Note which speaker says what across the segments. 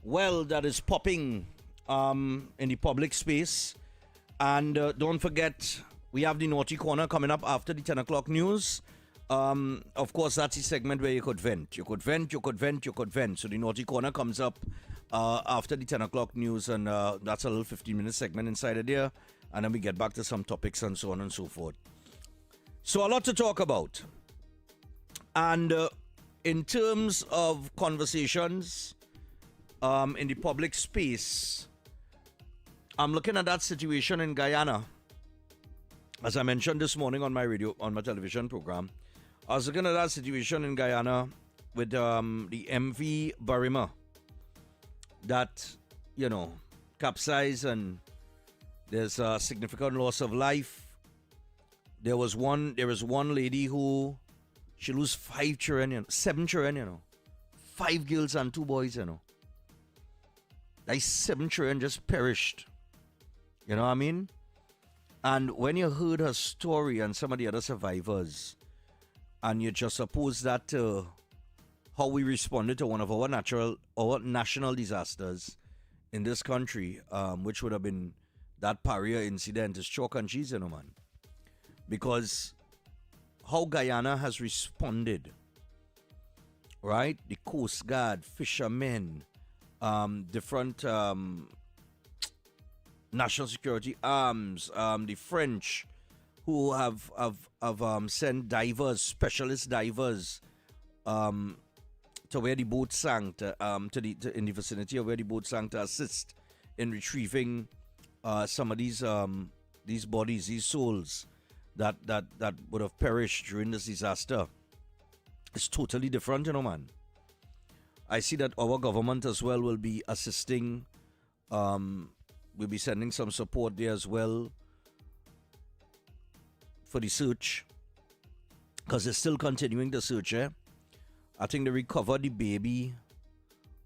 Speaker 1: well, that is popping in the public space. And don't forget, we have the Naughty Corner coming up after the 10 o'clock news. Of course, that's the segment where you could vent. You could vent. So the Naughty Corner comes up after the 10 o'clock news, and that's a little 15-minute segment inside of there. And then we get back to some topics and so on and so forth. So a lot to talk about. And in terms of conversations in the public space, I'm looking at that situation in Guyana. As I mentioned this morning on my television program, I was looking at that situation in Guyana with the MV Barima that, capsized, and there's a significant loss of life. There is one lady who she lose 5 children, 7 children, 5 girls and 2 boys, Like 7 children just perished. You know what I mean? And when you heard her story and some of the other survivors, and you just oppose that to how we responded to one of our national disasters in this country, which would have been that Paria incident, is chalk and cheese, man. Because how Guyana has responded, right? The Coast Guard, fishermen, different national security arms, the French, who have sent divers, specialist divers, to where the boat sank, in the vicinity of where the boat sank, to assist in retrieving some of these bodies, these souls that would have perished during this disaster. It's totally different, man. I see that our government as well will be assisting. We'll be sending some support there as well for the search, because they're still continuing the search. I think they recovered the baby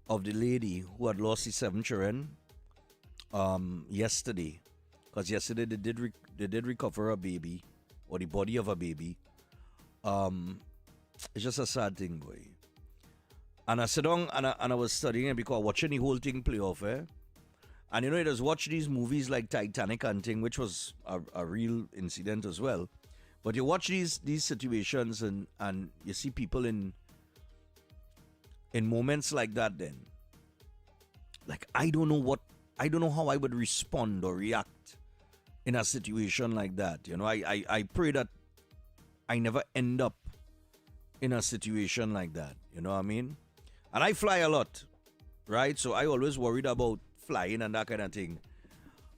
Speaker 1: of the lady who had lost his 7 children yesterday, because yesterday they did recover a baby, or the body of a baby. It's just a sad thing, boy. And I sat down and I was studying it, because watching the whole thing play off, And you just watch these movies like Titanic and thing, which was a real incident as well. But you watch these situations and you see people in moments like that, then. Like, I don't know how I would respond or react in a situation like that. I pray that I never end up in a situation like that. You know what I mean? And I fly a lot, right? So I always worried about flying and that kind of thing.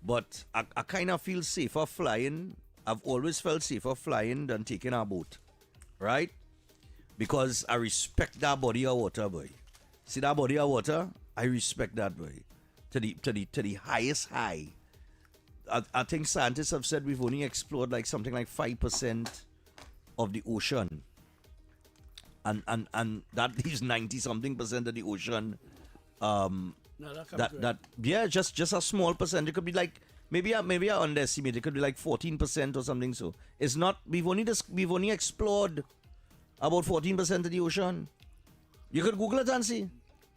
Speaker 1: But I kind of feel safer flying. I've always felt safer flying than taking a boat, right? Because I respect that body of water, boy. See that body of water? I respect that, boy. To the highest high. I think scientists have said we've only explored like something like 5% of the ocean. And that leaves 90-something% of the ocean. Just a small percent. It could be like maybe I underestimate. It could be like 14% or something. So it's not. We've only explored about 14% of the ocean. You could Google it and see.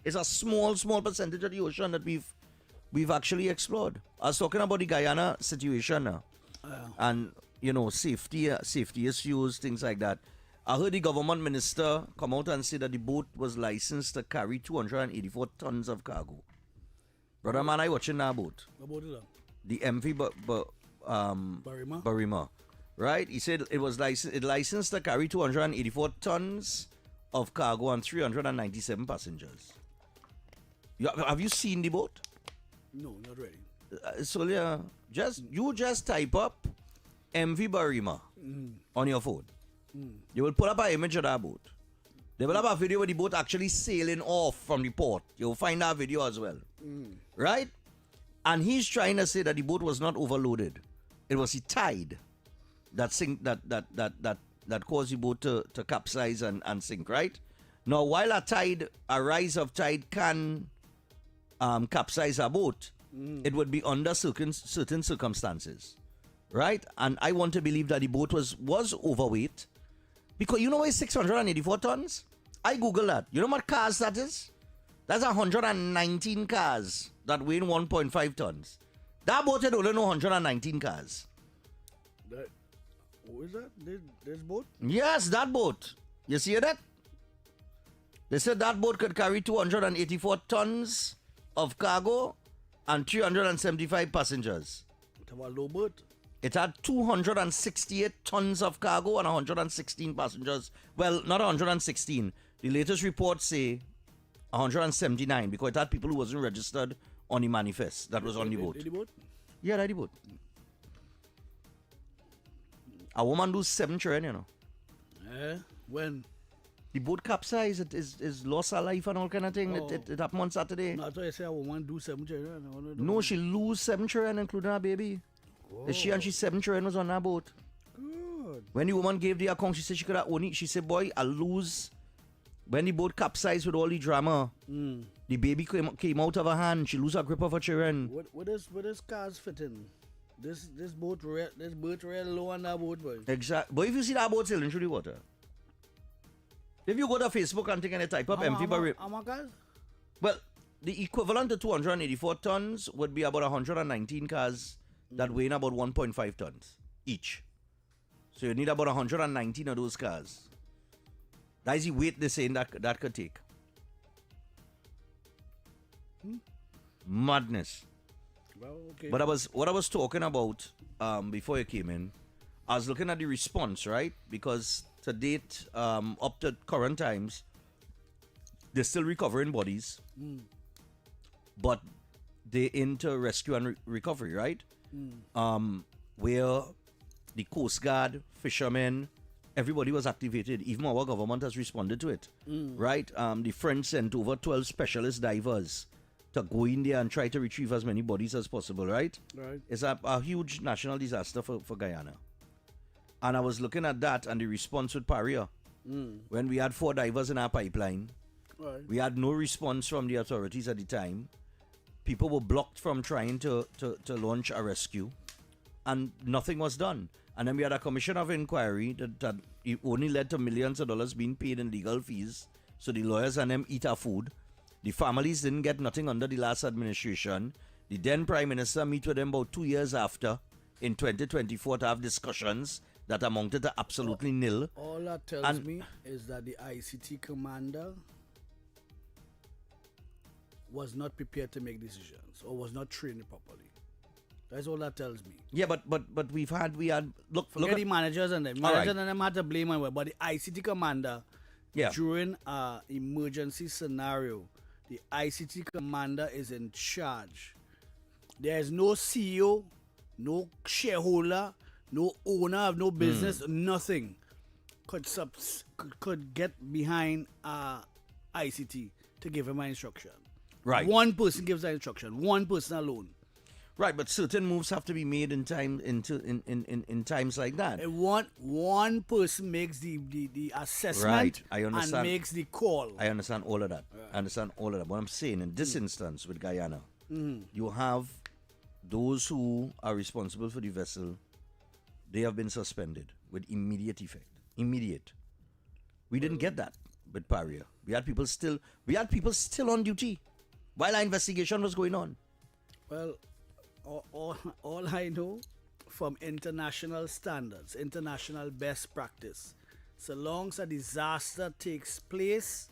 Speaker 1: It's a small percentage of the ocean that we've actually explored. I was talking about the Guyana situation now, and safety issues, things like that. I heard the government minister come out and say that the boat was licensed to carry 284 tons of cargo. Brother man, I watching that boat.
Speaker 2: What boat is that?
Speaker 1: The MV Barima. Right? He said it was licensed to carry 284 tons of cargo and 397 passengers. Have you seen the boat?
Speaker 2: No, not really.
Speaker 1: So yeah, just type up MV Barima on your phone. You will pull up an image of that boat. They will have a video where the boat actually sailing off from the port. You'll find that video as well. Right? And he's trying to say that the boat was not overloaded. It was the tide that caused the boat to capsize and sink, right? Now, while a rise of tide can capsize a boat, it would be under certain circumstances, right? And I want to believe that the boat was overweight. Because you know why 684 tons? I Google that. You know what cars that is? That's 119 cars that weigh 1.5 tons. That boat had only 119 cars.
Speaker 2: That, what is that? This boat?
Speaker 1: Yes, that boat. You see that? They said that boat could carry 284 tons of cargo and 375 passengers.
Speaker 2: It's a low boat.
Speaker 1: It had 268 tons of cargo and 116 passengers. Well, not 116. The latest reports say 179 because it had people who wasn't registered on the manifest that was on the boat.
Speaker 2: The boat?
Speaker 1: Yeah, that's the boat. A woman lose 7 children, you know.
Speaker 2: When?
Speaker 1: The boat capsized, it is lost her life and all kind of thing.
Speaker 2: Oh.
Speaker 1: It happened on Saturday.
Speaker 2: No, I thought you said I want to do 7 children.
Speaker 1: No, she lose 7 children, including her baby. She and she's 7 children was on that boat.
Speaker 2: Good.
Speaker 1: When the woman gave the account, she said she could have only, she said, boy, I lose. When the boat capsized with all the drama, the baby came out of her hand. She lose her grip of her children.
Speaker 2: What does cars fit in? This boat real low on that boat, boy.
Speaker 1: Exactly. But if you see that boat sailing through the water, if you go to Facebook and think and type up amphibious,
Speaker 2: How much cars?
Speaker 1: well, the equivalent to 284 tons would be about 119 cars that weigh about 1.5 tons each. So you need about 119 of those cars. That is the weight they're saying that could take. Madness.
Speaker 2: Well, okay.
Speaker 1: But what I was talking about before you came in, I was looking at the response, right? Because to date, up to current times, they're still recovering bodies, but they're into rescue and recovery, right? Where the Coast Guard, fishermen, everybody was activated. Even our government has responded to it, right? The French sent over 12 specialist divers to go in there and try to retrieve as many bodies as possible, right?
Speaker 2: Right.
Speaker 1: It's a huge national disaster for Guyana. And I was looking at that and the response with Paria. When we had 4 divers in our pipeline,
Speaker 2: Right.
Speaker 1: we had no response from the authorities at the time. People were blocked from trying to launch a rescue, and nothing was done. And then we had a commission of inquiry that it only led to millions of dollars being paid in legal fees. So the lawyers and them eat our food. The families didn't get nothing under the last administration. The then Prime Minister meet with them about 2 years after, in 2024, to have discussions that amounted to absolutely nil.
Speaker 2: All that tells me is that the ICT commander was not prepared to make decisions or was not trained properly. That's all that tells me.
Speaker 1: Yeah, but we had look
Speaker 2: Forget
Speaker 1: at
Speaker 2: the managers and them.
Speaker 1: All
Speaker 2: Managers
Speaker 1: right.
Speaker 2: and them had to blame on, but the ICT commander,
Speaker 1: Yeah.
Speaker 2: during an emergency scenario, the ICT commander is in charge. There is no CEO, no shareholder, no owner of no business, nothing could get behind ICT to give him an instruction.
Speaker 1: Right.
Speaker 2: One person gives that instruction. One person alone.
Speaker 1: Right, but certain moves have to be made in times like that.
Speaker 2: And one person makes the assessment,
Speaker 1: Right, I understand.
Speaker 2: and makes the call.
Speaker 1: I understand all of that. I understand all of that. What I'm saying in this instance with Guyana, you have those who are responsible for the vessel. They have been suspended with immediate effect. Immediate. We didn't get that with Paria. We had people still on duty while our investigation was going on.
Speaker 2: Well, all I know from international standards, international best practice, so long as a disaster takes place,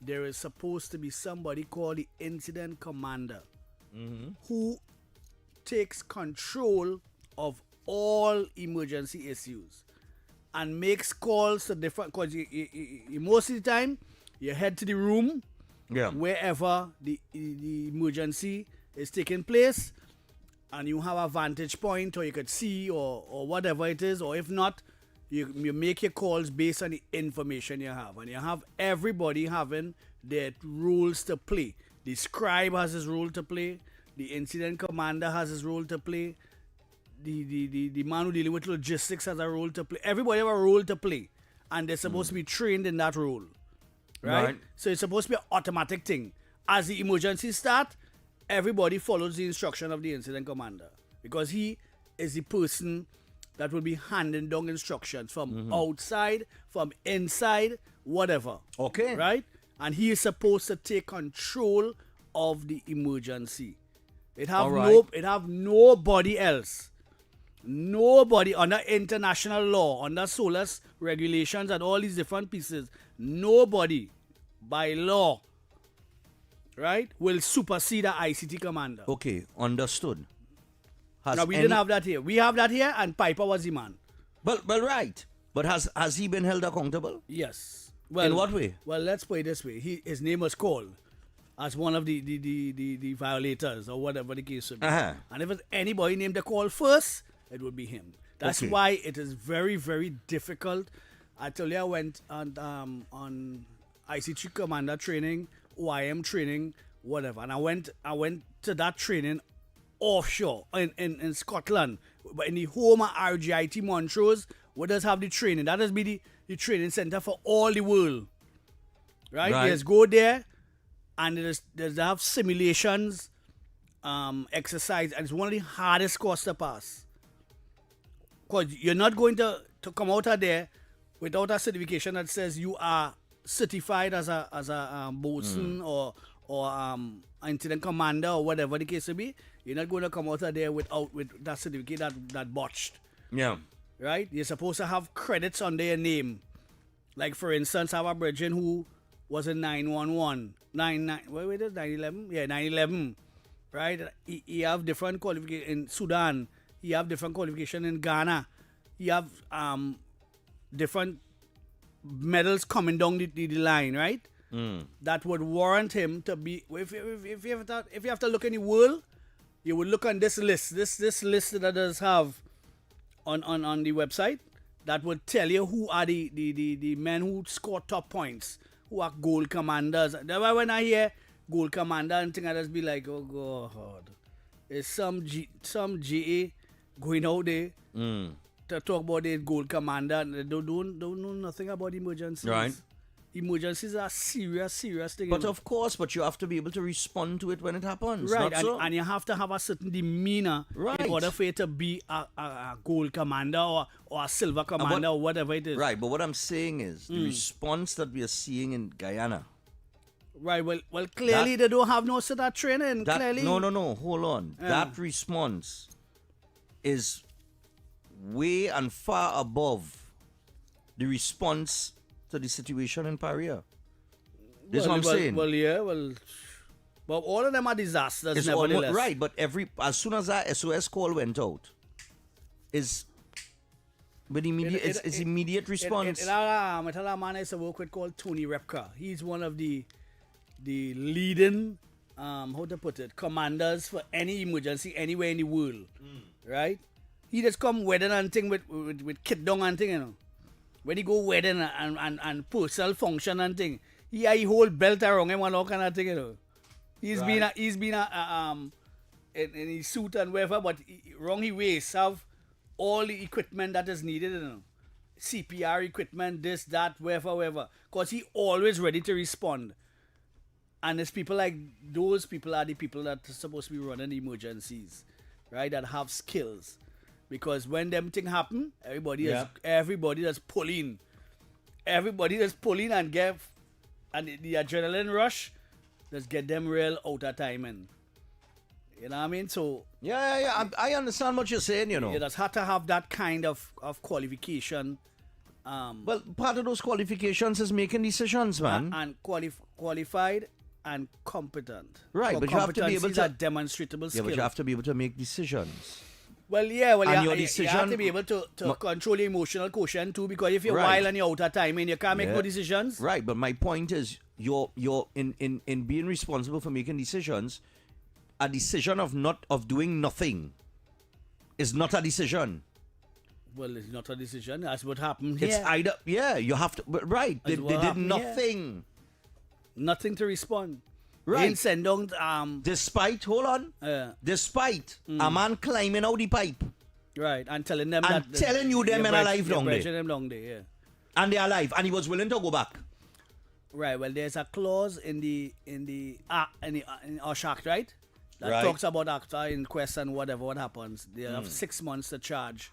Speaker 2: there is supposed to be somebody called the incident commander who takes control of all emergency issues and makes calls to different, because most of the time you head to the room wherever the emergency is taking place, and you have a vantage point, or you could see, or whatever it is, or if not, you make your calls based on the information you have, and you have everybody having their roles to play. The scribe has his role to play, the incident commander has his role to play, the man who dealing with logistics has a role to play. Everybody have a role to play, and they're supposed to be trained in that role, right? So it's supposed to be an automatic thing. As the emergency start, everybody follows the instruction of the incident commander, because he is the person that will be handing down instructions from outside, from inside, whatever.
Speaker 1: Okay.
Speaker 2: Right? and he is supposed to take control of the emergency. It have
Speaker 1: All right.
Speaker 2: it have nobody else. Nobody under international law, under SOLAS regulations and all these different pieces, nobody by law, right, will supersede the ICT commander.
Speaker 1: Okay, understood.
Speaker 2: Now we didn't have that here. We have that here, and Piper was the man.
Speaker 1: Well, right. But has he been held accountable?
Speaker 2: Yes. Well,
Speaker 1: In what way?
Speaker 2: Well, let's put it this way. His name was called as one of the violators or whatever the case would be.
Speaker 1: Uh-huh.
Speaker 2: And if it's anybody named the call first, it would be him. That's
Speaker 1: Okay.
Speaker 2: why it is very, very difficult. I tell you, I went on ICT commander training, OIM training, whatever. And I went to that training offshore in Scotland, but in the home of RGIT Montrose, where does have the training. That has be the training center for all the world. Right?
Speaker 1: Right.
Speaker 2: Just go there and they have simulations, exercise, and it's one of the hardest courses to pass. Because you're not going to come out of there without a certification that says you are certified as a bosun or incident commander or whatever the case may be. You're not going to come out of there with that certificate that botched.
Speaker 1: Yeah.
Speaker 2: Right? You're supposed to have credits under your name. Like, for instance, I have a brethren who was in 911. 9/11? Yeah, 9/11. Right? He have different qualifications in Sudan. He have different qualification in Ghana. He have different medals coming down the line, right? That would warrant him to be. If you have to look in the world, you would look on this list. This list that others have on the website that would tell you who are the men who score top points, who are gold commanders. That's why when I hear gold commander and things, I just be like, oh God, is some GA going out there to talk about the gold commander and they don't know nothing about emergencies.
Speaker 1: Right.
Speaker 2: Emergencies are serious thing.
Speaker 1: But of course, but you have to be able to respond to it when it happens.
Speaker 2: Right,
Speaker 1: Not so?
Speaker 2: and you have to have a certain demeanor
Speaker 1: Right.
Speaker 2: in order for you to be a gold commander or a silver commander or whatever it is.
Speaker 1: Right, but what I'm saying is the response that we are seeing in Guyana.
Speaker 2: Right, well clearly they don't have no sort of training. Clearly.
Speaker 1: No, hold on. That response is way and far above the response to the situation in Paria. This is what I'm saying.
Speaker 2: Well, all of them are disasters,
Speaker 1: It's
Speaker 2: nevertheless.
Speaker 1: almost, right, but as soon as that SOS call went out, is with immediate, it's immediate response.
Speaker 2: It had a man I used to work with called Tony Repka. He's one of the leading, how to put it, commanders for any emergency anywhere in the world. Right? He just come wedding and thing with kit down and thing, you know. When he go wedding and personal function and thing, he hold belt around him and all kind of thing, you know. He's been in his suit and whatever, but wrong he waist have all the equipment that is needed, you know. CPR equipment, this, that, whatever. Because he always ready to respond. And it's people like those people are the people that are supposed to be running emergencies, right? That have skills. Because when them thing happen, everybody that's pulling. Everybody that's pulling and the adrenaline rush, just get them real out of timing. You know what I mean? So
Speaker 1: Yeah. I understand what you're saying, you know.
Speaker 2: you just have to have that kind of qualification.
Speaker 1: Well, part of those qualifications is making decisions, man.
Speaker 2: And qualified and competent.
Speaker 1: Right, but you have to be able to
Speaker 2: demonstrable
Speaker 1: Yeah,
Speaker 2: skill.
Speaker 1: but you have to be able to make decisions.
Speaker 2: And
Speaker 1: your
Speaker 2: you have
Speaker 1: decision-
Speaker 2: to be able to control your emotional quotient too, because if you're
Speaker 1: Right.
Speaker 2: wild and you're out of time and you can't make good decisions.
Speaker 1: Right, but my point is, you're in being responsible for making decisions. A decision of doing nothing is not a decision.
Speaker 2: Well, it's not a decision. That's what happened
Speaker 1: It's
Speaker 2: here.
Speaker 1: either you have to. But right, they
Speaker 2: That's what
Speaker 1: did
Speaker 2: happened here.
Speaker 1: nothing.
Speaker 2: Nothing to respond.
Speaker 1: Right.
Speaker 2: They send down
Speaker 1: Despite despite a man climbing out the pipe
Speaker 2: right, and telling them
Speaker 1: and
Speaker 2: that
Speaker 1: telling you them men alive down there,
Speaker 2: them down there, yeah.
Speaker 1: and they're alive, and he was willing to go back.
Speaker 2: Right. Well, there's a clause in the OSH Act, right? That
Speaker 1: Right.
Speaker 2: talks about after inquest and what happens. They have 6 months to charge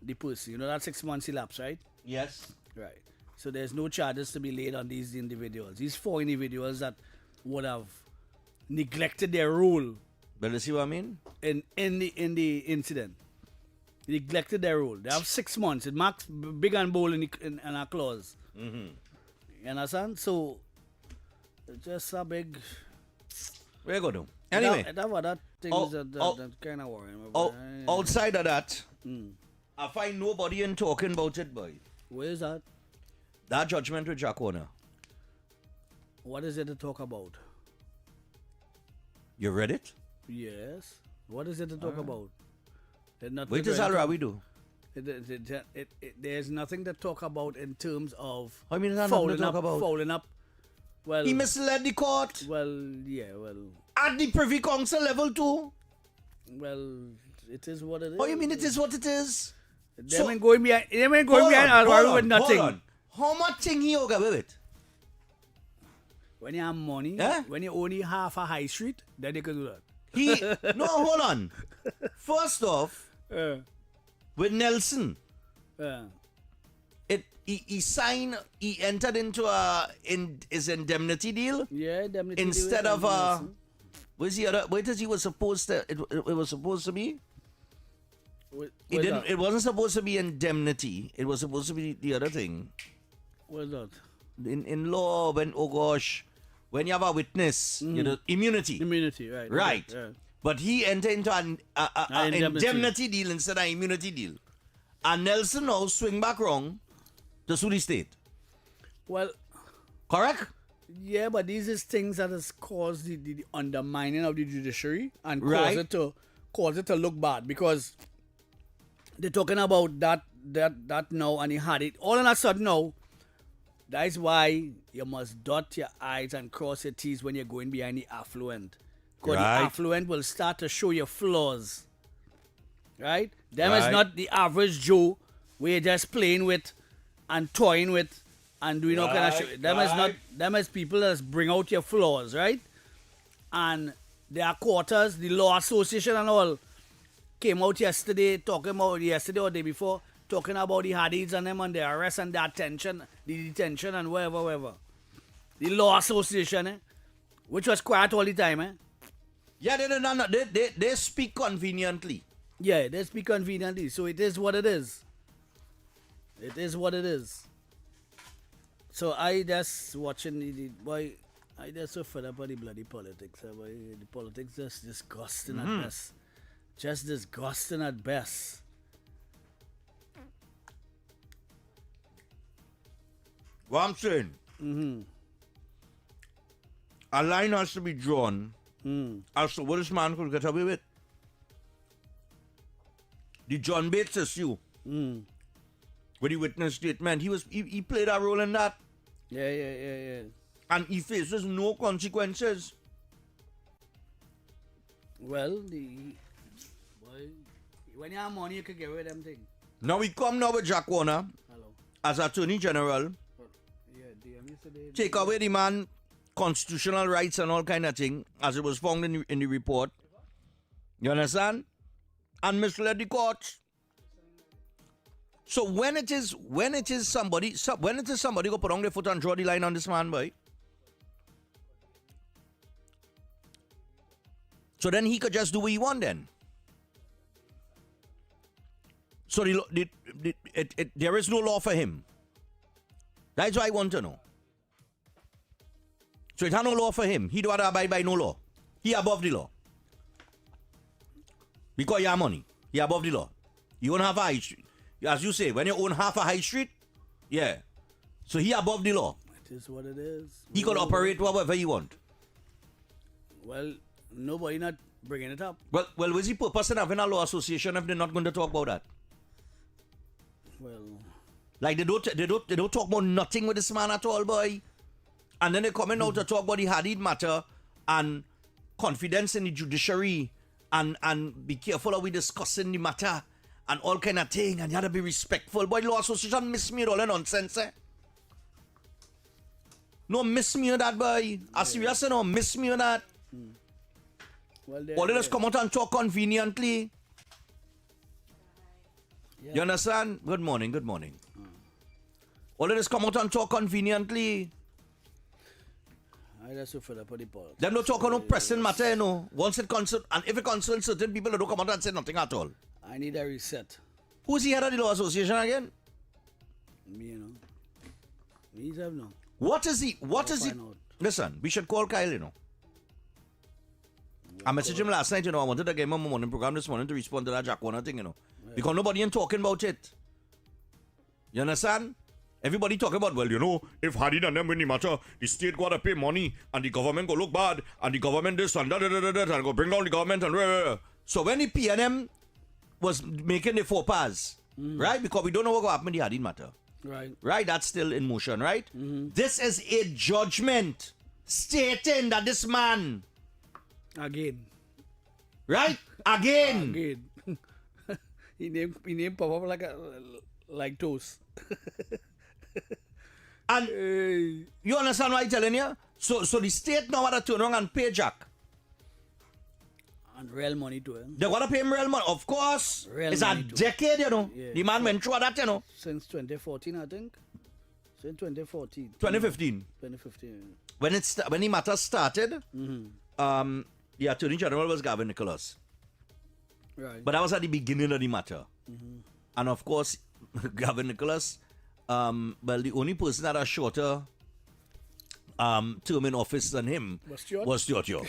Speaker 2: the person. You know that 6 months elapse, right?
Speaker 1: Yes.
Speaker 2: Right. So there's no charges to be laid on these individuals. These 4 individuals that would have neglected their role
Speaker 1: But you see what I mean?
Speaker 2: in the incident. Neglected their role. They have 6 months. It marks big and bold in our clause.
Speaker 1: Mm-hmm.
Speaker 2: You understand? So it's just a big.
Speaker 1: Where you go to? Anyway.
Speaker 2: That things that kind of worrying me.
Speaker 1: Outside of that, I find nobody in talking about it, boy.
Speaker 2: Where is that?
Speaker 1: That judgment with Jack Warner.
Speaker 2: What is it to talk about?
Speaker 1: You read it?
Speaker 2: Yes. What is it to talk about?
Speaker 1: Wait till Al Rawi do.
Speaker 2: There's nothing to talk about in terms of
Speaker 1: I mean, there's nothing to talk about.
Speaker 2: fouling up. Well,
Speaker 1: He misled the court
Speaker 2: well, yeah, well,
Speaker 1: at the Privy Council level too.
Speaker 2: well, it is what it is.
Speaker 1: Oh, you mean it is what it is?
Speaker 2: Them ain't going behind Al Rawi with nothing.
Speaker 1: Hold on. How much thing he okay with it?
Speaker 2: When you have money,
Speaker 1: Eh?
Speaker 2: when you only half a high street, then you can do that.
Speaker 1: He no, hold on. First off, with Nelson, he signed, he entered into his indemnity deal.
Speaker 2: Yeah, indemnity
Speaker 1: Instead
Speaker 2: deal
Speaker 1: of
Speaker 2: with Nelson.
Speaker 1: where's the other? Wait, he was supposed to. It was supposed to be.
Speaker 2: What-
Speaker 1: It
Speaker 2: what's
Speaker 1: didn't.
Speaker 2: that?
Speaker 1: It wasn't supposed to be indemnity. It was supposed to be the other thing.
Speaker 2: What's that?
Speaker 1: In law, when when you have a witness, you know, immunity.
Speaker 2: Immunity, right?
Speaker 1: Right.
Speaker 2: Yeah.
Speaker 1: But he entered into an
Speaker 2: Indemnity.
Speaker 1: indemnity deal instead of immunity deal. And Nelson now swing back wrong to sue the state.
Speaker 2: Well,
Speaker 1: Correct?
Speaker 2: yeah, but these is things that has caused the undermining of the judiciary and
Speaker 1: Right.
Speaker 2: cause it to look bad because they're talking about that now and he had it all of a sudden now. That is why you must dot your I's and cross your T's when you're going behind the affluent. Because
Speaker 1: Right.
Speaker 2: the affluent will start to show your flaws. Right? Them is
Speaker 1: Right.
Speaker 2: not the average Joe where you're just playing with and toying with and doing all kind of
Speaker 1: Right,
Speaker 2: shit. Them is not
Speaker 1: right.
Speaker 2: them is people that bring out your flaws, right? And their quarters, the law association and all came out yesterday or day before talking about the Hadiths and them and their arrest and the detention and whatever. The law association, which was quiet all the time,
Speaker 1: Yeah, they speak conveniently.
Speaker 2: Yeah, they speak conveniently. So it is what it is. It is what it is. So I just watching boy. I just so fed up with the bloody politics. Boy. The politics just disgusting at best. Just disgusting at best.
Speaker 1: What I'm saying, a line has to be drawn as to what this man could get away with. The John Bates issue with the witness statement, he played a role in that,
Speaker 2: Yeah.
Speaker 1: and he faces no consequences.
Speaker 2: Well, when you have money, you can get rid of them things.
Speaker 1: Now we come now with Jack Warner
Speaker 2: Hello.
Speaker 1: as Attorney General,
Speaker 2: Yeah, DM yesterday.
Speaker 1: take away the man constitutional rights and all kind of thing, as it was found in the report. You understand? And misled the courts. So when it is somebody go put on their foot and draw the line on this man, boy. So then he could just do what he want then. So there is no law for him. That's what I want to know. So it has no law for him. He don't abide by no law. He above the law. Because you have money. He above the law. You own half a high street. As you say, when you own half a high street, yeah. So he above the law.
Speaker 2: It is what it is.
Speaker 1: He could operate whatever he want.
Speaker 2: Well, nobody not bringing it up.
Speaker 1: Well, what's the purpose in having a law association if they're not going to talk about that?
Speaker 2: Well,
Speaker 1: Like they don't talk about nothing with this man at all, boy. And then they come in out to talk about the Hadid matter and confidence in the judiciary and be careful how we discussing the matter and all kind of thing, and you have to be respectful. Boy, law association miss me all the nonsense, eh? No, miss me on that, boy. I serious, no, miss me on that.
Speaker 2: well,
Speaker 1: All they just come out and talk conveniently.
Speaker 2: Yeah.
Speaker 1: You understand? Good morning. All of this come out and talk conveniently.
Speaker 2: I just feel up for the politics.
Speaker 1: Them don't talk on no pressing matter, you know. Once it concerns, and if it concerns certain people, they don't come out and say nothing at all.
Speaker 2: I need a reset.
Speaker 1: Who's the head of the Law Association again?
Speaker 2: Me, you know. Me, have no.
Speaker 1: What is he? Listen, we should call Kyle, you know. I messaged him last night, you know. I wanted to get him on my morning program this morning to respond to that Jack Warner thing, you know. Yeah. Because nobody ain't talking about it. You understand? Everybody talking about, well, you know, if Hadid and them win the matter, the state got to pay money and the government go look bad and the government this and that and go bring down the government and So when the PNM was making the faux pas, right? Because we don't know what will happen in the Hadid matter.
Speaker 2: Right.
Speaker 1: Right? That's still in motion, right? This is a judgment stating that this man...
Speaker 2: Again.
Speaker 1: Right? Again.
Speaker 2: he named pop up like toast.
Speaker 1: And you understand what I'm telling you? So the state now want to turn around and pay Jack.
Speaker 2: And real money to him.
Speaker 1: They want to pay him real money. Of course.
Speaker 2: Real
Speaker 1: it's a decade, you know.
Speaker 2: Yeah.
Speaker 1: The man went through that, you know.
Speaker 2: Since 2014, I think. Since 2014.
Speaker 1: 2015.
Speaker 2: 2015.
Speaker 1: When the matter started, the Attorney General was Gavin Nicholas.
Speaker 2: Right.
Speaker 1: But that was at the beginning of the matter. And of course, Gavin Nicholas, well, the only person that had a shorter term in office than him was Stuart York.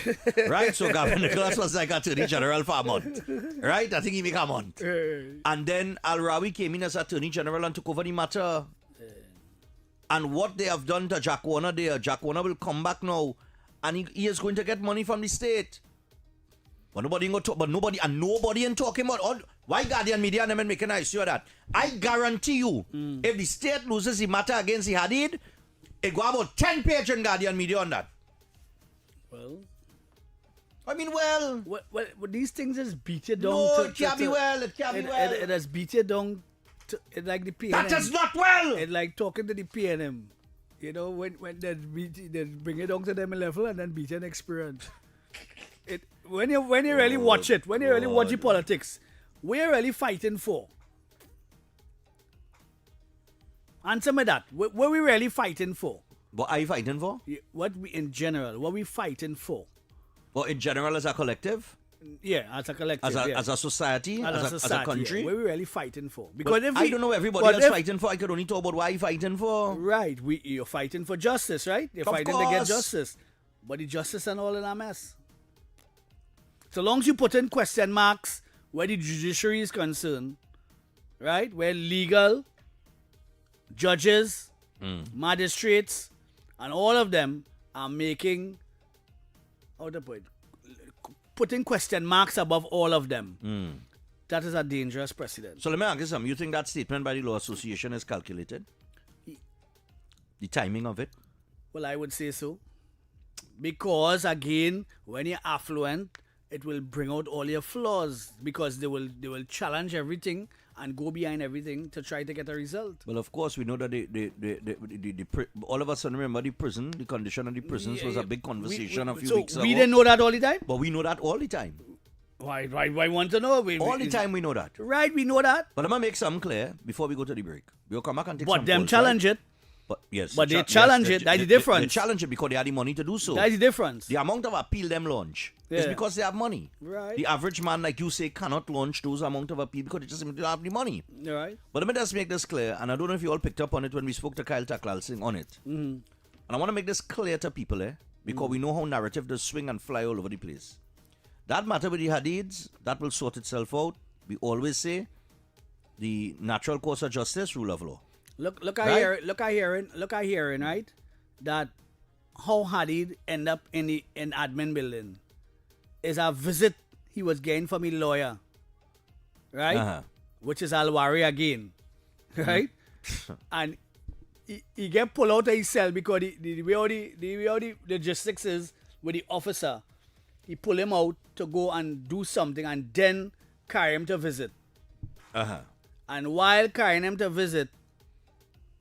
Speaker 1: Right? So Gavin Nicholas was like Attorney General for a month. Right? I think he make a month. And then Al Rawi came in as Attorney General and took over the matter. And what they have done to Jack Warner there, Jack Warner will come back now and he is going to get money from the state. But nobody ain't nobody ain't talking about all. Why Guardian Media and them making I sure that? I guarantee you, if the state loses the matter against the Hadid, it go about 10 pages in Guardian Media on that.
Speaker 2: Well,
Speaker 1: I mean, well,
Speaker 2: these things just beat you down.
Speaker 1: No, it can't be well. It can't be well.
Speaker 2: It has beat you down. It's like the PNM.
Speaker 1: That is not well.
Speaker 2: It's like talking to the PNM. You know, when they bring it down to them level and then beat an experience. When you really watch it, when you really watch the politics, we're really fighting for. Answer me that. What we really fighting for?
Speaker 1: What are you fighting for?
Speaker 2: What we fighting for?
Speaker 1: Well, in general, as a collective?
Speaker 2: Yeah, as a collective.
Speaker 1: As a society? As a country?
Speaker 2: Yeah. What we really fighting for? Because
Speaker 1: I don't know everybody else fighting for. I could only talk about what you're fighting for.
Speaker 2: Right. You're fighting for justice, right? You're fighting to get justice. But the justice and all in a mess. So long as you put in question marks where the judiciary is concerned, right? Where legal, judges, magistrates, and all of them are making, putting question marks above all of them. That is a dangerous precedent.
Speaker 1: So let me ask you something. You think that statement by the Law Association is calculated? The timing of it?
Speaker 2: Well, I would say so. Because, again, when you're affluent, it will bring out all your flaws because they will challenge everything and go behind everything to try to get a result.
Speaker 1: Well, of course, we know that all of us remember the condition of the prisons was a big conversation a few weeks ago.
Speaker 2: We didn't know that all the time?
Speaker 1: But we know that all the time.
Speaker 2: Why want to know?
Speaker 1: All the time we know that.
Speaker 2: Right, we know that.
Speaker 1: But I'm going to make something clear before we go to the break. We'll come back and take some
Speaker 2: But them
Speaker 1: calls,
Speaker 2: challenge
Speaker 1: right?
Speaker 2: it.
Speaker 1: But yes,
Speaker 2: but they challenge it. That's the difference.
Speaker 1: They challenge it because they have the money to do so.
Speaker 2: That's the difference.
Speaker 1: The amount of appeal them launch is because they have money.
Speaker 2: Right.
Speaker 1: The average man, like you say, cannot launch those amount of appeal because they just simply don't have the money.
Speaker 2: Right.
Speaker 1: But let me just make this clear, and I don't know if you all picked up on it when we spoke to Kyle Taklal Singh on it. And I want to make this clear to people, because we know how narrative does swing and fly all over the place. That matter with the Hadids, that will sort itself out. We always say the natural course of justice, rule of law.
Speaker 2: Look at hearing, right? That how Hadid end up in admin building is a visit he was getting from his lawyer, right? Which is Alwari again, right? And he get pulled out of his cell because the way the logistics is with the officer, he pull him out to go and do something and then carry him to visit. And while carrying him to visit,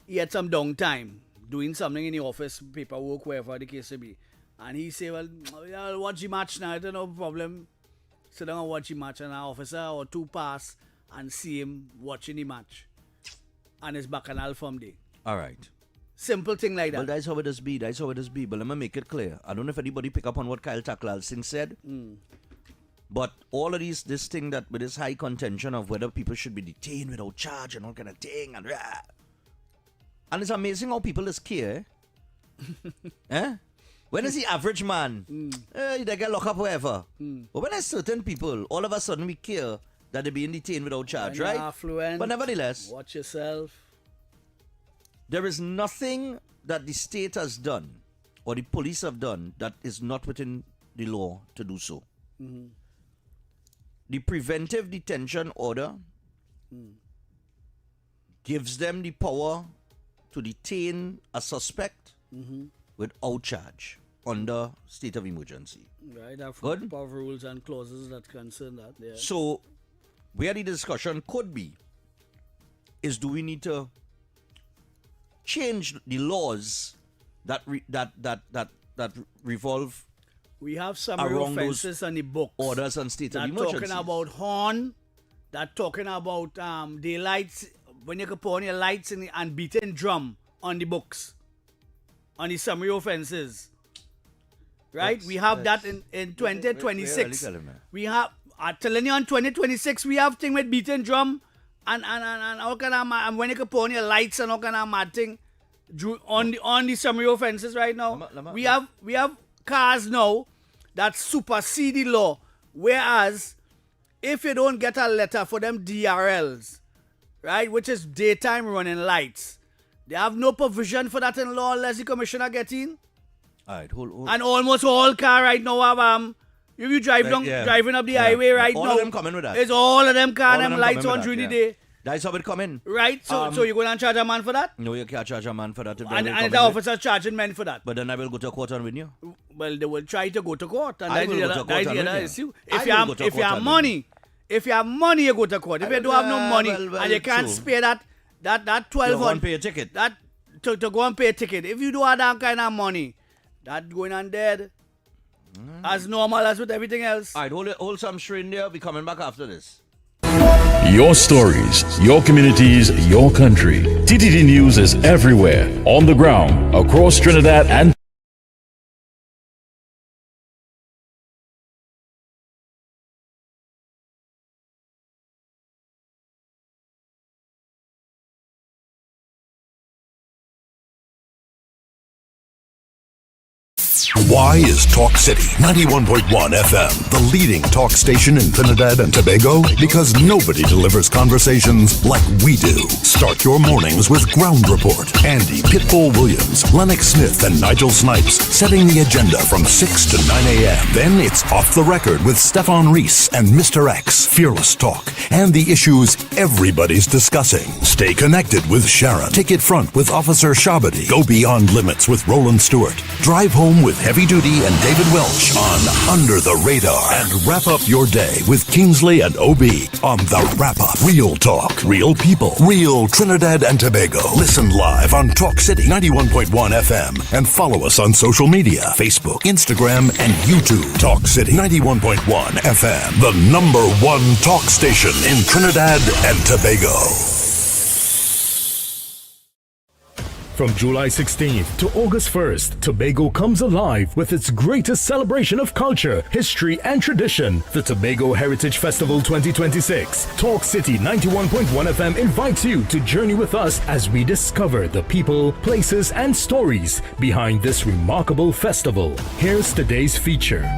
Speaker 2: he had some downtime doing something in the office, paperwork, wherever the case may be. And he said, well, I'll watch the match now. I don't have no problem. Sit down and watch the match. And an officer or two pass and see him watching the match. And it's bacchanal from there.
Speaker 1: All right.
Speaker 2: Simple thing like
Speaker 1: Well,
Speaker 2: that.
Speaker 1: that's how it does be. That's how it does be. But let me make it clear. I don't know if anybody pick up on what Kyle Taklal Singh said. But all of this thing that with this high contention of whether people should be detained without charge and all kind of thing and it's amazing how people is care. Eh? When is the average man? They get locked up wherever. But when there's certain people, all of a sudden we care that they're being detained without charge,
Speaker 2: When you're
Speaker 1: right?
Speaker 2: affluent,
Speaker 1: But nevertheless,
Speaker 2: watch yourself.
Speaker 1: there is nothing that the state has done or the police have done that is not within the law to do so. The preventive detention order gives them the power to detain a suspect without charge under state of emergency.
Speaker 2: Right, have
Speaker 1: Good.
Speaker 2: of rules and clauses that concern that. Yeah.
Speaker 1: So, where the discussion could be is, do we need to change the laws that revolve
Speaker 2: We have summary
Speaker 1: around those
Speaker 2: offenses on the books.
Speaker 1: orders and state of
Speaker 2: That
Speaker 1: emergency?
Speaker 2: talking about horn. That talking about daylights, when you can put on your lights and beating drum on the books. On the summary offenses. Right? We have that in 2026. We have, I'm telling you, on 2026, we have thing with beating drum and all kind of and when you can put on your lights and all kind of mad thing on the summary offenses right now. We have cars now that supersede the law. Whereas, if you don't get a letter for them DRLs, right, which is daytime running lights, they have no provision for that in law unless the commissioner get in.
Speaker 1: All right, hold.
Speaker 2: And almost all car right now have if you drive driving up the highway right
Speaker 1: all
Speaker 2: now,
Speaker 1: of them coming with that.
Speaker 2: it's all of them car
Speaker 1: All of
Speaker 2: them
Speaker 1: them
Speaker 2: lights
Speaker 1: coming
Speaker 2: on
Speaker 1: with
Speaker 2: during
Speaker 1: that,
Speaker 2: the
Speaker 1: yeah.
Speaker 2: day.
Speaker 1: That's how it come in.
Speaker 2: Right? So you're going to charge a man for that?
Speaker 1: No, you can't charge a man for that.
Speaker 2: And the officer charging men for that.
Speaker 1: But then I will go to court and win you.
Speaker 2: Well, they will try to go to court. And
Speaker 1: I
Speaker 2: that's
Speaker 1: will
Speaker 2: the
Speaker 1: go to
Speaker 2: other-
Speaker 1: court
Speaker 2: that's
Speaker 1: and
Speaker 2: the
Speaker 1: win
Speaker 2: other
Speaker 1: you.
Speaker 2: issue.
Speaker 1: I
Speaker 2: If
Speaker 1: will
Speaker 2: you have
Speaker 1: go to
Speaker 2: if you
Speaker 1: court
Speaker 2: have
Speaker 1: and
Speaker 2: money, if you have money, you go to court. If you don't have no money
Speaker 1: well,
Speaker 2: and you can't
Speaker 1: true.
Speaker 2: spare that
Speaker 1: You go and
Speaker 2: 1,200
Speaker 1: pay a ticket.
Speaker 2: that to go and pay a ticket. If you don't have that kind of money, that going on dead. As normal as with everything else.
Speaker 1: All right, hold some strain there. We're coming back after this.
Speaker 3: Your stories, your communities, your country. TTD News is everywhere, on the ground, across Trinidad and
Speaker 4: Why is Talk City 91.1 FM the leading talk station in Trinidad and Tobago? Because nobody delivers conversations like we do. Start your mornings with Ground Report. Andy Pitbull Williams, Lennox Smith, and Nigel Snipes setting the agenda from 6 to 9 a.m. Then it's Off the Record with Stephan and Mr X. Fearless talk and the issues everybody's discussing. Stay connected with Sharon. Ticket Front with Officer Shabadi. Go Beyond Limits with Roland Stewart. Drive Home with Heavy Duty and David Welch on Under the Radar. And wrap up your day with Kingsley and OB on The Wrap Up. Real talk, real people, real Trinidad and Tobago. Listen live on Talk City 91.1 FM and follow us on social media, Facebook, Instagram, and YouTube. Talk City 91.1 FM, the #1 talk station in Trinidad and Tobago.
Speaker 3: From July 16th to August 1st, Tobago comes alive with its greatest celebration of culture, history, and tradition, the Tobago Heritage Festival 2026. Talk City 91.1 FM invites you to journey with us as we discover the people, places, and stories behind this remarkable festival. Here's today's feature.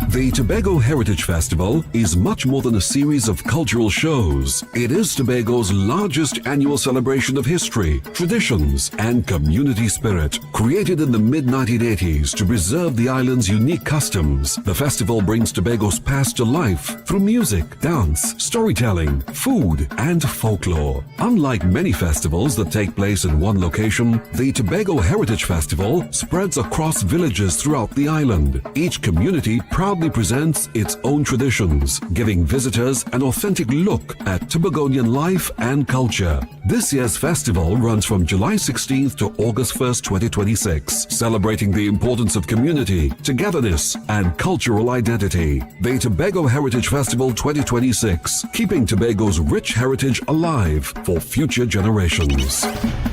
Speaker 5: The Tobago Heritage Festival is much more than a series of cultural shows. It is Tobago's largest annual celebration of history, traditions, and community spirit. Created in the mid-1980s to preserve the island's unique customs, the festival brings Tobago's past to life through music, dance, storytelling, food, and folklore. Unlike many festivals that take place in one location, the Tobago Heritage Festival spreads across villages throughout the island. Each community proudly proudly presents its own traditions, giving visitors an authentic look at Tobagonian life and culture. This year's festival runs from July 16th to August 1st, 2026, celebrating the importance of community, togetherness, and cultural identity. The Tobago Heritage Festival 2026, keeping Tobago's rich heritage alive for future generations.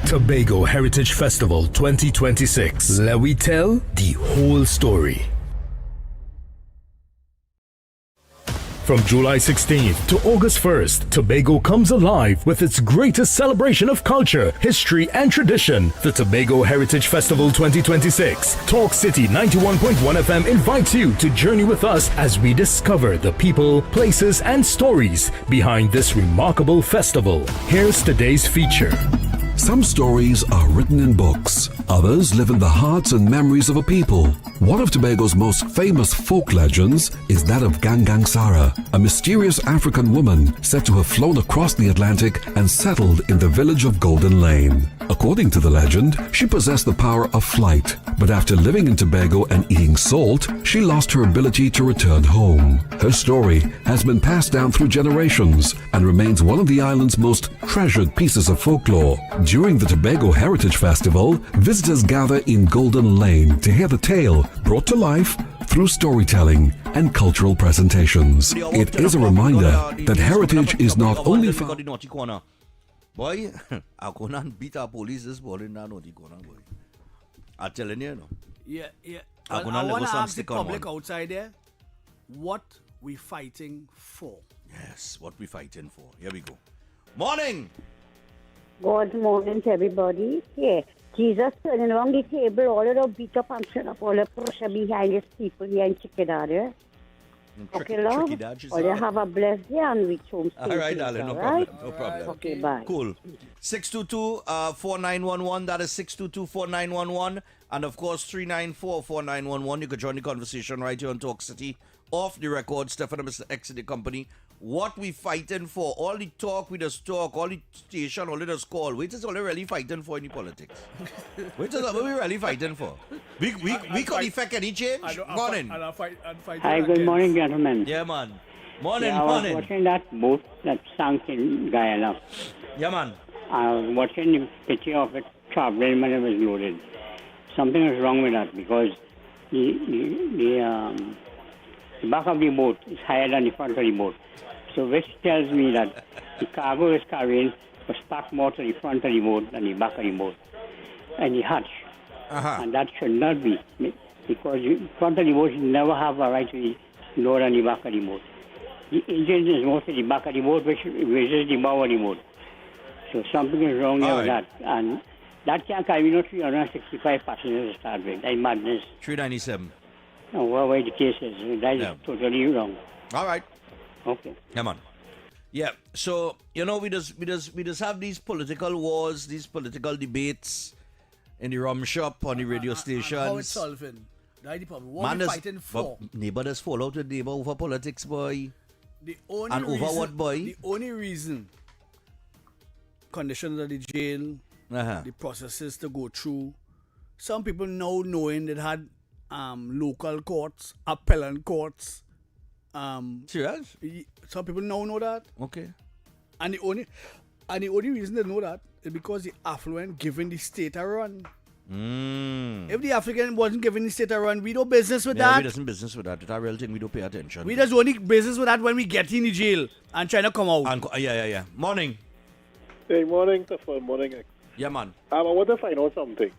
Speaker 3: Tobago Heritage Festival 2026. Let we tell the whole story. From July 16th to August 1st, Tobago comes alive with its greatest celebration of culture, history, and tradition. The Tobago Heritage Festival 2026. Talk City 91.1 FM invites you to journey with us as we discover the people, places, and stories behind this remarkable festival. Here's today's feature.
Speaker 5: Some stories are written in books. Others live in the hearts and memories of a people. One of Tobago's most famous folk legends is that of Gangang Sara, a mysterious African woman said to have flown across the Atlantic and settled in the village of Golden Lane. According to the legend, she possessed the power of flight, but after living in Tobago and eating salt, she lost her ability to return home. Her story has been passed down through generations and remains one of the island's most treasured pieces of folklore. During the Tobago Heritage Festival, visitors gather in Golden Lane to hear the tale brought to life through storytelling and cultural presentations. It is a reminder that heritage is not only found.
Speaker 1: Boy, I couldn't beat our police this morning. Now, naughty corner, boy. I'm telling you, no.
Speaker 2: Yeah.
Speaker 1: I
Speaker 2: want to ask the public outside there, what we fighting for?
Speaker 1: Yes, what we fighting for. Here we go. Morning.
Speaker 6: Good morning to everybody. Yeah, Jesus turning around the table, all of the beat up and turn up all the pressure behind these people here in Chickasaw. Okay, love. Well, you have a blessed day and reach home safe.
Speaker 1: All right, darling, no problem. No problem.
Speaker 6: Okay, bye.
Speaker 1: Cool. 622-4911. That is 622-4911. And of course, 394-4911. You could join the conversation right here on Talk City. Off the record, Stephan and Mr X in the company. What we fighting for? All the talk we just talk, all the station, all the just call. Wait is all they really fighting for in the politics. Wait is what we really fighting for. We could effect any change. Morning.
Speaker 7: Hi, good morning, gentlemen.
Speaker 1: Yeah, man. Morning,
Speaker 7: I was watching that boat that sank in Guyana.
Speaker 1: Yeah, man.
Speaker 7: I was watching the picture of it traveling when it was loaded. Something is wrong with that because the back of the boat is higher than the front of the boat. So which tells me that the cargo is carrying was packed more to the front of the boat than the back of the boat. And the hatch. And that should not be, because the front of the boat should never have a right to be lower than the back of the boat. The engine is mostly the back of the boat, which raises the bow of the boat. So something is wrong there with that. And that can carry 365 passengers to start with. That's madness.
Speaker 1: 397.
Speaker 7: No, whatever the case is, that is totally wrong.
Speaker 1: All right.
Speaker 7: Okay.
Speaker 1: Come on. Yeah. So we just have these political wars, these political debates in the rum shop, on the radio stations.
Speaker 2: How it's solving? What we fighting for?
Speaker 1: Neighbor does fall out with neighbor over politics, boy.
Speaker 2: The only
Speaker 1: and
Speaker 2: reason,
Speaker 1: over what, boy?
Speaker 2: The only reason conditions of the jail, the processes to go through. Some people now knowing that had local courts, appellant courts.
Speaker 1: Serious?
Speaker 2: Some people now know that.
Speaker 1: Okay.
Speaker 2: And the only reason they know that is because the affluent giving the state a run. If the African wasn't giving the state a run, we do business with that.
Speaker 1: We doesn't business with that. It's a real thing. We don't pay attention.
Speaker 2: We just only business with that when we get in the jail and trying to come out.
Speaker 1: Yeah. Morning.
Speaker 8: Hey, morning, Stephan. Morning, X.
Speaker 1: Yeah, man.
Speaker 8: I want to find out something.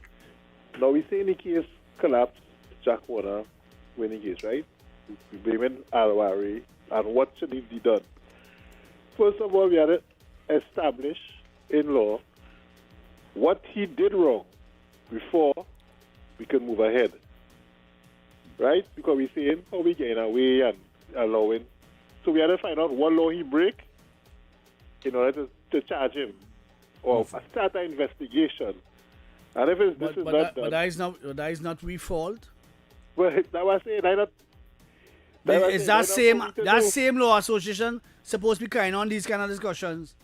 Speaker 8: Now, we say in the case collapse, Jack Warner winning case, right? We blame Alwari, and what should it be done? First of all, we had to establish in law what he did wrong before we can move ahead. Right? Because we're saying how we getting away and allowing. So we had to find out what law he break in order to charge him or start an investigation. And if this is not done,
Speaker 2: but that is not we fault.
Speaker 8: Well, that was saying
Speaker 2: is that same law association supposed to be carrying on these kind of discussions?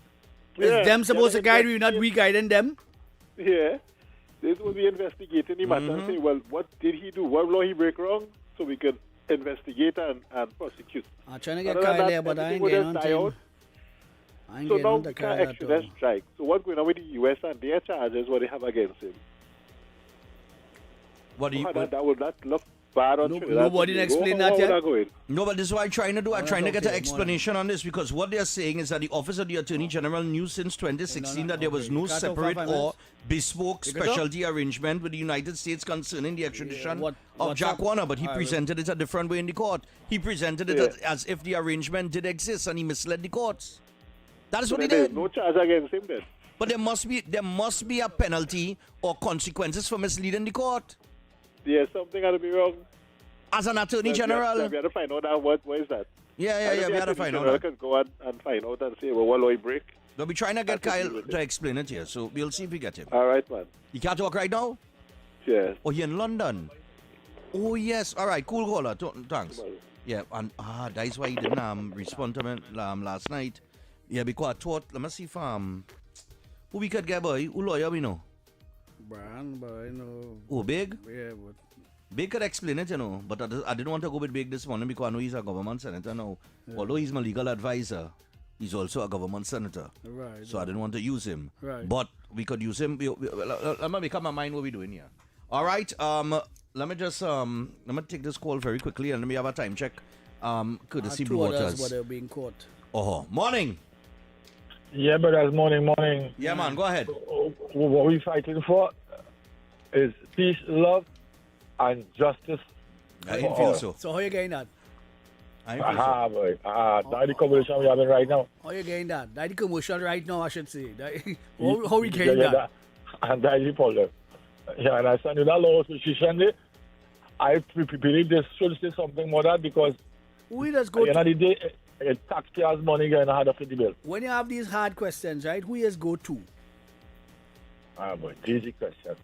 Speaker 2: Is them supposed to guide we, not we guiding them?
Speaker 8: Yeah. This will be investigating the matter and say, well, what did he do? What law he break wrong? So we could investigate and prosecute.
Speaker 2: I'm trying to get
Speaker 8: Other than
Speaker 2: Kyle
Speaker 8: that,
Speaker 2: there, but I ain't
Speaker 8: everything
Speaker 2: getting
Speaker 8: will
Speaker 2: on
Speaker 8: just die
Speaker 2: to
Speaker 8: out.
Speaker 2: him. I ain't
Speaker 8: So
Speaker 2: getting
Speaker 8: now
Speaker 2: on to
Speaker 8: we
Speaker 2: Kyle
Speaker 8: can't
Speaker 2: at
Speaker 8: extradite
Speaker 2: all.
Speaker 8: strike. So what's going on with the U.S. and their charges, what they have against him?
Speaker 1: What do you?
Speaker 8: That would not look bad on Trinidad.
Speaker 2: Nobody
Speaker 8: Tobago.
Speaker 2: explain
Speaker 8: How
Speaker 2: that
Speaker 8: would
Speaker 2: yet?
Speaker 8: that go in?
Speaker 1: No, but this is what I'm trying to do. I'm trying to get an
Speaker 2: okay,
Speaker 1: explanation on this because what they're saying is that the Office of the Attorney General knew since 2016 that there was
Speaker 2: okay.
Speaker 1: no
Speaker 2: You can't talk for
Speaker 1: separate
Speaker 2: 5
Speaker 1: or
Speaker 2: minutes?
Speaker 1: bespoke
Speaker 2: You can talk?
Speaker 1: specialty arrangement with the United States concerning the extradition
Speaker 2: what-
Speaker 1: of
Speaker 2: what's
Speaker 1: Jack
Speaker 2: up?
Speaker 1: Warner, but he
Speaker 2: All right,
Speaker 1: presented it a different way in the court. He presented it
Speaker 8: Yeah.
Speaker 1: as if the arrangement did exist and he misled the courts. That is
Speaker 8: So
Speaker 1: what he
Speaker 8: then there's
Speaker 1: did.
Speaker 8: no charge against him then.
Speaker 1: But there must be a penalty or consequences for misleading the court.
Speaker 8: There's something got to be wrong.
Speaker 1: As an Attorney
Speaker 8: We
Speaker 1: General.
Speaker 8: have to find out that what is that.
Speaker 1: Yeah, we had to find out.
Speaker 8: I
Speaker 1: that.
Speaker 8: can go and find out and say, well, what will I break?
Speaker 1: But we're trying to get
Speaker 8: I can
Speaker 1: Kyle
Speaker 8: deal with
Speaker 1: to
Speaker 8: it.
Speaker 1: explain it here, so we'll see if we get him.
Speaker 8: All right, man.
Speaker 1: You can't talk right now?
Speaker 8: Yes.
Speaker 1: Oh, you're in London? Oh, yes. All right, cool caller. Thanks. Yeah, and that's why he didn't respond to me last night. Yeah, because I thought, let me see if who we could get, boy? Who lawyer we know?
Speaker 2: Brian, but I know.
Speaker 1: Oh, Big?
Speaker 2: Yeah, but
Speaker 1: Big could explain it, you know, but I didn't want to go with Big this morning because I know he's a government senator now. Although he's my legal advisor, he's also a government senator.
Speaker 2: right.
Speaker 1: So I didn't want to use him.
Speaker 2: Right.
Speaker 1: But we could use him. Let me make up my mind what we're doing here. All right. Let me just let me take this call very quickly and let me have a time check. Courtesy Blue Waters.
Speaker 2: But they're being caught.
Speaker 1: Oh, morning.
Speaker 9: Yeah, brothers, morning.
Speaker 1: Yeah, man. Go ahead.
Speaker 9: What we're fighting for is peace, love, and justice.
Speaker 1: I didn't feel so.
Speaker 2: So how you getting that?
Speaker 1: I didn't feel so.
Speaker 9: Boy. That's the conversation we're having right now.
Speaker 2: How you getting that? That's the commercial right now, I should say. How we getting that?
Speaker 9: And that's the problem. Yeah, and I send you that law position there. I believe they should say something more than because
Speaker 2: We just go
Speaker 9: at the end
Speaker 2: to,
Speaker 9: of the day, taxpayers' money getting hard off the bill.
Speaker 2: when you have these hard questions, right? Who is go to?
Speaker 9: Boy, easy question.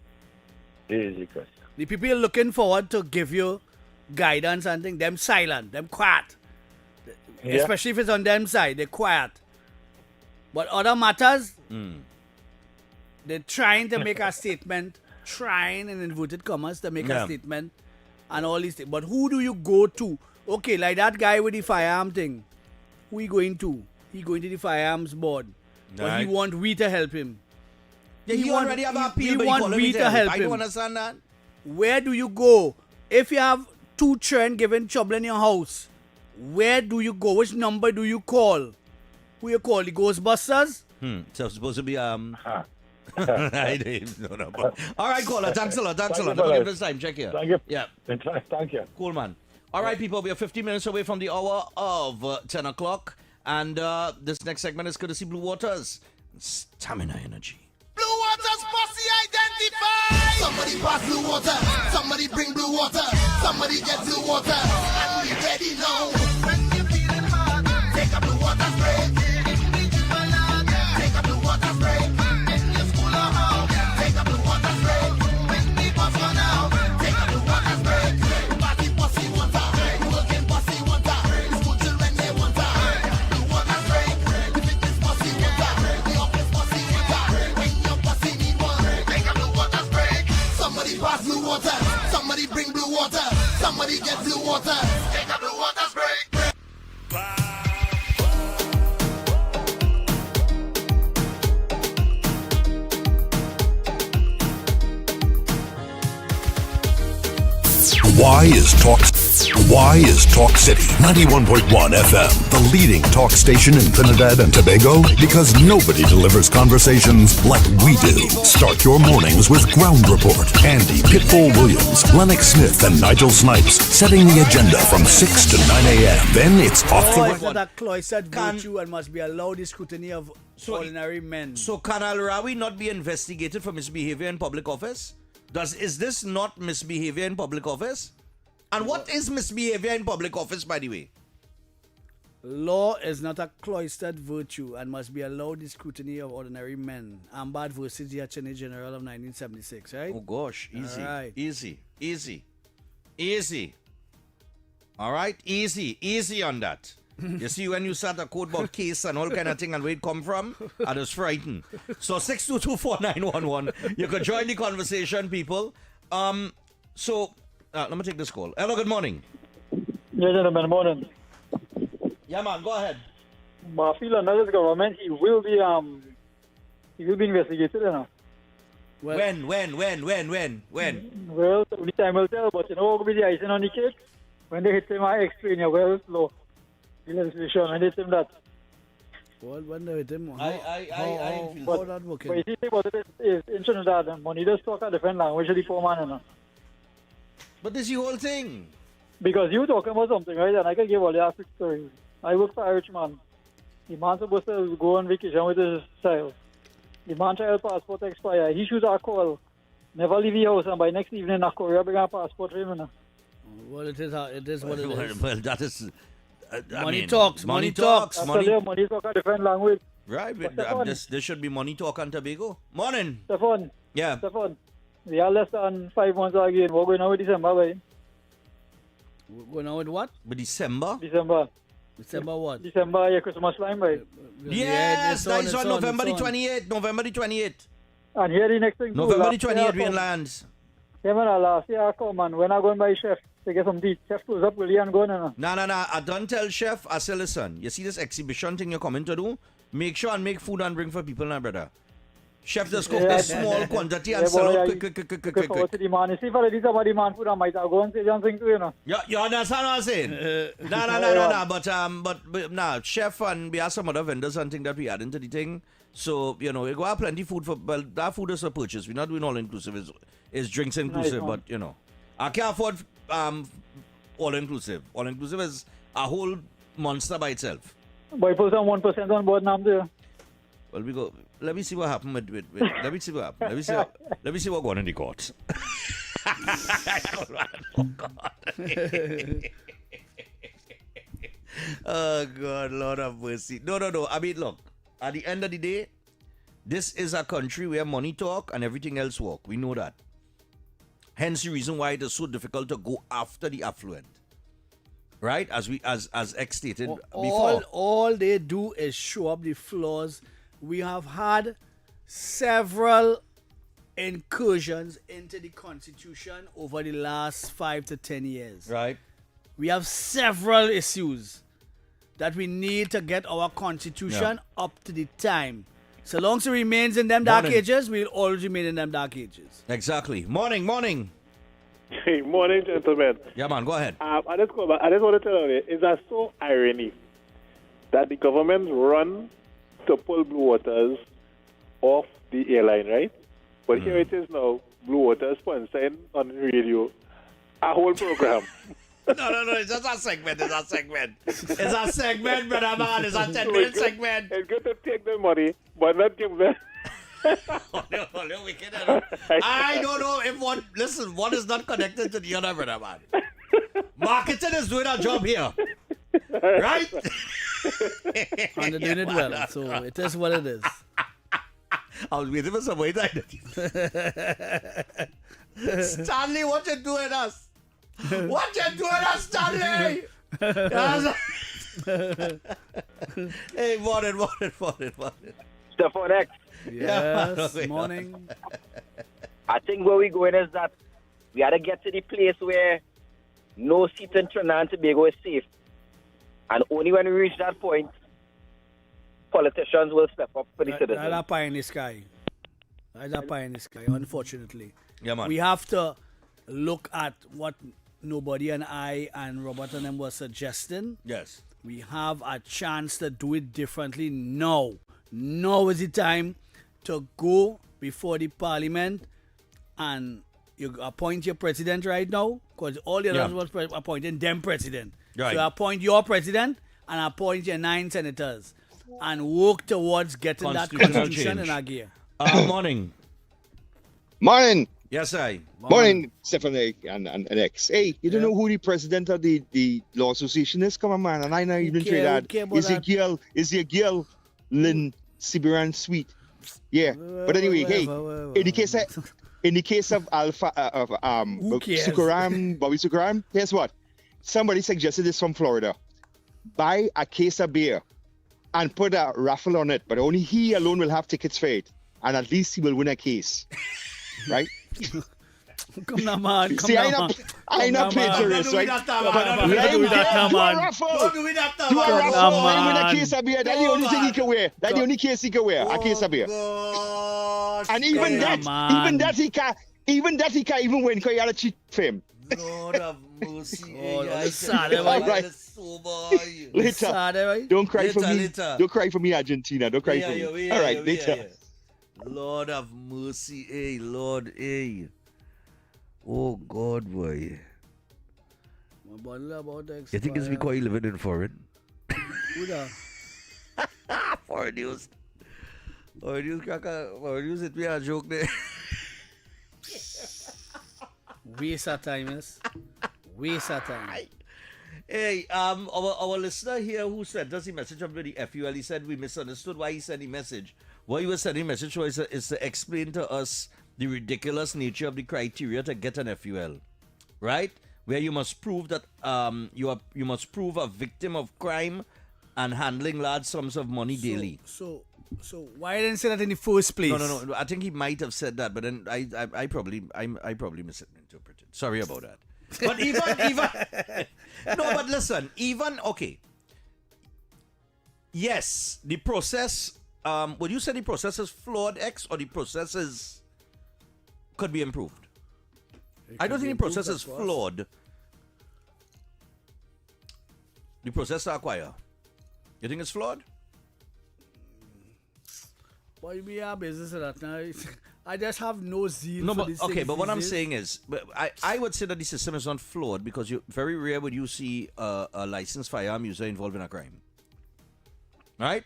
Speaker 9: Easy question.
Speaker 2: The people looking forward to give you guidance and things, them silent, them quiet.
Speaker 9: Yeah.
Speaker 2: Especially if it's on them side, they're quiet. But other matters, they're trying to make a statement, trying in inverted commas to make a statement and all these things. But who do you go to? Okay, like that guy with the firearm thing. Who he going to? He going to the firearms board. But he
Speaker 1: Right.
Speaker 2: want we to help him.
Speaker 1: Yeah, he already have an appeal,
Speaker 2: he
Speaker 1: but he
Speaker 2: want
Speaker 1: calling
Speaker 2: we
Speaker 1: me
Speaker 2: to help
Speaker 1: I
Speaker 2: him.
Speaker 1: don't understand that.
Speaker 2: Where do you go? If you have two children giving trouble in your house, where do you go? Which number do you call? Who you call? The Ghostbusters?
Speaker 1: So it's supposed to be I don't even know. But... All right, caller. Thanks a lot. Thanks a lot.
Speaker 9: you,
Speaker 1: Don't give
Speaker 9: fellas.
Speaker 1: this time. Check here.
Speaker 9: Thank you.
Speaker 1: Yeah.
Speaker 9: Thank you.
Speaker 1: Cool, man. All right, people. We are 50 minutes away from the hour of 10 o'clock. And this next segment is courtesy Blue Waters. Stamina Energy.
Speaker 10: Blue Waters posse identified. Somebody pass blue water. Somebody bring blue water. Somebody get blue water. And we ready now. When you feeling hard, take a blue water spray. Take a blue water spray. In your school or home, take a blue water spray. When the bus run out, take a blue water spray. Party posse water. Working posse water. School children they water. Blue water spray. If it is posse water, the office posse water. When your posse need one, take a blue water spray. Somebody pass blue water. Somebody bring blue water. Somebody get blue water. Take a blue water spray.
Speaker 4: Why is Talk City 91.1 FM the leading talk station in Trinidad and Tobago? Because nobody delivers conversations like we do. Start your mornings with Ground Report. Andy Pitbull Williams, Lennox Smith, and Nigel Snipes setting the agenda from 6 to 9 a.m. Then it's off
Speaker 2: Oh,
Speaker 4: the
Speaker 2: it's not a cloistered virtue and must be allowed the scrutiny of ordinary men.
Speaker 1: So can Al-Rawi not be investigated for misbehavior in public office? Is this not misbehavior in public office? And what is misbehavior in public office, by the way?
Speaker 2: Law is not a cloistered virtue and must be allowed the scrutiny of ordinary men. Ambad versus the Attorney General of 1976, right?
Speaker 1: Oh gosh, easy,
Speaker 2: All right.
Speaker 1: easy. All right, easy on that. You see, when you start a code about case and all kind of thing and where it come from, I was frightened. So 6224911, you could join the conversation, people. Let me take this call. Hello, good morning.
Speaker 11: Yeah, gentlemen, morning.
Speaker 1: Yeah, man, go ahead.
Speaker 11: But I feel under this government, he will be investigated, you know.
Speaker 1: Well, when?
Speaker 11: Well, only time will tell, but you know what will be the icing on the cake? When they hit him, I explain you well slow. The legislation, when they hit him that.
Speaker 2: Well, when they hit him,
Speaker 1: how
Speaker 2: that working?
Speaker 11: But you see what it is in Trinidad, and money does talk a different language to the poor man, you know.
Speaker 1: But this is the whole thing.
Speaker 11: Because you talking about something, right? And I can give all the aspect stories. I work for a rich man. The man supposed to go on vacation with his child. The man child passport expire. He shoots a call. Never leave the house, and by next evening, a courier bring a passport for him, you know.
Speaker 2: Well, it is what it is.
Speaker 1: Well, that is...
Speaker 2: Money talks.
Speaker 1: Money talks.
Speaker 11: Money talk a different language.
Speaker 1: Right, there should be money talk on Tobago. Morning.
Speaker 11: Stephan.
Speaker 1: Yeah.
Speaker 11: Stephan. We are less than 5 months again. We're going on with December, right?
Speaker 2: We're going on with what?
Speaker 1: With December?
Speaker 11: December
Speaker 2: what?
Speaker 11: December, yeah, Christmas time, right?
Speaker 1: Yes, that is on November the 28th. November the 28th.
Speaker 11: And here the next thing too.
Speaker 1: November the 28th, we lands.
Speaker 11: Yeah, man, last year I come, and when I go and buy chef, to get some tea. Chef close up, will you and go now?
Speaker 1: No. I don't tell chef. I say, listen, you see this exhibition thing you're coming to do? Make sure and make food and bring for people now, brother. Chef just cook a small quantity and sell out quick.
Speaker 11: Forward to the man. You see, for the somebody man food, I might go and say something to you, know.
Speaker 1: You understand what I'm saying? No. But chef and we have some other vendors and things that we add into the thing. So, you know, we go have plenty food for, well, that food is for purchase. We're not doing all inclusive. It's drinks inclusive,
Speaker 11: nice,
Speaker 1: but, you know. I can't afford all inclusive. All inclusive is a whole monster by itself.
Speaker 11: Boy, put some 1% on board now, there.
Speaker 1: Well, we go. Let me see what happened with let me see what happened. Let me see what going in the court. Oh God, Lord have mercy. No. I mean, look. At the end of the day, this is a country where money talk and everything else work. We know that. Hence the reason why it is so difficult to go after the affluent. Right? As X stated before.
Speaker 2: All they do is show up the flaws. We have had several incursions into the Constitution over the last 5 to 10 years.
Speaker 1: Right.
Speaker 2: We have several issues that we need to get our Constitution up to the time. So long as it remains in them dark ages, we'll always remain in them dark ages.
Speaker 1: Exactly. Morning.
Speaker 8: Hey, morning, gentlemen.
Speaker 1: Yeah, man, go ahead.
Speaker 8: I just want to tell you, it's so irony that the government run to pull Blue Waters off the airline, right? But here it is now, Blue Waters sponsoring on the radio a whole program.
Speaker 1: No, it's just a segment. It's a segment, brother man. It's a 10-minute segment.
Speaker 8: It's good to take the money, but not give them.
Speaker 1: I don't know if one is not connected to the other, brother man. Marketing is doing a job here. Right?
Speaker 2: And they're doing it well, so it is what it is.
Speaker 1: I was waiting for some way to Stanley, what you doing us? What you doing us, Stanley? Hey, morning.
Speaker 12: Stephan X.
Speaker 2: Yes, morning.
Speaker 12: I think where we're going is that we got to get to the place where no seat in Trinidad and Tobago is safe. And only when we reach that point, politicians will step up for the citizens.
Speaker 2: That's a pie in the sky. Unfortunately.
Speaker 1: Yeah, man.
Speaker 2: We have to look at what Nobody and I and Robert and them were suggesting.
Speaker 1: Yes.
Speaker 2: We have a chance to do it differently now. Now is the time to go before the parliament and you appoint your president right now, because all the others was appointing them president.
Speaker 1: Right.
Speaker 2: So appoint your president and appoint your 9 senators and work towards getting that constitution in our gear.
Speaker 1: Morning.
Speaker 13: Morning.
Speaker 1: Yes, I.
Speaker 13: Morning, Stephan and X. Hey, you don't know who the president of the Law Association is? Come on, man. And I know you didn't say that. Is your girl, Lynn Sibiran Sweet? Yeah. But anyway, in the case of Alpha, Sukaram, Bobby Sukaram, guess what? Somebody suggested this from Florida. Buy a case of beer and put a raffle on it, but only he alone will have tickets for it. And at least he will win a case. Right?
Speaker 2: Come now, man.
Speaker 13: See, I ain't not plagiarist, right? Let him get to a raffle.
Speaker 1: Don't do that,
Speaker 13: To a
Speaker 1: man.
Speaker 13: raffle. Let him win a case of beer. That's the only thing he can wear. That's the only case he can wear. A case of beer. And even that he can't even win because he had a cheat fame.
Speaker 1: Lord have mercy.
Speaker 2: That's sad,
Speaker 13: All right. Later.
Speaker 2: Sad,
Speaker 13: Don't cry for me.
Speaker 1: Later.
Speaker 13: Don't cry for me, Argentina. Don't cry for me. All right, later.
Speaker 1: Lord have mercy, hey, Lord, hey. Oh, God, boy.
Speaker 2: My bundle about to
Speaker 1: You think it's because you living in foreign?
Speaker 2: Who that?
Speaker 1: Foreign news. Foreign news, cracker. Foreign news, it be a joke there.
Speaker 2: Waste of time, yes. Waste of time.
Speaker 1: Hey, our listener here who sent us a message of the FUL, he said we misunderstood why he sent a message. What he was sending a message was is to explain to us the ridiculous nature of the criteria to get an FUL, right? Where you must prove that you must prove a victim of crime and handling large sums of money daily.
Speaker 2: So why didn't say that in the first place?
Speaker 1: No. I think he might have said that, but then I probably misinterpreted. Sorry about that. But even no, but listen, okay. Yes, the process. Would you say the process is flawed, X, or the process could be improved? I don't think the process is flawed. The process to acquire. You think it's flawed?
Speaker 2: Why be our business of that now? I just have no zeal
Speaker 1: No,
Speaker 2: for
Speaker 1: but
Speaker 2: these
Speaker 1: okay,
Speaker 2: things
Speaker 1: but what
Speaker 2: these
Speaker 1: I'm
Speaker 2: days.
Speaker 1: saying is, I would say that the system is not flawed because you very rare would you see a licensed firearm user involved in a crime, right?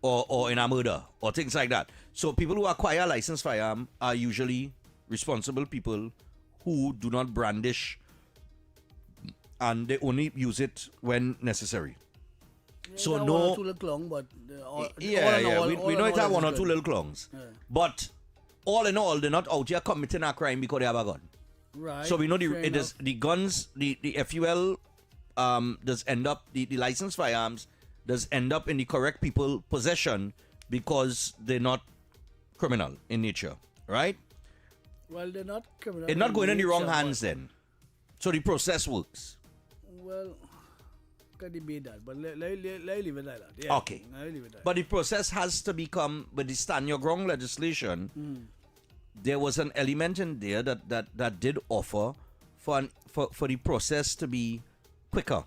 Speaker 1: Or in a murder or things like that. So people who acquire a licensed firearm are usually responsible people who do not brandish and they only use it when necessary.
Speaker 2: Yeah,
Speaker 1: So
Speaker 2: that
Speaker 1: no,
Speaker 2: one or two little clong, but
Speaker 1: we know it have one or two little clongs,
Speaker 2: Yeah.
Speaker 1: but all in all, they're not out here committing a crime because they have a gun.
Speaker 2: Right.
Speaker 1: So we know
Speaker 2: fair
Speaker 1: it is
Speaker 2: enough.
Speaker 1: the guns, the FUL does end up the licensed firearms does end up in the correct people possession because they're not criminal in nature, right?
Speaker 2: Well, they're not criminal.
Speaker 1: It's not going in the wrong
Speaker 2: nature,
Speaker 1: hands then. So the process works.
Speaker 2: Well, can debate that, but let leave it like that. Yeah,
Speaker 1: Okay.
Speaker 2: let leave it like that.
Speaker 1: But the process has to become, with the Stand Your Ground legislation, there was an element in there that did offer for the process to be quicker.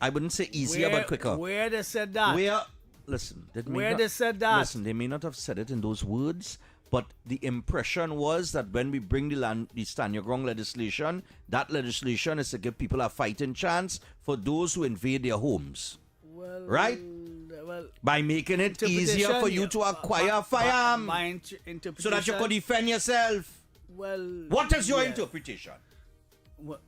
Speaker 1: I wouldn't say easier, but quicker.
Speaker 2: Where they said that?
Speaker 1: Listen,
Speaker 2: They said that?
Speaker 1: Listen, they may not have said it in those words, but the impression was that when we bring the Stand Your Ground legislation, that legislation is to give people a fighting chance for those who invade their homes.
Speaker 2: Well,
Speaker 1: right? By making it easier for you to acquire a firearm so that you could defend yourself.
Speaker 2: Well,
Speaker 1: what is your
Speaker 2: yeah.
Speaker 1: interpretation?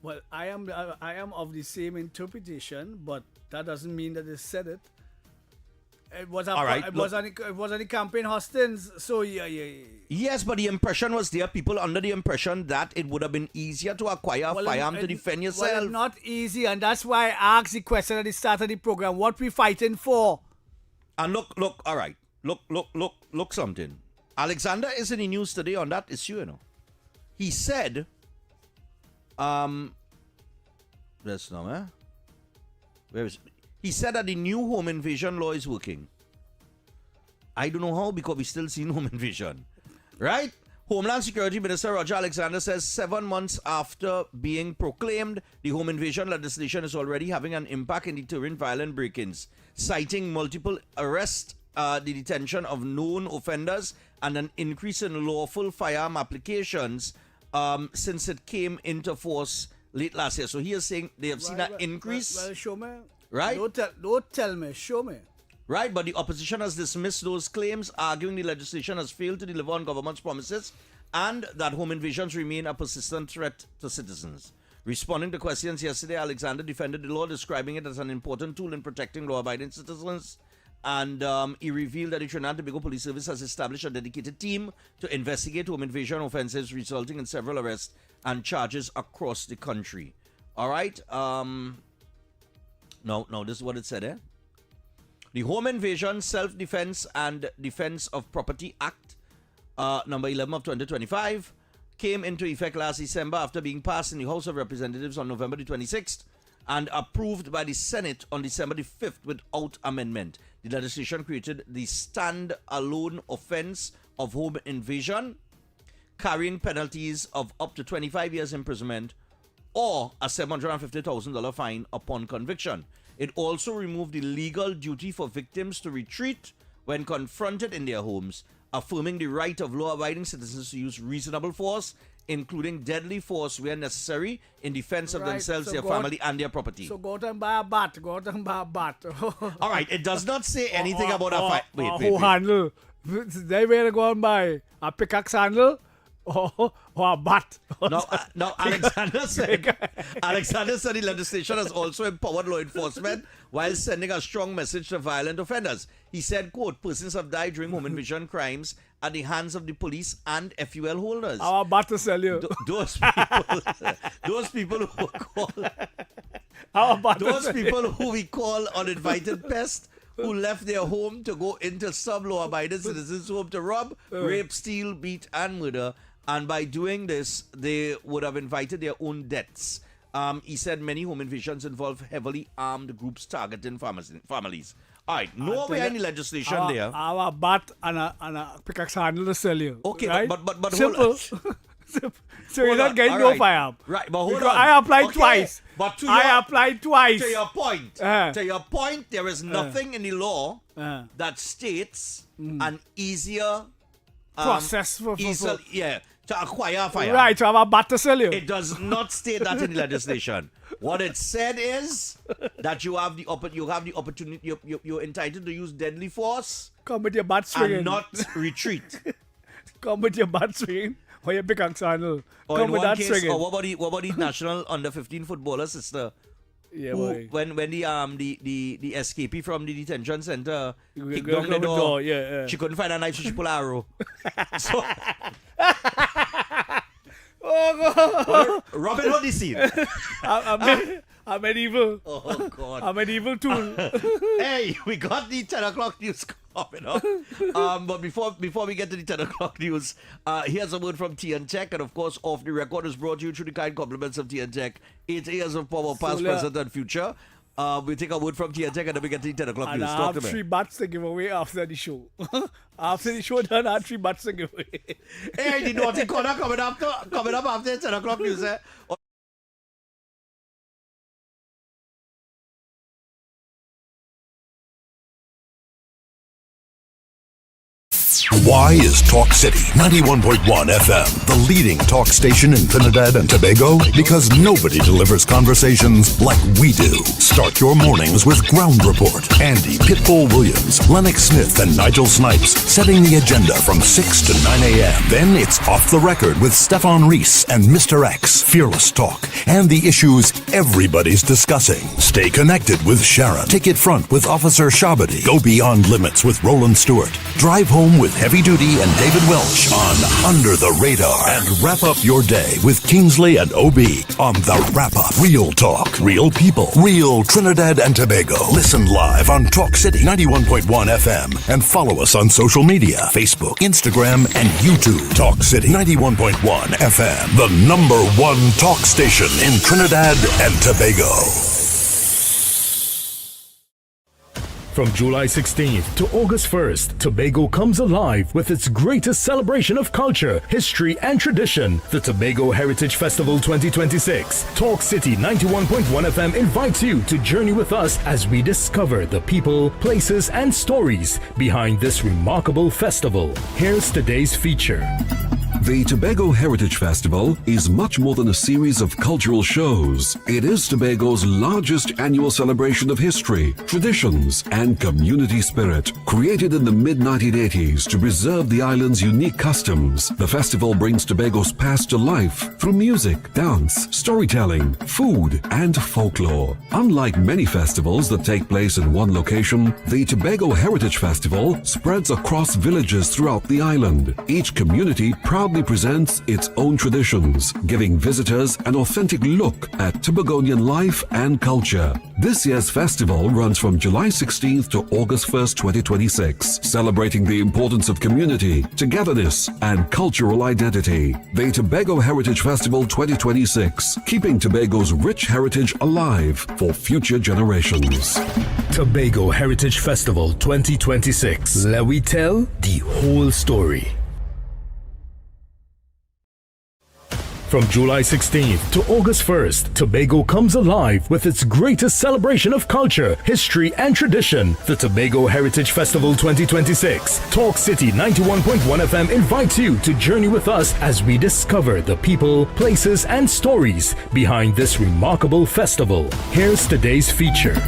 Speaker 2: Well, I am of the same interpretation, but that doesn't mean that they said it. It was
Speaker 1: All right,
Speaker 2: it was on the campaign hustings, so yeah.
Speaker 1: Yes, but the impression was there. People under the impression that it would have been easier to acquire a firearm to defend yourself.
Speaker 2: Well, it's not easy, and that's why I asked the question at the start of the program: what we fighting for?
Speaker 1: And look, all right, look something. Alexander is in the news today on that issue, you know. He said, that's no, eh? Where is it? He said that the new home invasion law is working. I don't know how because we still see home invasion. Right? Homeland Security Minister Roger Alexander says 7 months after being proclaimed, the home invasion legislation is already having an impact in deterring violent break-ins, citing multiple arrests, the detention of known offenders, and an increase in lawful firearm applications since it came into force late last year. So he is saying they have seen an increase.
Speaker 2: Well, show me.
Speaker 1: Right?
Speaker 2: Don't tell me. Show me.
Speaker 1: Right, but the opposition has dismissed those claims, arguing the legislation has failed to deliver on government's promises and that home invasions remain a persistent threat to citizens. Responding to questions yesterday, Alexander defended the law, describing it as an important tool in protecting law-abiding citizens. And he revealed that the Trinidad and Tobago Police Service has established a dedicated team to investigate home invasion offenses, resulting in several arrests and charges across the country. All right. No, this is what it said, eh? The Home Invasion, Self-Defense and Defense of Property Act, number 11 of 2025, came into effect last December after being passed in the House of Representatives on November the 26th and approved by the Senate on December the 5th without amendment. The legislation created the stand-alone offense of home invasion, carrying penalties of up to 25 years imprisonment or a $750,000 fine upon conviction. It also removed the legal duty for victims to retreat when confronted in their homes, affirming the right of law-abiding citizens to use reasonable force, including deadly force where necessary, in defense of themselves, their family, and their property.
Speaker 2: So go out and buy a bat.
Speaker 1: All right, it does not say anything about a fight.
Speaker 2: Wait. Handle. They will go and buy a pickaxe handle or a bat.
Speaker 1: Now Alexander said the legislation has also empowered law enforcement while sending a strong message to violent offenders. He said, quote, persons have died during home invasion crimes at the hands of the police and FUL holders.
Speaker 2: Our bat to sell you.
Speaker 1: Those people who call who we call uninvited pests, who left their home to go into some law-abiding citizens' home to rob, rape, steal, beat, and murder. And by doing this, they would have invited their own deaths. He said many home invasions involve heavily armed groups targeting families. All right, no way any legislation there.
Speaker 2: Our bat and a pickaxe handle to sell you.
Speaker 1: Okay,
Speaker 2: right?
Speaker 1: but
Speaker 2: simple. So you're not getting no firearm.
Speaker 1: Right, but hold
Speaker 2: because
Speaker 1: on.
Speaker 2: I applied twice.
Speaker 1: But
Speaker 2: I applied twice.
Speaker 1: To your point, there is nothing in the law that states an easier
Speaker 2: process for
Speaker 1: to acquire a firearm.
Speaker 2: Right, to have a bat to sell you.
Speaker 1: It does not state that in the legislation. What it said is that you have the opportunity. You're entitled to use deadly force.
Speaker 2: Come with your bat swinging.
Speaker 1: And not retreat.
Speaker 2: Come with your bat swinging. Or your pickaxe handle.
Speaker 1: Or
Speaker 2: come
Speaker 1: in
Speaker 2: with
Speaker 1: one
Speaker 2: that
Speaker 1: case,
Speaker 2: swinging.
Speaker 1: or what about the national under 15 footballer sister?
Speaker 2: Yeah,
Speaker 1: who,
Speaker 2: boy.
Speaker 1: when the escapee from the detention center kicked
Speaker 2: go
Speaker 1: down the door,
Speaker 2: yeah.
Speaker 1: she couldn't find a knife, so she pulled an arrow. So, Robin Hood the scene.
Speaker 2: I'm medieval.
Speaker 1: Oh God.
Speaker 2: I'm medieval tool.
Speaker 1: Hey, we got the 10 o'clock news coming up. But before we get to the 10 o'clock news, here's a word from TN Tech, and of course, Off the Record is brought to you through the kind compliments of TN Tech. 8 years of power, past, present, and future. We take a word from TN Tech, and then we get to the 10 o'clock news.
Speaker 2: I have 3 bats to give away after the show. After the show done, I have 3 bats to give away.
Speaker 1: Hey, the naughty corner coming up after 10 o'clock news.
Speaker 4: Why is Talk City 91.1 FM the leading talk station in Trinidad and Tobago? Because nobody delivers conversations like we do. Start your mornings with Ground Report. Andy Pitbull Williams, Lennox Smith, and Nigel Snipes setting the agenda from 6 to 9 a.m. Then it's Off the Record with Stephan and Mr X. Fearless talk and the issues everybody's discussing. Stay connected with Sharon. Take it front with Officer Shabadi. Go beyond limits with Roland Stewart. Drive home with Heavy Duty and David Welch on Under the Radar. And wrap up your day with Kingsley and OB on The Wrap Up. Real talk, real people, real Trinidad and Tobago. Listen live on Talk City 91.1 FM and follow us on social media, Facebook, Instagram, and YouTube. Talk City 91.1 FM, the #1 talk station in Trinidad and Tobago.
Speaker 3: From July 16th to August 1st, Tobago comes alive with its greatest celebration of culture, history, and tradition, the Tobago Heritage Festival 2026. Talk City 91.1 FM invites you to journey with us as we discover the people, places, and stories behind this remarkable festival. Here's today's feature.
Speaker 5: The Tobago Heritage Festival is much more than a series of cultural shows. It is Tobago's largest annual celebration of history, traditions, and community spirit. Created in the mid-1980s to preserve the island's unique customs, the festival brings Tobago's past to life through music, dance, storytelling, food, and folklore. Unlike many festivals that take place in one location, the Tobago Heritage Festival spreads across villages throughout the island. Each community proudly proudly presents its own traditions, giving visitors an authentic look at Tobagonian life and culture. This year's festival runs from July 16th to August 1st, 2026, celebrating the importance of community, togetherness, and cultural identity. The Tobago Heritage Festival 2026, keeping Tobago's rich heritage alive for future generations.
Speaker 3: Tobago Heritage Festival 2026. Let we tell the whole story. From July 16th to August 1st, Tobago comes alive with its greatest celebration of culture, history, and tradition. The Tobago Heritage Festival 2026. Talk City 91.1 FM invites you to journey with us as we discover the people, places, and stories behind this remarkable festival. Here's today's feature.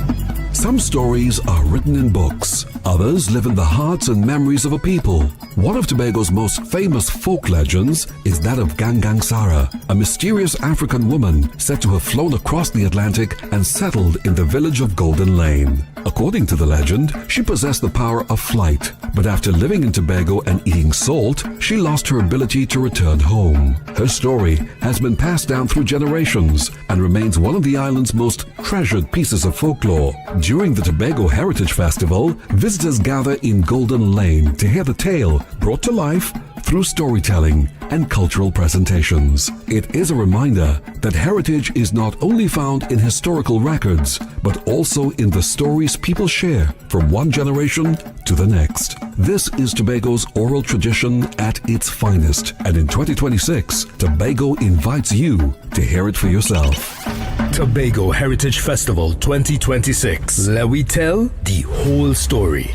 Speaker 5: Some stories are written in books. Others live in the hearts and memories of a people. One of Tobago's most famous folk legends is that of Gangang Sara, a mysterious African woman said to have flown across the Atlantic and settled in the village of Golden Lane. According to the legend, she possessed the power of flight, but after living in Tobago and eating salt, she lost her ability to return home. Her story has been passed down through generations and remains one of the island's most treasured pieces of folklore. During the Tobago Heritage Festival, visitors gather in Golden Lane to hear the tale brought to life through storytelling and cultural presentations. It is a reminder that heritage is not only found in historical records, but also in the stories people share from one generation to the next. This is Tobago's oral tradition at its finest, and in 2026, Tobago invites you to hear it for yourself.
Speaker 3: Tobago Heritage Festival 2026. Let we tell the whole story.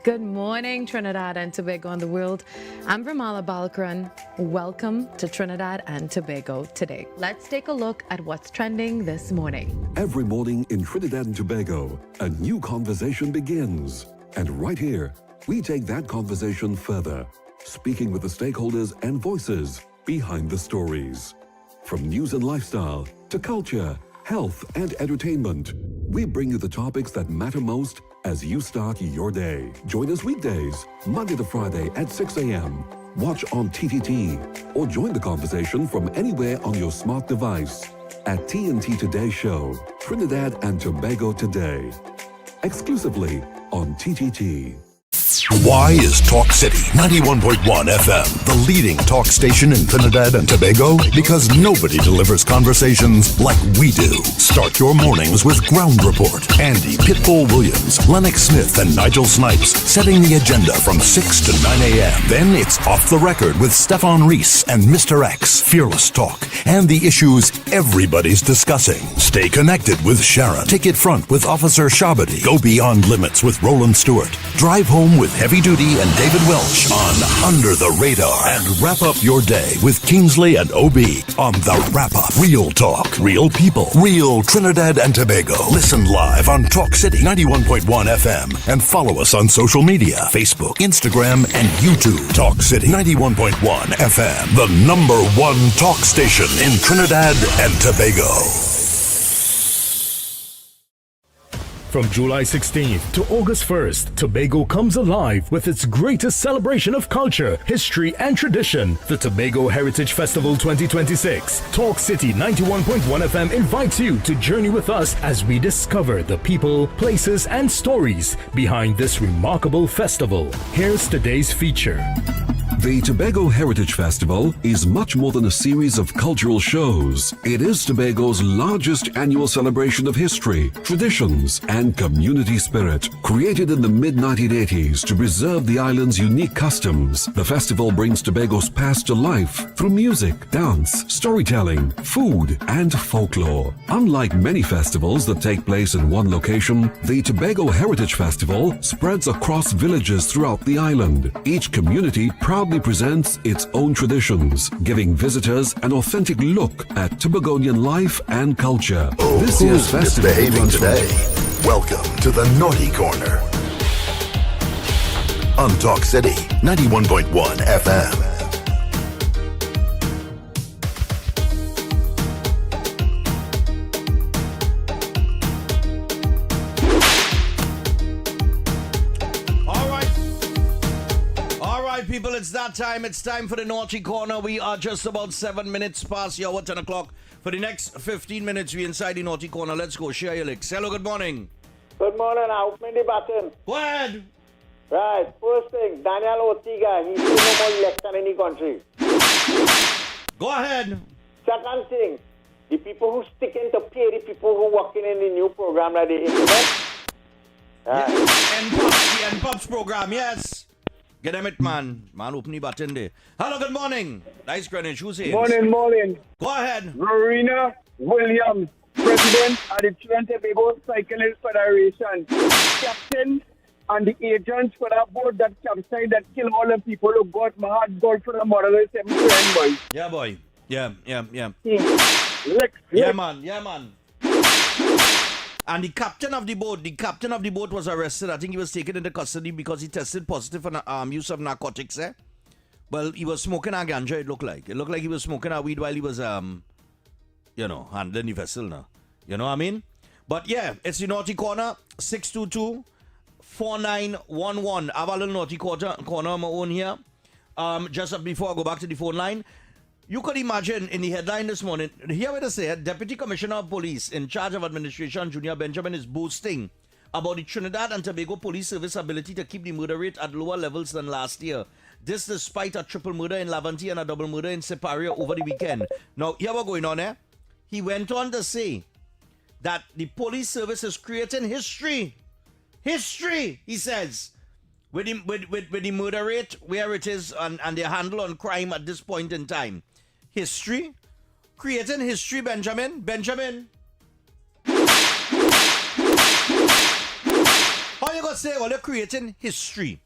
Speaker 14: Good morning, Trinidad and Tobago and the world. I'm Vermala Balkaran. Welcome to Trinidad and Tobago today. Let's take a look at what's trending this morning.
Speaker 5: Every morning in Trinidad and Tobago, a new conversation begins. And right here, we take that conversation further, speaking with the stakeholders and voices behind the stories. From news and lifestyle to culture, health, and entertainment, we bring you the topics that matter most as you start your day. Join us weekdays, Monday to Friday at 6 a.m. Watch on TTT or join the conversation from anywhere on your smart device at TNT Today Show, Trinidad and Tobago Today, exclusively on TTT.
Speaker 4: Why is Talk City 91.1 FM the leading talk station in Trinidad and Tobago? Because nobody delivers conversations like we do. Start your mornings with Ground Report. Andy Pitbull Williams, Lennox Smith, and Nigel Snipes setting the agenda from 6 to 9 a.m. Then it's Off the Record with Stephan and Mr X, Fearless Talk, and the issues everybody's discussing. Stay connected with Sharon. Ticket Front with Officer Shabadi. Go Beyond Limits with Roland Stewart. Drive Home with Heavy Duty and David Welch on Under the Radar. And wrap up your day with Kingsley and OB on The Wrap Up. Real talk, real people, real Trinidad and Tobago. Listen live on Talk City 91.1 FM and follow us on social media, Facebook, Instagram, and YouTube. Talk City 91.1 FM, the #1 talk station in Trinidad and Tobago.
Speaker 3: From July 16th to August 1st, Tobago comes alive with its greatest celebration of culture, history, and tradition. The Tobago Heritage Festival 2026. Talk City 91.1 FM invites you to journey with us as we discover the people, places, and stories behind this remarkable festival. Here's today's feature.
Speaker 5: The Tobago Heritage Festival is much more than a series of cultural shows. It is Tobago's largest annual celebration of history, traditions, and community spirit. Created in the mid-1980s to preserve the island's unique customs, the festival brings Tobago's past to life through music, dance, storytelling, food, and folklore. Unlike many festivals that take place in one location, the Tobago Heritage Festival spreads across villages throughout the island. Each community proudly presents its own traditions, giving visitors an authentic look at Tobagonian life and culture. This year's festival
Speaker 4: Misbehaving today? Welcome to the Naughty Corner on Talk City 91.1 FM.
Speaker 1: people, it's that time. It's time for the Naughty Corner. We are just about 7 minutes past the hour, 10 o'clock. For the next 15 minutes, we inside the Naughty Corner. Let's go. Share your licks. Hello, good morning.
Speaker 15: Good morning. I open the button.
Speaker 1: Go ahead.
Speaker 15: Right. First thing, Daniel Ortega. He's no more election in the country.
Speaker 1: Go ahead.
Speaker 15: Second thing, the people who sticking to pay the people who working in the new program like the internet.
Speaker 1: The NPOPs program, yes. Get them it, man. Man, open the button there. Hello, good morning. Nice Greenwich. Who's here?
Speaker 16: Morning.
Speaker 1: Go ahead.
Speaker 16: Marina Williams, President of the Trinidad and Tobago Cyclist Federation. Captain and the agents for that boat that capsized that killed all the people who got my heart God for the mother of 7 friends, boy.
Speaker 1: Yeah, boy. Yeah.
Speaker 16: Lick.
Speaker 1: Yeah, man. And the captain of the boat was arrested. I think he was taken into custody because he tested positive for use of narcotics, eh? Well, he was smoking a ganja, it looked like. It looked like he was smoking a weed while he was, handling the vessel now. You know what I mean? But yeah, it's the Naughty Corner, 622-4911. I have a little Naughty Corner on my own here. Just before I go back to the phone line, you could imagine in the headline this morning, here what they say, Deputy Commissioner of Police in charge of administration, Junior Benjamin, is boasting about the Trinidad and Tobago Police Service ability to keep the murder rate at lower levels than last year. This despite a triple murder in Laventille and a double murder in Separia over the weekend. Now, here what's going on there. He went on to say that the police service is creating history. History, he says, with the murder rate where it is and their handle on crime at this point in time. History? Creating history, Benjamin? How you gonna say, well, they're creating history?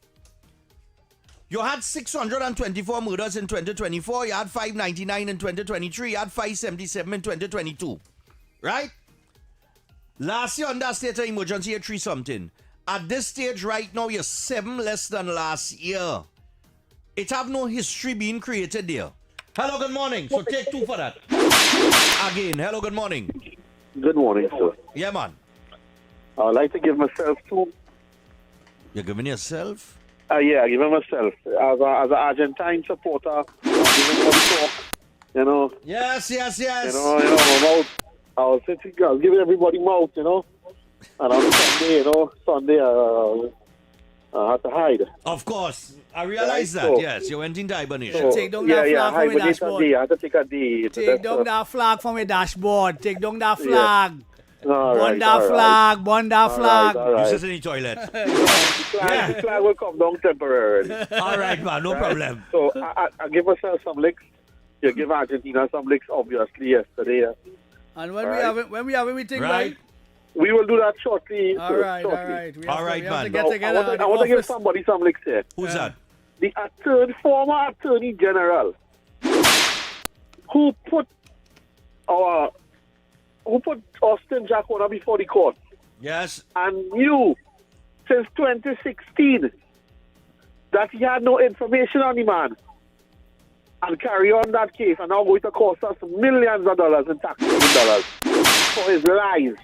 Speaker 1: You had 624 murders in 2024, you had 599 in 2023, you had 577 in 2022. Right? Last year, under state of emergency, you 3-something. At this stage right now, you're 7 less than last year. It have no history being created there. Hello, good morning. So take 2 for that. Again, hello, good morning.
Speaker 8: Good morning, sir.
Speaker 1: Yeah, man.
Speaker 8: I would like to give myself 2.
Speaker 1: You're giving yourself?
Speaker 8: Yeah, I give myself. As an Argentine supporter, I'm giving all the talk. You know.
Speaker 1: Yes.
Speaker 8: You know, mouth. I was giving everybody mouth, you know. And on Sunday, I had to hide.
Speaker 1: Of course. I realize that,
Speaker 8: so,
Speaker 1: yes. You went into hibernation.
Speaker 2: Take down that flag from your dashboard.
Speaker 8: I had to take a day.
Speaker 2: Take down that flag from your dashboard. Take down that flag.
Speaker 8: Burn
Speaker 2: that flag.
Speaker 1: You sit in the toilet.
Speaker 8: The flag will come down temporarily.
Speaker 1: All right, man. No problem.
Speaker 8: So I give myself some licks. You give Argentina some licks, obviously, yesterday.
Speaker 2: And when we have everything right?
Speaker 8: We will do that shortly.
Speaker 2: All right.
Speaker 1: All right, man.
Speaker 2: To get together
Speaker 8: I want to give somebody some licks here.
Speaker 1: Who's that?
Speaker 8: The former Attorney General who put Austin Jack Warner before the court.
Speaker 1: Yes.
Speaker 8: And knew since 2016 that he had no information on the man. And carry on that case and now going to cost us millions of dollars in taxpaying dollars for his lies.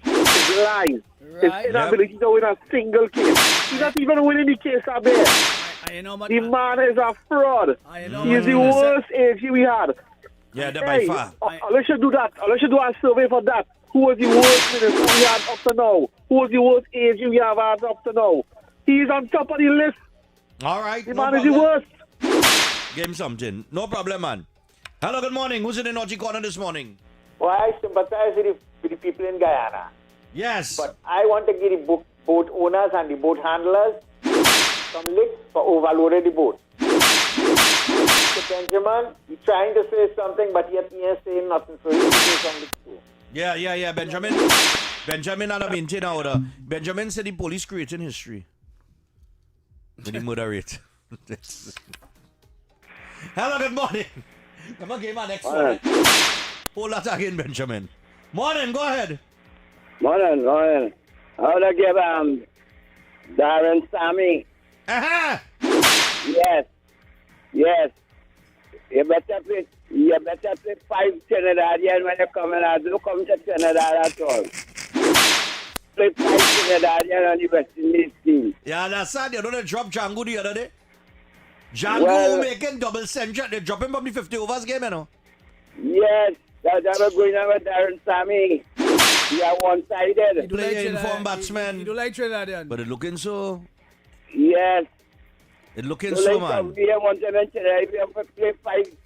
Speaker 2: Right.
Speaker 8: His inability to win a single case. He's not even winning the case a bit. The man is a fraud. He is the worst AG we had.
Speaker 1: Yeah, that by far.
Speaker 8: Unless you do that, unless you do a survey for that, who was the worst minister we had up to now? Who was the worst AG we have had up to now? He's on top of the list.
Speaker 1: All right.
Speaker 8: The man is the worst.
Speaker 1: Give him something. No problem, man. Hello, good morning. Who's in the Naughty Corner this morning?
Speaker 15: Well, I sympathize with the people in Guyana.
Speaker 1: Yes.
Speaker 15: But I want to give the boat owners and the boat handlers some licks for overloading the boat. Mr. Benjamin, he's trying to say something, but yet he ain't saying nothing, so he can say something too.
Speaker 1: Yeah, Benjamin. Benjamin and a maintain order. Benjamin said the police creating history. With the murder rate. Hello, good morning. Come on, give my next one. Hold that again, Benjamin. Morning, go ahead.
Speaker 16: Morning. How to give Darren Sammy? Yes. You better play 5 Trinidadian when you come in. Don't come to Trinidad at all. Play 5 Trinidadian on the West Indies team.
Speaker 1: Yeah, that's sad. You know they dropped Django the other day? Django making double century. They're dropping probably 50 overs game, you know.
Speaker 16: Yes, that's what going on with Darren Sammy. We are one-sided.
Speaker 1: Play informed batsman.
Speaker 2: You don't like Trinidadian.
Speaker 1: But it looking so.
Speaker 16: Yes.
Speaker 1: It looking so, man.
Speaker 16: We have wanted to play 5.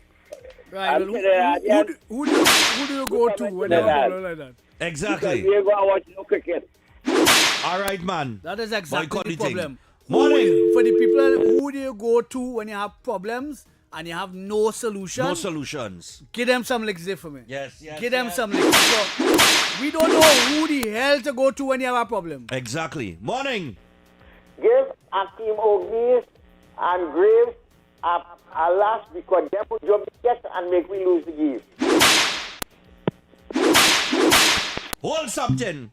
Speaker 2: Right. Well, who do you go to when you have a problem like that?
Speaker 1: Exactly.
Speaker 16: Because we go and watch no cricket.
Speaker 1: All right, man.
Speaker 2: That is exactly the problem.
Speaker 1: Morning.
Speaker 2: For the people, who do you go to when you have problems and you have no solution?
Speaker 1: No solutions.
Speaker 2: Give them some licks there for me.
Speaker 1: Yes.
Speaker 2: Give them some licks. So, we don't know who the hell to go to when you have a problem.
Speaker 1: Exactly. Morning.
Speaker 15: Give Akeem Ognis and Graves a last because them will job get and make we lose the game.
Speaker 1: Hold something.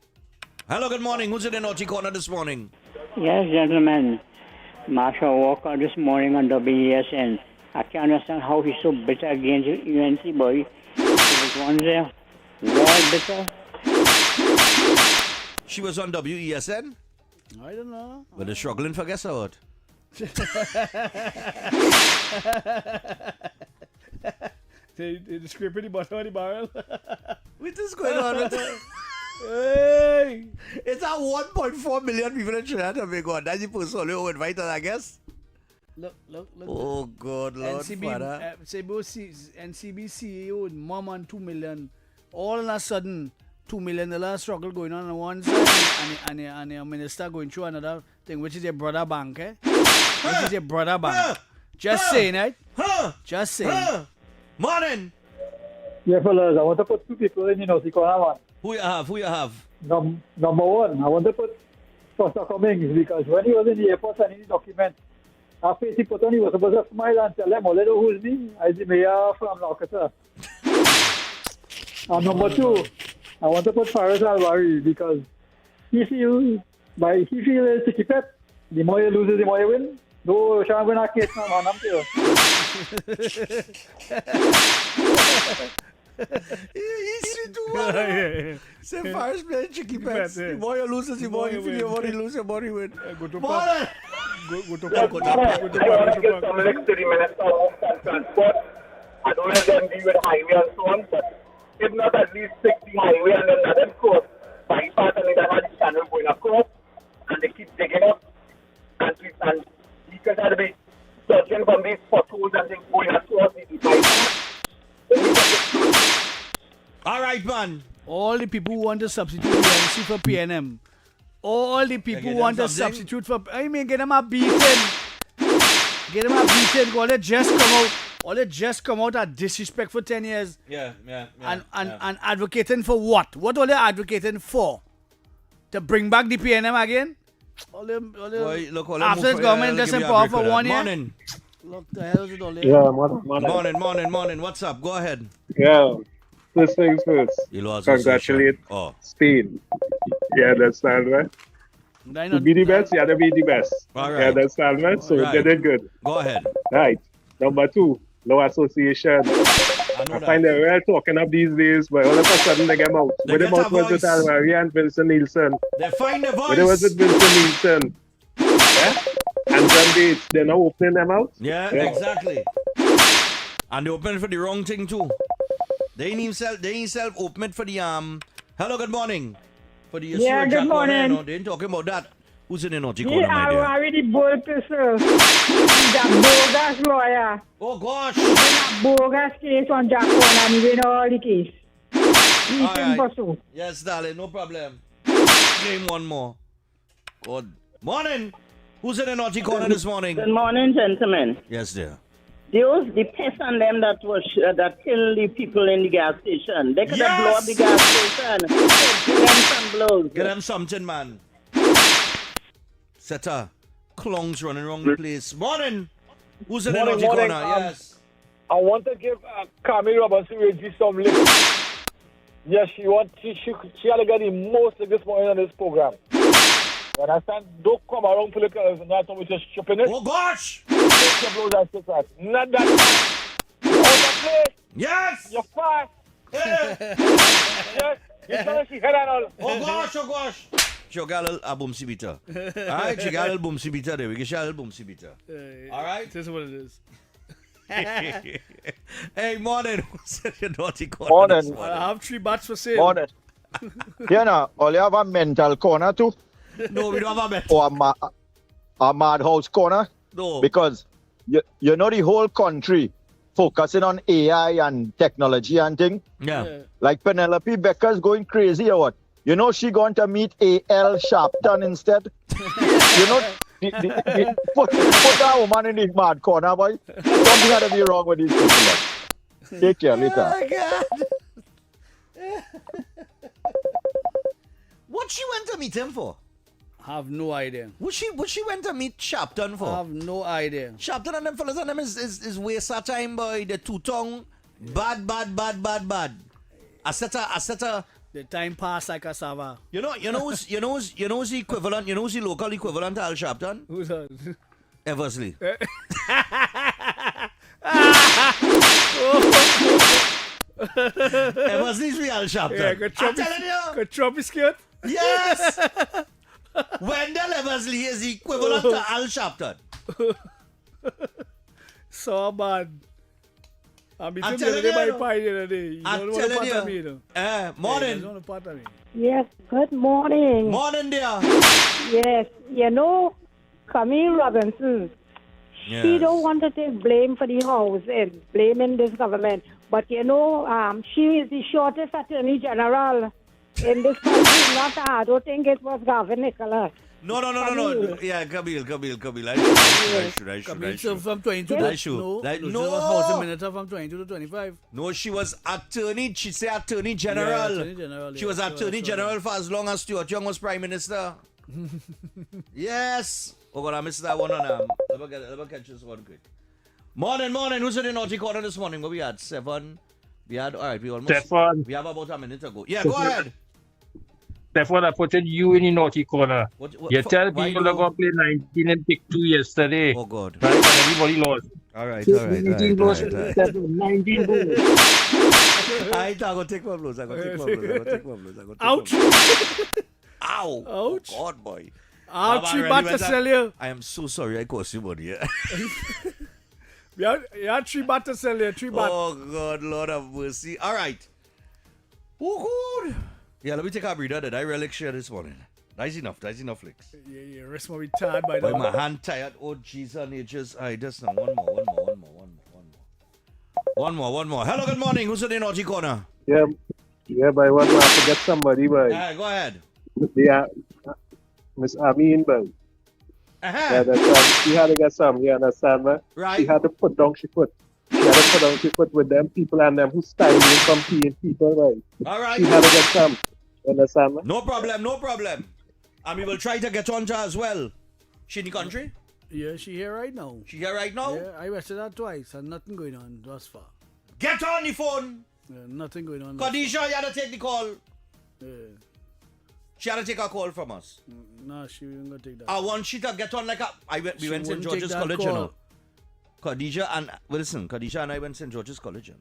Speaker 1: Hello, good morning. Who's in the naughty corner this morning?
Speaker 7: Yes, gentlemen. Marshall Walker this morning on WESN. I can't understand how he's so bitter against UNC, boy. He was one there. Well bitter.
Speaker 1: She was on WESN?
Speaker 2: I don't know.
Speaker 1: But they're struggling for guess what?
Speaker 2: They scraping the bottom of the barrel.
Speaker 1: What is going on with that?
Speaker 2: Hey!
Speaker 1: It's at 1.4 million people in Trinidad and Tobago. That's the person who invited, I guess.
Speaker 2: Look.
Speaker 1: Oh, God, Lord, Father.
Speaker 2: NCB CEO with mom on 2 million. All of a sudden, $2 million struggle going on one side and your minister going through another thing, which is your brother bank, eh? Which is your brother bank. Just saying, right? Just saying.
Speaker 1: Morning.
Speaker 11: Yeah, fellas, I want to put 2 people in, corner one.
Speaker 1: Who you have?
Speaker 11: Number one, I want to put Foster Cummings because when he was in the airport signing the document, after he put on, he was supposed to smile and tell them, oh, know who's me? I'm the mayor from Laucata. And number 2, I want to put Faris Alvari because he feels to keep it. The more you lose, the more you win. No, Sean will not catch man up here.
Speaker 1: He's sweet too much. Say Faris play tricky bets. The more you lose, the more you feel your body lose, your body win.
Speaker 2: Go to
Speaker 16: I want to give some links to the Minister of Homes and Transport. I don't let them be with highway and so on, but if not at least 60 highway and then let them cross bypass and they have the channel going across and they keep digging up and you can have to be searching from these potholes and things going across the bypass.
Speaker 1: All right, man.
Speaker 2: All the people who want to substitute PNC for PNM. All the people who want to substitute for... I mean, get them a beaten. Get them a beaten. All they just come out at disrespect for 10 years.
Speaker 1: Yeah.
Speaker 2: And advocating for what? What are they advocating for? To bring back the PNM again? After this government doesn't power for 1 year?
Speaker 1: Morning.
Speaker 2: Look, the hell is it all there?
Speaker 1: Yeah, morning. What's up? Go ahead.
Speaker 8: Yeah. First things first. Congratulate Spain. You understand, right? To be the best, you have to be the best.
Speaker 1: All right.
Speaker 8: You understand, right? So they did good.
Speaker 1: Go ahead.
Speaker 8: Right. Number 2, no association. I find it well talking up these days, but all of a sudden they get out. When them out was with Alvary and Vincent Nielsen.
Speaker 1: They find the voice.
Speaker 8: When it was with Vincent Nielsen. Yeah? And John Bates, they're now opening them out.
Speaker 1: Yeah, exactly. And they open for the wrong thing too. They ain't self open for the Hello, good morning. For the
Speaker 17: good morning.
Speaker 1: They ain't talking about that. Who's in the naughty corner, my dear?
Speaker 17: I already bold pistol. He's a bogus lawyer.
Speaker 1: Oh gosh.
Speaker 17: He's a bogus case on Jack Corner and he win all the case. He's in pursue.
Speaker 1: Yes, darling, no problem. Game one more. Good morning. Who's in the naughty corner this morning?
Speaker 18: Good morning, gentlemen.
Speaker 1: Yes, dear.
Speaker 18: The piss on them that killed the people in the gas station. They could have blown up the gas station. Give them some blows.
Speaker 1: Give them something, man. Seta, clowns running around the place. Morning. Who's in the naughty corner? Yes.
Speaker 9: I want to give Camille Robinson some lift. Yes, she had to get the most of this morning on this program. You understand? Don't come around political and not with just chipping it.
Speaker 1: Oh gosh!
Speaker 9: Take your blows and stick that. Not that. You're out of place.
Speaker 1: Yes!
Speaker 9: You're fast. Yes. You tell her she head and all.
Speaker 1: Oh gosh! She'll get a boom sibita. All right, she got a little boom sibita there. We can share a little boom sibita. All right?
Speaker 2: This is what it is.
Speaker 1: Hey, morning. Who's in your naughty corner?
Speaker 16: Morning.
Speaker 2: I have 3 bats for sale.
Speaker 16: Morning. You know, all you have a mental corner too?
Speaker 1: No, we don't have a mental.
Speaker 16: Or a madhouse corner?
Speaker 1: No.
Speaker 16: Because you know the whole country focusing on AI and technology and thing.
Speaker 1: Yeah.
Speaker 16: Like Penelope Becker's going crazy or what? You know she going to meet A.L. Sharpton instead? You know, put that woman in the mad corner, boy. Something had to be wrong with these people. Like. Take care later.
Speaker 1: Oh, my God. What she went to meet him for?
Speaker 2: Have no idea.
Speaker 1: What she went to meet Sharpton for?
Speaker 2: I have no idea.
Speaker 1: Sharpton and them fellas and them is waste of time, boy. The two-tongue. Bad. I set a
Speaker 2: The time passed like a sava.
Speaker 1: You know who's the equivalent, you know who's the local equivalent to Al Sharpton?
Speaker 2: Who's that?
Speaker 1: Eversley. Eversley's the Al Sharpton.
Speaker 2: Yeah,
Speaker 1: I'm telling you.
Speaker 2: Got choppy skirt?
Speaker 1: Yes! Wendell Eversley is the equivalent to Al Sharpton.
Speaker 2: So bad. I'm
Speaker 1: telling
Speaker 2: telling
Speaker 1: you.
Speaker 2: pie the other day. You
Speaker 1: I'm
Speaker 2: don't want to
Speaker 1: telling
Speaker 2: part of
Speaker 1: you.
Speaker 2: me, though.
Speaker 1: Morning.
Speaker 2: You don't want to part of me.
Speaker 6: Yes, good morning.
Speaker 1: Morning, dear.
Speaker 6: Yes, you know, Camille Robinson, she don't want to take blame for the housing, blaming this government. But you know, she is the shortest attorney general in this country. Not her. I don't think it was Gavin Nicholas.
Speaker 1: No. Yeah, Camille. I should.
Speaker 2: Camille served from 22
Speaker 1: I
Speaker 2: to...
Speaker 1: should.
Speaker 2: No. Housing minister from 22 to 25.
Speaker 1: No, she was attorney. She said attorney general.
Speaker 2: Yeah, attorney general.
Speaker 1: She was attorney general for as long as Stuart Young was prime minister. Yes. Oh God, I missed that one on Let me catch this one quick. Morning. Who's in the naughty corner this morning? What we had? 7. We had, all right, we almost...
Speaker 19: Stephan.
Speaker 1: We have about a minute ago. Yeah, go ahead.
Speaker 19: Stephan, I put you in the naughty corner.
Speaker 1: What,
Speaker 19: you tell people they're going to play 19 and pick 2 yesterday.
Speaker 1: Oh, God.
Speaker 19: Right? And everybody lost.
Speaker 1: All right.
Speaker 19: 19 goals. I
Speaker 1: go take one blows.
Speaker 2: Ouch.
Speaker 1: Ow.
Speaker 2: Ouch.
Speaker 1: Oh, God, boy.
Speaker 2: Ouch, you about to sell you.
Speaker 1: I am so sorry I cost you money.
Speaker 2: You had 3 baht to sell you. 3 baht.
Speaker 1: Oh, God, Lord of mercy. All right. Oh, good. Yeah, let me take a breather that I relic share this morning. That's enough, Licks.
Speaker 2: Yeah, rest might be tired by
Speaker 1: Boy,
Speaker 2: now.
Speaker 1: my hand tired. Oh, Jesus, nature's. All right, just now. One more. Hello, good morning. Who's in the naughty corner?
Speaker 8: Yeah, but I want to get somebody, but...
Speaker 1: Go ahead.
Speaker 8: Yeah, Miss Amin, but...
Speaker 1: Uh-huh.
Speaker 8: Yeah, she had to get some, you understand, man?
Speaker 1: Right.
Speaker 8: She had to put down she put with them people and them who styling from paying people, right?
Speaker 1: All right.
Speaker 8: She had to get some, you understand, man?
Speaker 1: No problem. And we will try to get on to her as well. She in the country?
Speaker 2: Yeah, she here right now.
Speaker 1: She here right now?
Speaker 2: Yeah, I arrested her twice and nothing going on thus far.
Speaker 1: Get on the phone.
Speaker 2: Yeah, nothing going on.
Speaker 1: Khadija, you had to take the call.
Speaker 2: Yeah.
Speaker 1: She had to take a call from us.
Speaker 2: No, she ain't gonna take that.
Speaker 1: I want she to get on like a... We went St. George's College, you know. Khadija and I went St. George's College, you know.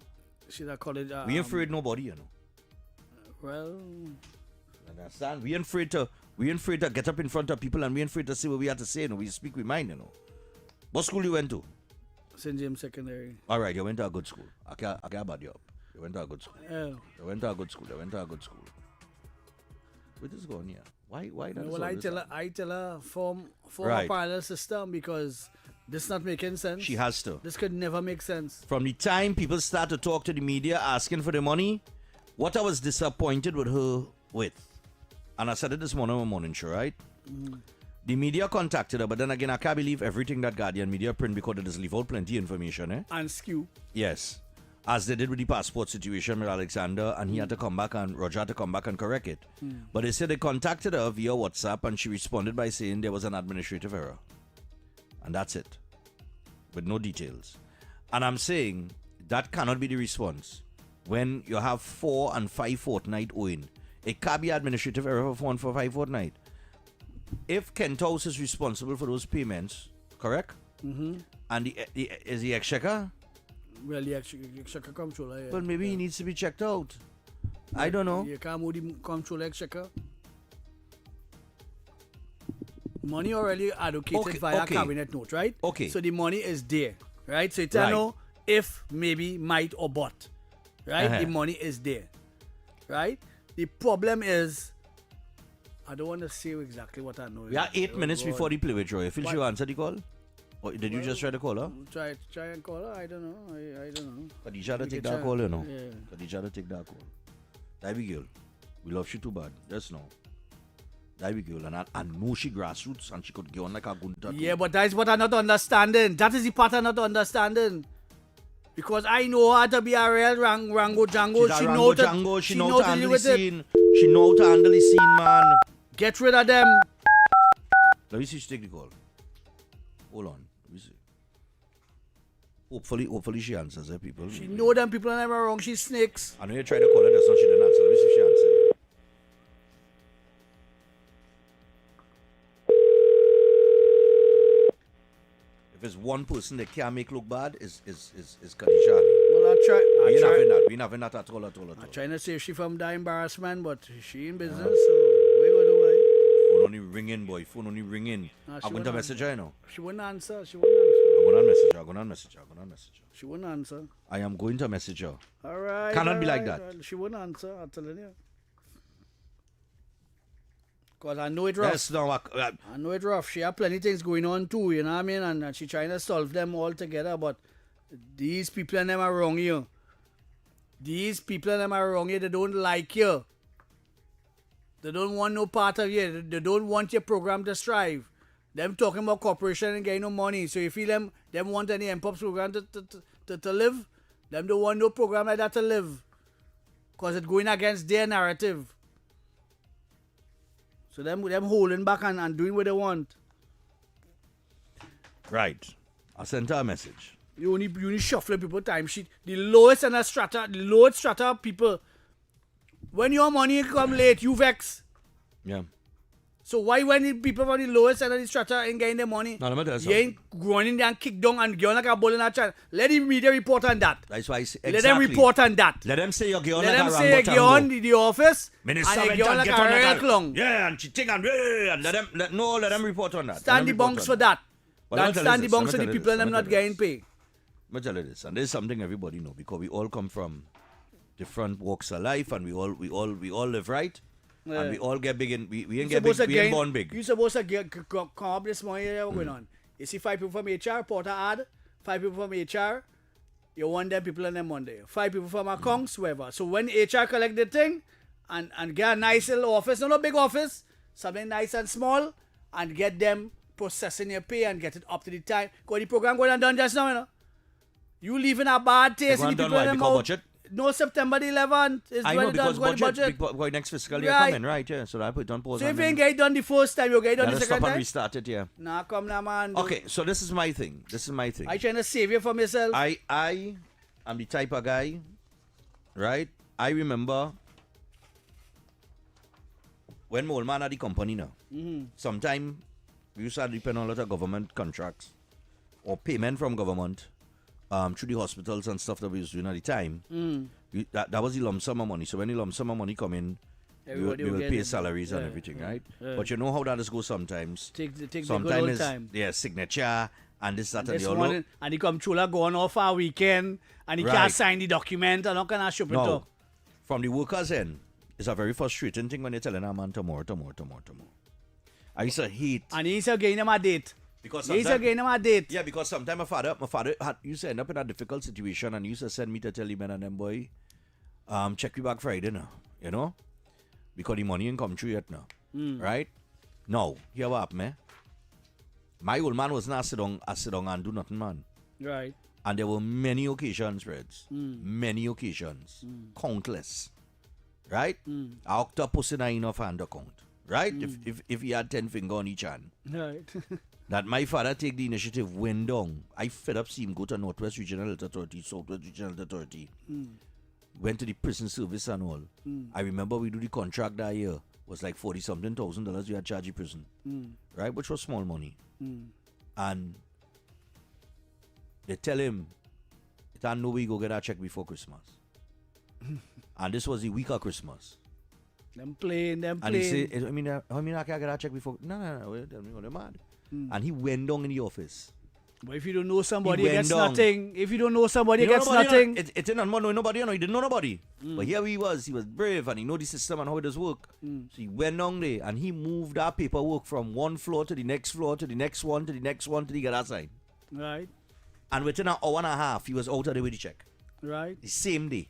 Speaker 2: She's at college.
Speaker 1: We ain't afraid nobody, you know.
Speaker 2: Well...
Speaker 1: Understand? We ain't afraid to get up in front of people and we ain't afraid to say what we have to say, you know. We speak with mind, you know. What school you went to?
Speaker 2: St. James Secondary.
Speaker 1: All right, you went to a good school. I can't bad you up. You went to a good school.
Speaker 2: Yeah.
Speaker 1: You went to a good school. What is going here? Why not?
Speaker 2: Well, I tell her form
Speaker 1: Right.
Speaker 2: a parallel system because this not making sense.
Speaker 1: She has to.
Speaker 2: This could never make sense.
Speaker 1: From the time people start to talk to the media asking for the money, what I was disappointed with her with, and I said it this morning on my morning show, right? The media contacted her, but then again, I can't believe everything that Guardian media print because they just leave out plenty information, eh?
Speaker 2: And skew.
Speaker 1: Yes. As they did with the passport situation with Alexander, and he had to come back and Roger had to come back and correct it. But they said they contacted her via WhatsApp and she responded by saying there was an administrative error. And that's it. With no details. And I'm saying that cannot be the response. When you have 4 and 5 fortnight owing, it can't be administrative error for 4 and 5 fortnight. If Kent House is responsible for those payments, correct? And is the exchequer?
Speaker 2: Well, the exchequer controller. Yeah.
Speaker 1: But maybe he needs to be checked out. I don't know.
Speaker 2: You can't move the controller exchequer. Money already allocated via cabinet note, right?
Speaker 1: Okay.
Speaker 2: So the money is there, right? So you don't know if, maybe, might or but, right? The money is there, right? The problem is, I don't want to say exactly what I know.
Speaker 1: We are 8 minutes before the play with Roy. Phil, you answer the call? Or did you just try to call her?
Speaker 2: Try and call her. I don't know. I don't know.
Speaker 1: Khadija to take that call, you know. Yeah. Khadija to take that call. Divey girl, we love you too bad. Just know. Divey girl, and I know she grassroots and she could get on like a gunta.
Speaker 2: Yeah, but that is what I'm not understanding. That is the part I'm not understanding. Because I know her to be a real Rango Django.
Speaker 1: She know to handle the scene. She know to handle the scene, man.
Speaker 2: Get rid of them.
Speaker 1: Let me see she take the call. Hold on. Let me see. Hopefully she answers, people.
Speaker 2: She know them people are never wrong. She's snakes.
Speaker 1: I know you tried to call her, that's not she didn't answer. Let me see if she answers. If there's one person that can't make look bad, is Khadija.
Speaker 2: Well,
Speaker 1: We ain't having that at all.
Speaker 2: I'm trying to save she from that embarrassment, but she in business, so we go do it.
Speaker 1: Phone only ringing, boy. Phone only ringing. I'm going to message her, you know.
Speaker 2: She wouldn't answer.
Speaker 1: I'm going to message her.
Speaker 2: She wouldn't answer.
Speaker 1: I am going to message her.
Speaker 2: All right.
Speaker 1: Cannot be like that.
Speaker 2: She wouldn't answer, I'm telling you. Because I know it rough.
Speaker 1: Yes, no,
Speaker 2: I know it rough. She have plenty things going on too, you know what I mean? And she trying to solve them all together, but these people and them are wrong you. These people and them are wrong you. They don't like you. They don't want no part of you. They don't want your program to strive. Them talking about corporation and getting no money. So you feel them want any MPOPs program to live? Them don't want no program like that to live. Because it's going against their narrative. So them holding back and doing what they want.
Speaker 1: Right. I sent her a message.
Speaker 2: You only shuffling people timesheet. The lowest strata of people. When your money come late, you vex.
Speaker 1: Yeah.
Speaker 2: So why when the people from the lowest end of the strata ain't getting their money?
Speaker 1: No, let me tell you
Speaker 2: you ain't going in there and kick down and going like a bull in a channel. Let the media report on that.
Speaker 1: That's why exactly.
Speaker 2: Let them report on that.
Speaker 1: Let them say you're going
Speaker 2: like
Speaker 1: a
Speaker 2: Let them say you're on the office
Speaker 1: Minister
Speaker 2: and you're like a real clown.
Speaker 1: Yeah, and she think and let them report on that.
Speaker 2: Stand the bunks for that. And stand the bunks for the people and them not getting paid.
Speaker 1: Let me tell you this, and there's something everybody know because we all come from different walks of life and we all live right. Yeah. And we all get big we ain't get big, we ain't born big.
Speaker 2: You supposed to come up this morning, what's going on? You see 5 people from HR, Porter ad, 5 people from HR, you want them people on them Monday. 5 people from accounts, whatever. So when HR collect the thing and get a nice little office, not a big office, something nice and small, and get them processing your pay and get it up to the time. Because the program going and done just now, you know. You leaving a bad taste in the people in them out. Budget? No, September the 11th is
Speaker 1: I
Speaker 2: when
Speaker 1: know, because budget. Next fiscal year coming, right? Yeah, so I put it on pause.
Speaker 2: So if you ain't get it done the first time, you get it done the second time?
Speaker 1: Stop and restart it, yeah.
Speaker 2: Nah, come now, man.
Speaker 1: Okay, so this is my thing. I
Speaker 2: trying to save you from yourself.
Speaker 1: I am the type of guy, right? I remember when my old man had the company now. Sometime we used to depend on a lot of government contracts or payment from government. Through the hospitals and stuff that we was doing at the time, that was the lump sum of money. So when the lump sum of money come in, we will pay salaries and everything, right? But you know how that is go sometimes.
Speaker 2: Take sometimes the time.
Speaker 1: Yeah, signature and this, that, and the other.
Speaker 2: And he controller going off our weekend and he can't sign the document and not gonna ship it up.
Speaker 1: From the workers' end, it's a very frustrating thing when you're telling a man tomorrow. I used to hate.
Speaker 2: And he used to getting him a date.
Speaker 1: Because
Speaker 2: he's again my date.
Speaker 1: Yeah, because sometimes my father used to end up in a difficult situation and used to send me to tell him and them boy, check me back Friday now, you know? Because the money ain't come through yet now. Right? Now, here what happened, man. My old man was not sit down and do nothing, man.
Speaker 2: Right.
Speaker 1: And there were many occasions, Reds. Many occasions. Countless. Right? A octopus in a enough hand account. Right? If he had 10 fingers on each hand.
Speaker 2: Right.
Speaker 1: That my father take the initiative went down. I fed up seeing him go to Northwest Regional Health Authority, Southwest Regional Health Authority. Went to the prison service and all. I remember we do the contract that year. Was like $40-something thousand we had charged the prison. Right? Which was small money. And they tell him, it ain't no way go get that check before Christmas. And this was the week of Christmas.
Speaker 2: Them playing.
Speaker 1: And he said, I mean, I can't get a check before. No, tell me, they're mad. And he went down in the office.
Speaker 2: But if you don't know somebody, it gets nothing. If you don't know somebody, it gets nothing.
Speaker 1: It's not knowing nobody, he didn't know nobody. But here he was brave and he know the system and how it does work. So he went down there and he moved that paperwork from one floor to the next floor to the next one to the next one to the other side.
Speaker 2: Right.
Speaker 1: And within an hour and a half, he was out of there with the check.
Speaker 2: Right.
Speaker 1: The same day.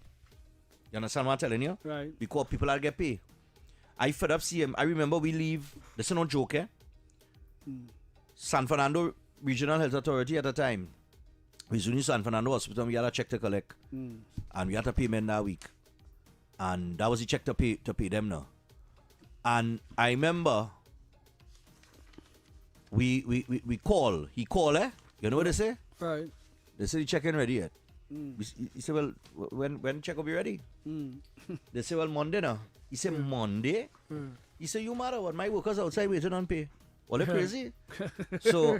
Speaker 1: You understand what I'm telling you?
Speaker 2: Right.
Speaker 1: Because people are get paid. I fed up see him. I remember we leave, this is no joke, eh? San Fernando Regional Health Authority at the time. We was in San Fernando Hospital, we had a check to collect. And we had to pay men that week. And that was the check to pay them now. And I remember we call. He called, eh? You know what they say?
Speaker 2: Right.
Speaker 1: They say the check ain't ready yet. He said, well, when check will be ready? They say, well, Monday now. He said, Monday? He said, you matter what? My workers outside waiting on pay. Well, they're crazy. So,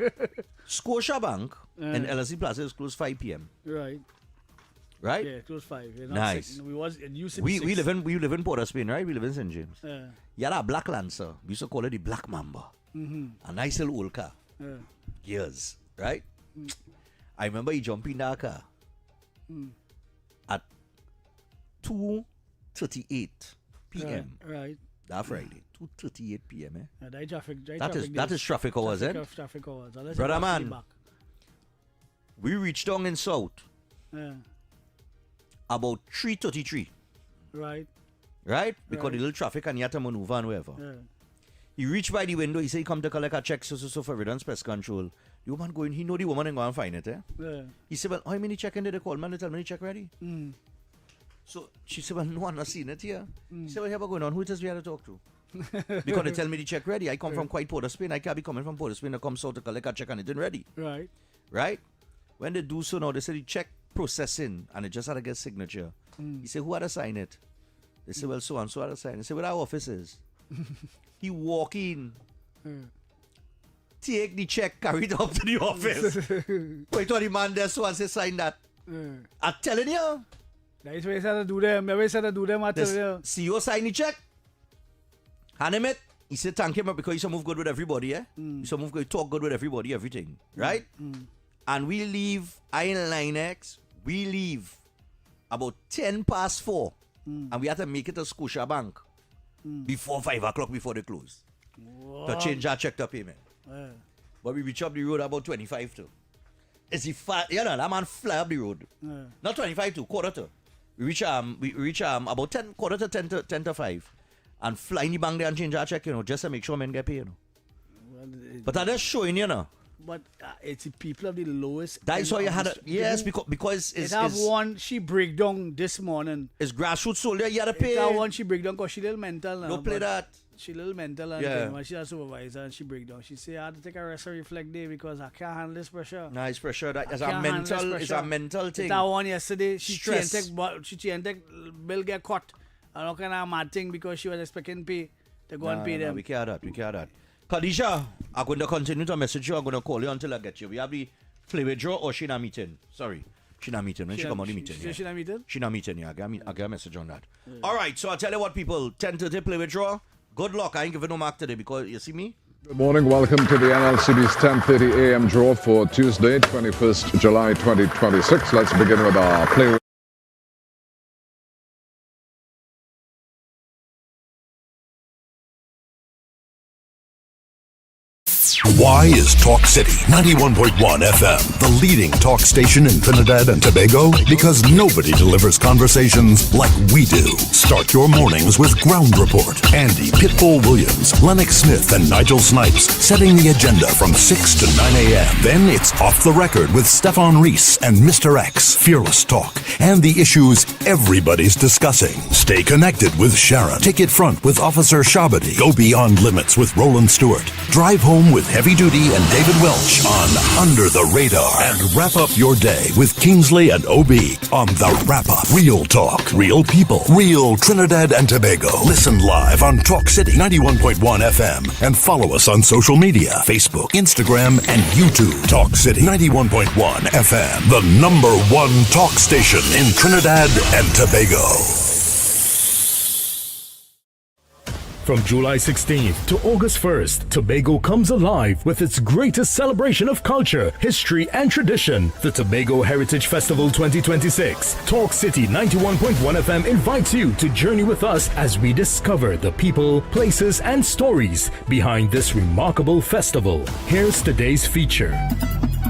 Speaker 1: Scotiabank and LSE Plaza is closed 5 p.m.
Speaker 2: Right.
Speaker 1: Right?
Speaker 2: Yeah, close 5. Yeah,
Speaker 1: nice.
Speaker 2: 6. It used to be
Speaker 1: we live in Port of Spain, right? We live in St. James.
Speaker 2: Yeah.
Speaker 1: You had a black Lancer. We used to call it the Black Mamba. A nice little old car. Gears, right? I remember he jumped in that car at 2:38 p.m.
Speaker 2: Right.
Speaker 1: That Friday, 2:38 p.m. Eh?
Speaker 2: That
Speaker 1: is traffic hours, eh?
Speaker 2: Traffic hours.
Speaker 1: Brother man, we reached down in South about 3:33.
Speaker 2: Right.
Speaker 1: Right? Because the little traffic and you had to maneuver and wherever. He reached by the window, he said he come to collect a check so for evidence pest control. The woman going, he know the woman and go and find it, eh? He said, well, how many check in did they call? Man, they tell me the check ready. So she said, well, no one has seen it here. He said, well, what's going on? Who it is we had to talk to? Because they tell me the check ready. I come from quite Port of Spain. I can't be coming from Port of Spain to come south to collect a check and it didn't ready.
Speaker 2: Right.
Speaker 1: Right? When they do so now, they say the check processing and it just had to get signature. He said, who had to sign it? They said, well, so and so had to sign it. He said, where our office is? He walk in, take the check, carry it up to the office. Wait till the man there so and say sign that. I'm telling you.
Speaker 2: That's why I said to do them. I said to do them. I tell you.
Speaker 1: CEO sign the check. Hand him it. He said thank him because he's move good with everybody, eh? He's move good, talk good with everybody, everything. Right? And we leave Line X. We leave about 4:10. And we had to make it to Scotiabank before 5 o'clock before they close. To change our check to payment. But we reach up the road about 25 to. It's the that man fly up the road. Not 25 to, quarter to. We reach about quarter to 10 to 5. And fly in the bank there and change our check, just to make sure men get paid, But I'm just showing,
Speaker 2: But it's the people of the lowest.
Speaker 1: That's why you had yes, because
Speaker 2: it's one she break down this morning.
Speaker 1: It's grassroots soldier, you had to pay.
Speaker 2: That one she break down because she little mental now.
Speaker 1: Don't play that.
Speaker 2: She little mental and when she a supervisor and she break down. She say I had to take a rest and reflect day because I can't handle this pressure.
Speaker 1: Nice pressure. That is a mental thing.
Speaker 2: That one yesterday she can't take bill get caught. And how can I mad thing because she was expecting pay to go and pay them.
Speaker 1: We care that. Khadija, I'm going to continue to message you. I'm going to call you until I get you. We have the play with draw or she not meeting. Sorry. She not meeting. When she come on the meeting.
Speaker 2: She not meeting?
Speaker 1: She not meeting, yeah. I get a message on that. All right, so I'll tell you what, people. 10:30 play with draw. Good luck. I ain't giving no mark today because you see me?
Speaker 20: Good morning. Welcome to the NLCB's 10:30 a.m. draw for Tuesday, 21st July 2026. Let's begin with our play.
Speaker 4: Why is Talk City 91.1 FM the leading talk station in Trinidad and Tobago? Because nobody delivers conversations like we do. Start your mornings with Ground Report. Andy Pitbull Williams, Lennox Smith, and Nigel Snipes setting the agenda from 6 to 9 a.m. Then it's Off the Record with Stephan and Mr X, Fearless Talk, and the issues everybody's discussing. Stay connected with Sharon. Ticket Front with Officer Shabadi. Go Beyond Limits with Roland Stewart. Drive Home with Heavy Duty and David Welch on Under the Radar. And wrap up your day with Kingsley and OB on The Wrap Up. Real talk, real people, real Trinidad and Tobago. Listen live on Talk City 91.1 FM and follow us on social media, Facebook, Instagram, and YouTube. Talk City 91.1 FM, the #1 talk station in Trinidad and Tobago.
Speaker 3: From July 16th to August 1st, Tobago comes alive with its greatest celebration of culture, history, and tradition, the Tobago Heritage Festival 2026. Talk City 91.1 FM invites you to journey with us as we discover the people, places, and stories behind this remarkable festival. Here's today's feature.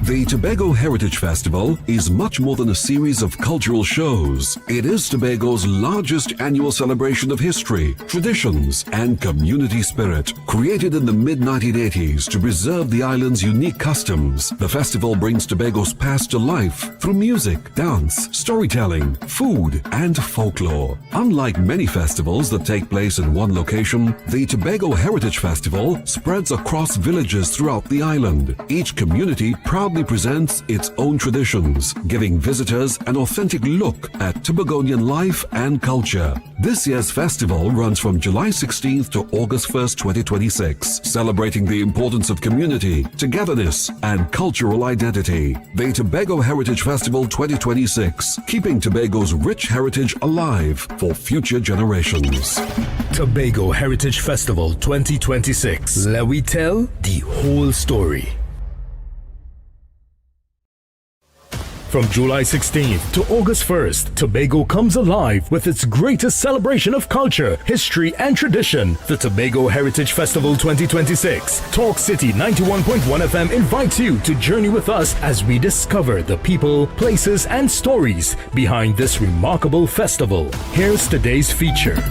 Speaker 5: The Tobago Heritage Festival is much more than a series of cultural shows. It is Tobago's largest annual celebration of history, traditions, and community spirit. Created in the mid-1980s to preserve the island's unique customs, the festival brings Tobago's past to life through music, dance, storytelling, food, and folklore. Unlike many festivals that take place in one location, the Tobago Heritage Festival spreads across villages throughout the island. Each community proudly presents its own traditions, giving visitors an authentic look at Tobagonian life and culture. This year's festival runs from July 16th to August 1st, 2026, celebrating the importance of community, togetherness, and cultural identity. The Tobago Heritage Festival 2026, keeping Tobago's rich heritage alive for future generations.
Speaker 3: Tobago Heritage Festival 2026. Let we tell the whole story. From July 16th to August 1st, Tobago comes alive with its greatest celebration of culture, history, and tradition, the Tobago Heritage Festival 2026. Talk City 91.1 FM invites you to journey with us as we discover the people, places, and stories behind this remarkable festival. Here's today's feature.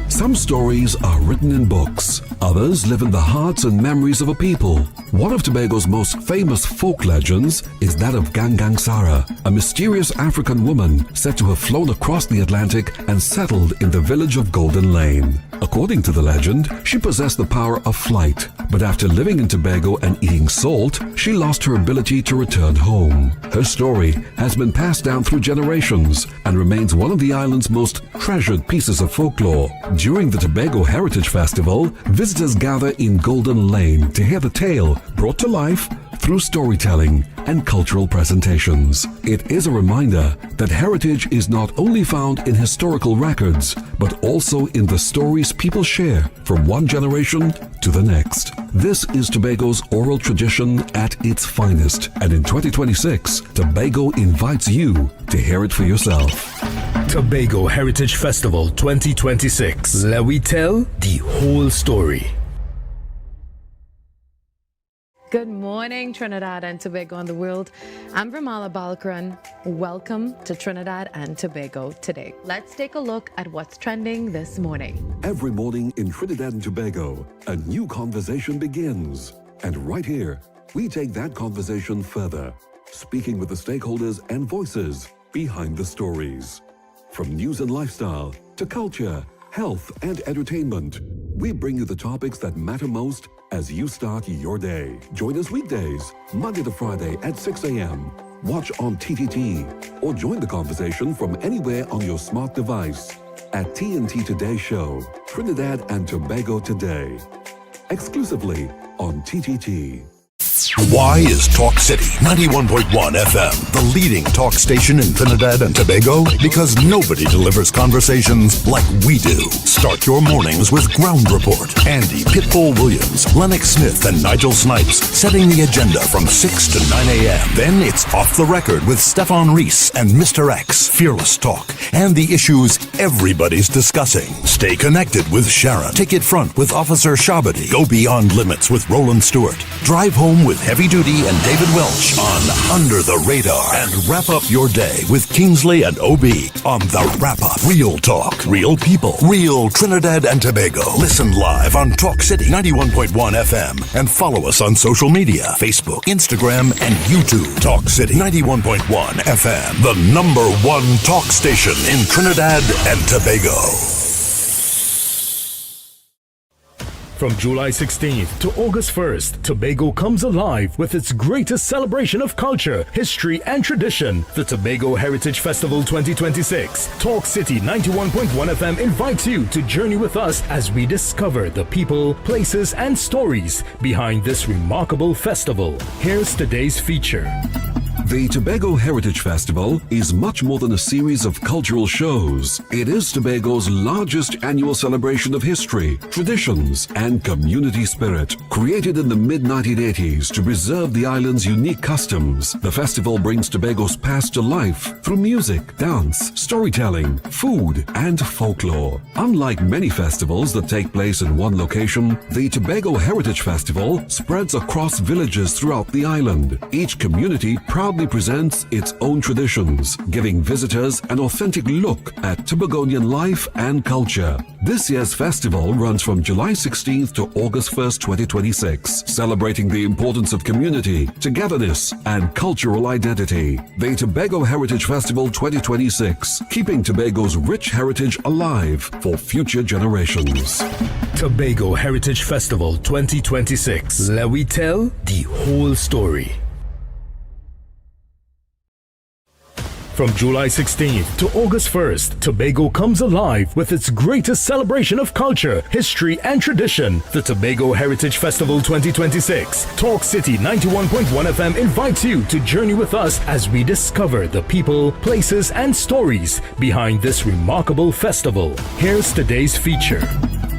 Speaker 5: Some stories are written in books. Others live in the hearts and memories of a people. One of Tobago's most famous folk legends is that of Gangang Sara, a mysterious African woman said to have flown across the Atlantic and settled in the village of Golden Lane. According to the legend, she possessed the power of flight, but after living in Tobago and eating salt, she lost her ability to return home. Her story has been passed down through generations and remains one of the island's most treasured pieces of folklore. During the Tobago Heritage Festival, visitors gather in Golden Lane to hear the tale brought to life through storytelling and cultural presentations. It is a reminder that heritage is not only found in historical records, but also in the stories people share from one generation to the next. This is Tobago's oral tradition at its finest, and in 2026, Tobago invites you to hear it for yourself.
Speaker 3: Tobago Heritage Festival 2026. Let we tell the whole story.
Speaker 14: Good morning, Trinidad and Tobago and the world. I'm Ramala Balkaran. Welcome to Trinidad and Tobago today. Let's take a look at what's trending this morning.
Speaker 5: Every morning in Trinidad and Tobago, a new conversation begins. And right here, we take that conversation further, speaking with the stakeholders and voices behind the stories. From news and lifestyle to culture, health, and entertainment, we bring you the topics that matter most as you start your day. Join us weekdays, Monday to Friday at 6 a.m. Watch on TTT or join the conversation from anywhere on your smart device at TNT Today Show, Trinidad and Tobago Today, exclusively on TTT.
Speaker 4: Why is Talk City 91.1 FM the leading talk station in Trinidad and Tobago? Because nobody delivers conversations like we do. Start your mornings with Ground Report. Andy Pitbull Williams, Lennox Smith, and Nigel Snipes setting the agenda from 6 to 9 a.m. Then it's Off the Record with Stephan and Mr X, Fearless Talk, and the issues everybody's discussing. Stay connected with Sharon. Ticket Front with Officer Shabadi. Go Beyond Limits with Roland Stewart. Drive Home with Heavy Duty and David Welch on Under the Radar. And wrap up your day with Kingsley and OB on The Wrap Up. Real talk, real people, real Trinidad and Tobago. Listen live on Talk City 91.1 FM and follow us on social media, Facebook, Instagram, and YouTube. Talk City 91.1 FM, the #1 talk station in Trinidad and Tobago.
Speaker 3: From July 16th to August 1st, Tobago comes alive with its greatest celebration of culture, history, and tradition, the Tobago Heritage Festival 2026. Talk City 91.1 FM invites you to journey with us as we discover the people, places, and stories behind this remarkable festival. Here's today's feature.
Speaker 5: The Tobago Heritage Festival is much more than a series of cultural shows. It is Tobago's largest annual celebration of history, traditions, and community spirit. Created in the mid-1980s to preserve the island's unique customs, the festival brings Tobago's past to life through music, dance, storytelling, food, and folklore. Unlike many festivals that take place in one location, the Tobago Heritage Festival spreads across villages throughout the island. Each community proudly presents its own traditions, giving visitors an authentic look at Tobagonian life and culture. This year's festival runs from July 16th to August 1st, 2026, celebrating the importance of community, togetherness, and cultural identity. The Tobago Heritage Festival 2026, keeping Tobago's rich heritage alive for future generations.
Speaker 3: Tobago Heritage Festival 2026. Let we tell the whole story. From July 16th to August 1st, Tobago comes alive with its greatest celebration of culture, history, and tradition. The Tobago Heritage Festival 2026. Talk City 91.1 FM invites you to journey with us as we discover the people, places, and stories behind this remarkable festival. Here's today's feature.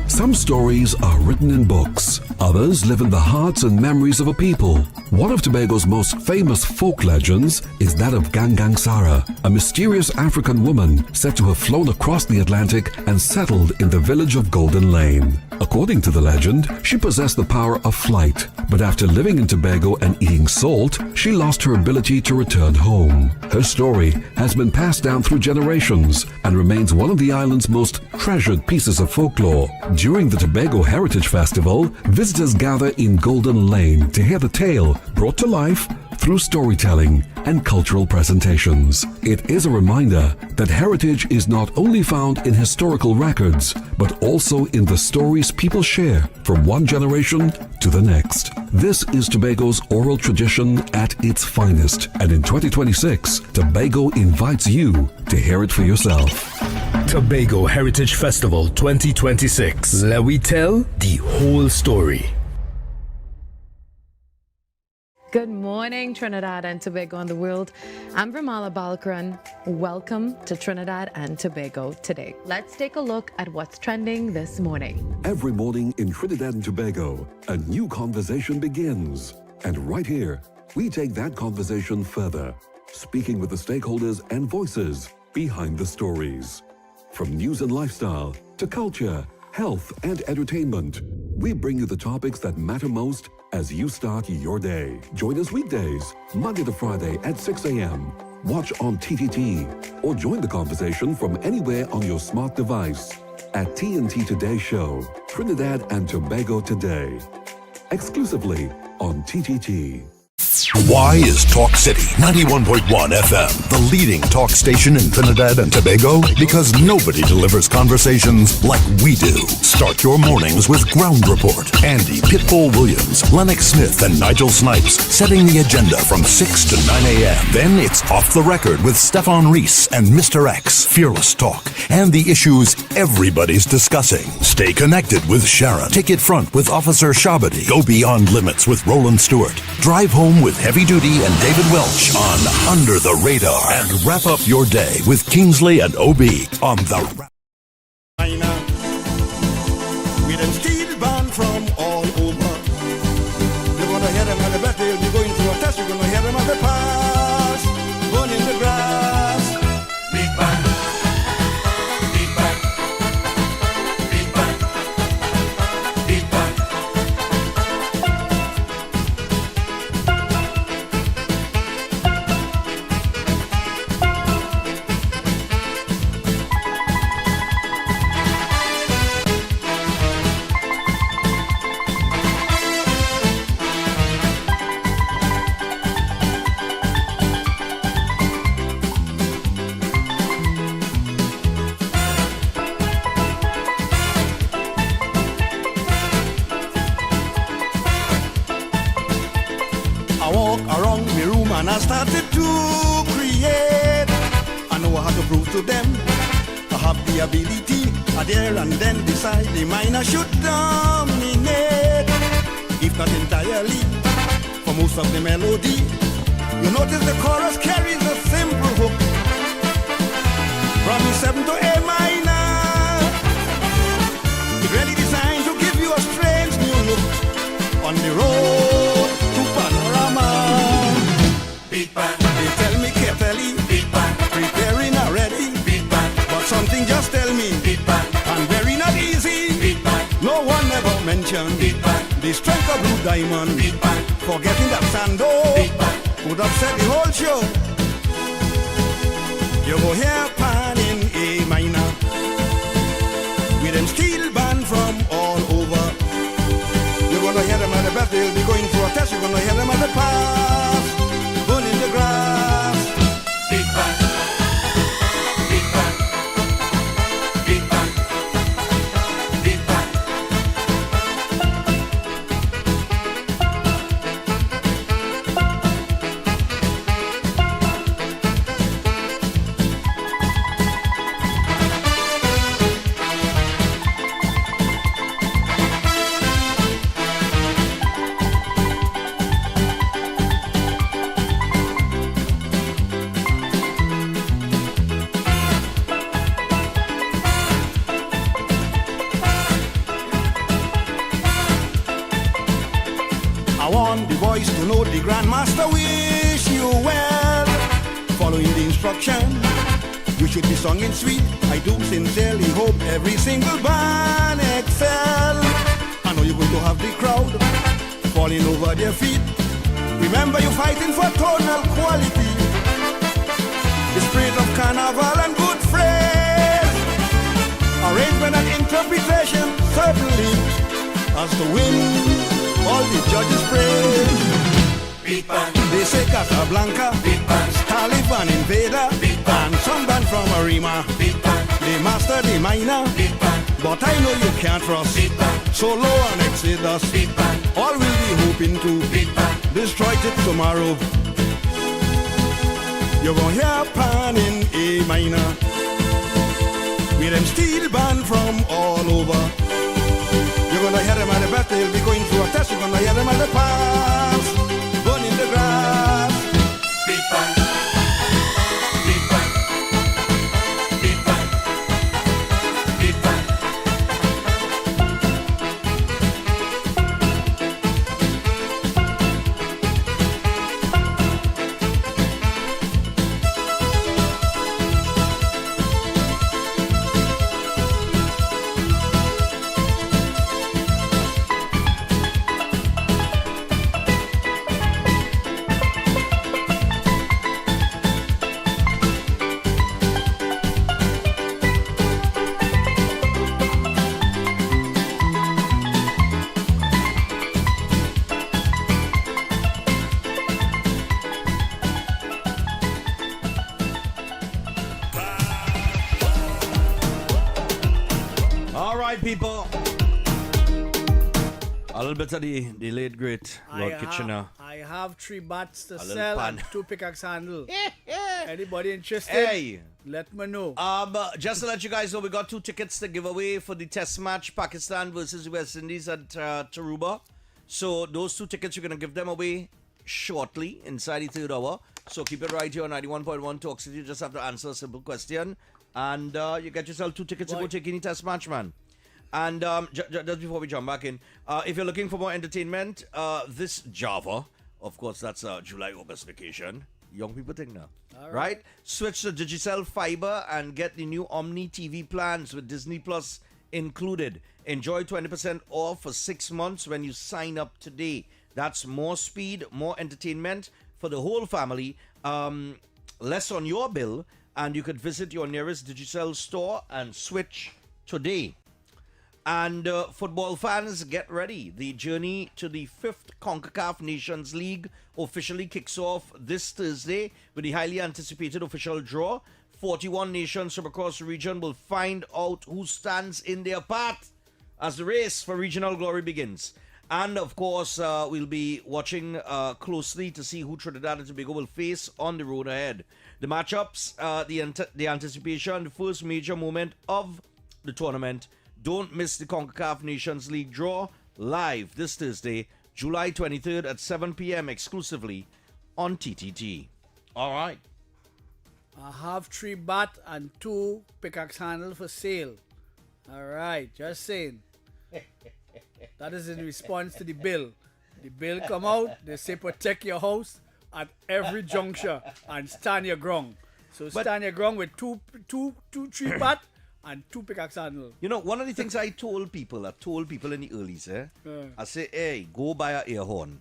Speaker 5: Some stories are written in books. Others live in the hearts and memories of a people. One of Tobago's most famous folk legends is that of Gangang Sara, a mysterious African woman said to have flown across the Atlantic and settled in the village of Golden Lane. According to the legend, she possessed the power of flight, but after living in Tobago and eating salt, she lost her ability to return home. Her story has been passed down through generations and remains one of the island's most treasured pieces of folklore. During the Tobago Heritage Festival, visitors gather in Golden Lane to hear the tale brought to life through storytelling and cultural presentations. It is a reminder that heritage is not only found in historical records, but also in the stories people share from one generation to the next. This is Tobago's oral tradition at its finest, and in 2026, Tobago invites you to hear it for yourself.
Speaker 3: Tobago Heritage Festival 2026. Let we tell the whole story.
Speaker 14: Good morning, Trinidad and Tobago and the world. I'm Vermala Balkaran. Welcome to Trinidad and Tobago today. Let's take a look at what's trending this morning.
Speaker 5: Every morning in Trinidad and Tobago, a new conversation begins. And right here, we take that conversation further, speaking with the stakeholders and voices behind the stories. From news and lifestyle to culture, health, and entertainment, we bring you the topics that matter most as you start your day. Join us weekdays, Monday to Friday at 6 a.m. Watch on TTT or join the conversation from anywhere on your smart device at TNT Today Show, Trinidad and Tobago Today, exclusively on TTT.
Speaker 4: Why is Talk City 91.1 FM the leading talk station in Trinidad and Tobago? Because nobody delivers conversations like we do. Start your mornings with Ground Report. Andy Pitbull Williams, Lennox Smith, and Nigel Snipes setting the agenda from 6 to 9 a.m. Then it's Off the Record with Stephan and Mr X, Fearless Talk, and the issues everybody's discussing. Stay connected with Sharon. Ticket Front with Officer Shabadi. Go Beyond Limits with Roland Stewart. Drive Home with Heavy Duty and David Welch on Under the Radar. And wrap up your day with Kingsley and OB on the
Speaker 10: with them steel band from all over. You're gonna hear them at the battle, you're going through a test, you're gonna hear them at the pass, burn in the grass. Big band, big band, big band, big band. I walk around my room and I started to create. I know how to prove to them I have the ability. I dare and then decide the minor should dominate. If not entirely, for most of the melody, You notice the chorus carries a simple hook from E7 to A minor. It's really designed to give you a strange new look on the road to Panorama. Beat band. They tell me carefully, beat band. Preparing already, beat band. But something just tell me, beat band. And very not easy, beat band. No one ever mentioned, beat band. The strength of Blue Diamond, beat band. Forgetting that Sando, beat band. Would upset the whole show. You go hear pan in A minor with them steel band from all over. You're gonna hear them at the best, they'll be going through a test. You're gonna hear them at the pass, burning the grass. Big band, big band, big band, big band. I want the boys to know the Grandmaster wish you well. Following the instruction, you should be singing sweet. I do sincerely hope every single band excel. I know you're going to have the crowd falling over their feet. Remember, you're fighting for tonal quality, the spirit of carnival and good phrase, arrangement and interpretation certainly has to win all the judges praise. Beat band. They say Casablanca, beat band. Taliban invader, beat band. And some band from Arima, beat band. They master the minor, beat band. But I know you can't trust, beat band. Solo and Exodus, beat band. All will be hoping to, beat band. Destroy it tomorrow. You're gonna hear pan in A minor with them steel band from all over. You're gonna hear them at the best, they'll be going through a test. You're gonna hear them at the pass, burning the grass. Beat band, beat band, beat band, beat band. People, a little bit of the late great Lord Kitchener.
Speaker 2: I have 3 bats to
Speaker 1: A little
Speaker 2: sell
Speaker 1: pan.
Speaker 2: and 2 pickaxe handle. Anybody interested?
Speaker 1: Hey,
Speaker 2: let me know.
Speaker 1: Just to let you guys know, we got 2 tickets to give away for the test match, Pakistan versus West Indies at Taruba. So those 2 tickets, you're going to give them away shortly inside the 3rd hour. So keep it right here on 91.1 Talk City. You just have to answer a simple question and you get yourself 2 tickets to go take any test match, man. And just before we jump back in, if you're looking for more entertainment, this Java, of course, that's July-August vacation. Young people think now.
Speaker 2: All
Speaker 1: right? Switch to Digicel Fiber and get the new Omni TV plans with Disney Plus included. Enjoy 20% off for 6 months when you sign up today. That's more speed, more entertainment for the whole family, less on your bill, and you could visit your nearest Digicel store and switch today. And football fans, get ready. The journey to the 5th CONCACAF Nations League officially kicks off this Thursday with the highly anticipated official draw. 41 nations from across the region will find out who stands in their path as the race for regional glory begins. And, of course, we'll be watching closely to see who Trinidad and Tobago will face on the road ahead. The matchups, the anticipation, the first major moment of the tournament. Don't miss the CONCACAF Nations League draw live this Thursday, July 23rd at 7 p.m. exclusively on TTT. All right.
Speaker 2: I have 3 bat and 2 pickaxe handle for sale. All right, just saying. That is in response to the bill. The bill come out, they say protect your house at every juncture and stand your ground. So stand your ground with 3 bat and 2 pickaxe handle.
Speaker 1: You know, one of the things I told people in the early, I say, hey, go buy a air horn.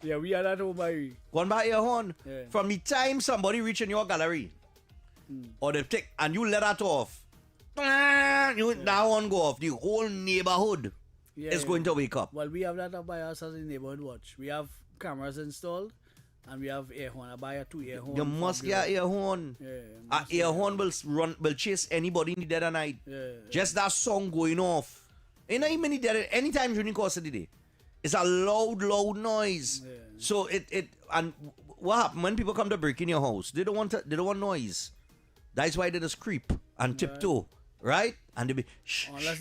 Speaker 2: Yeah, we are that home by.
Speaker 1: Go and buy a horn.
Speaker 2: Yeah.
Speaker 1: From the time somebody reach in your gallery, or they take, and you let that off, that one go off, the whole neighborhood is going to wake up.
Speaker 2: Well, we have that up by us as a neighborhood watch. We have cameras installed, and we have air horn. I buy a 2 air horn.
Speaker 1: You must get air horn.
Speaker 2: Yeah,
Speaker 1: A air horn will chase anybody in the dead of night.
Speaker 2: Yeah.
Speaker 1: Just that song going off. You know, even anytime during the course of the day. It's a loud noise. Yeah. So and what happens when people come to break in your house? They don't want noise. That's why they just creep and tiptoe, right? And they be shh.
Speaker 2: Unless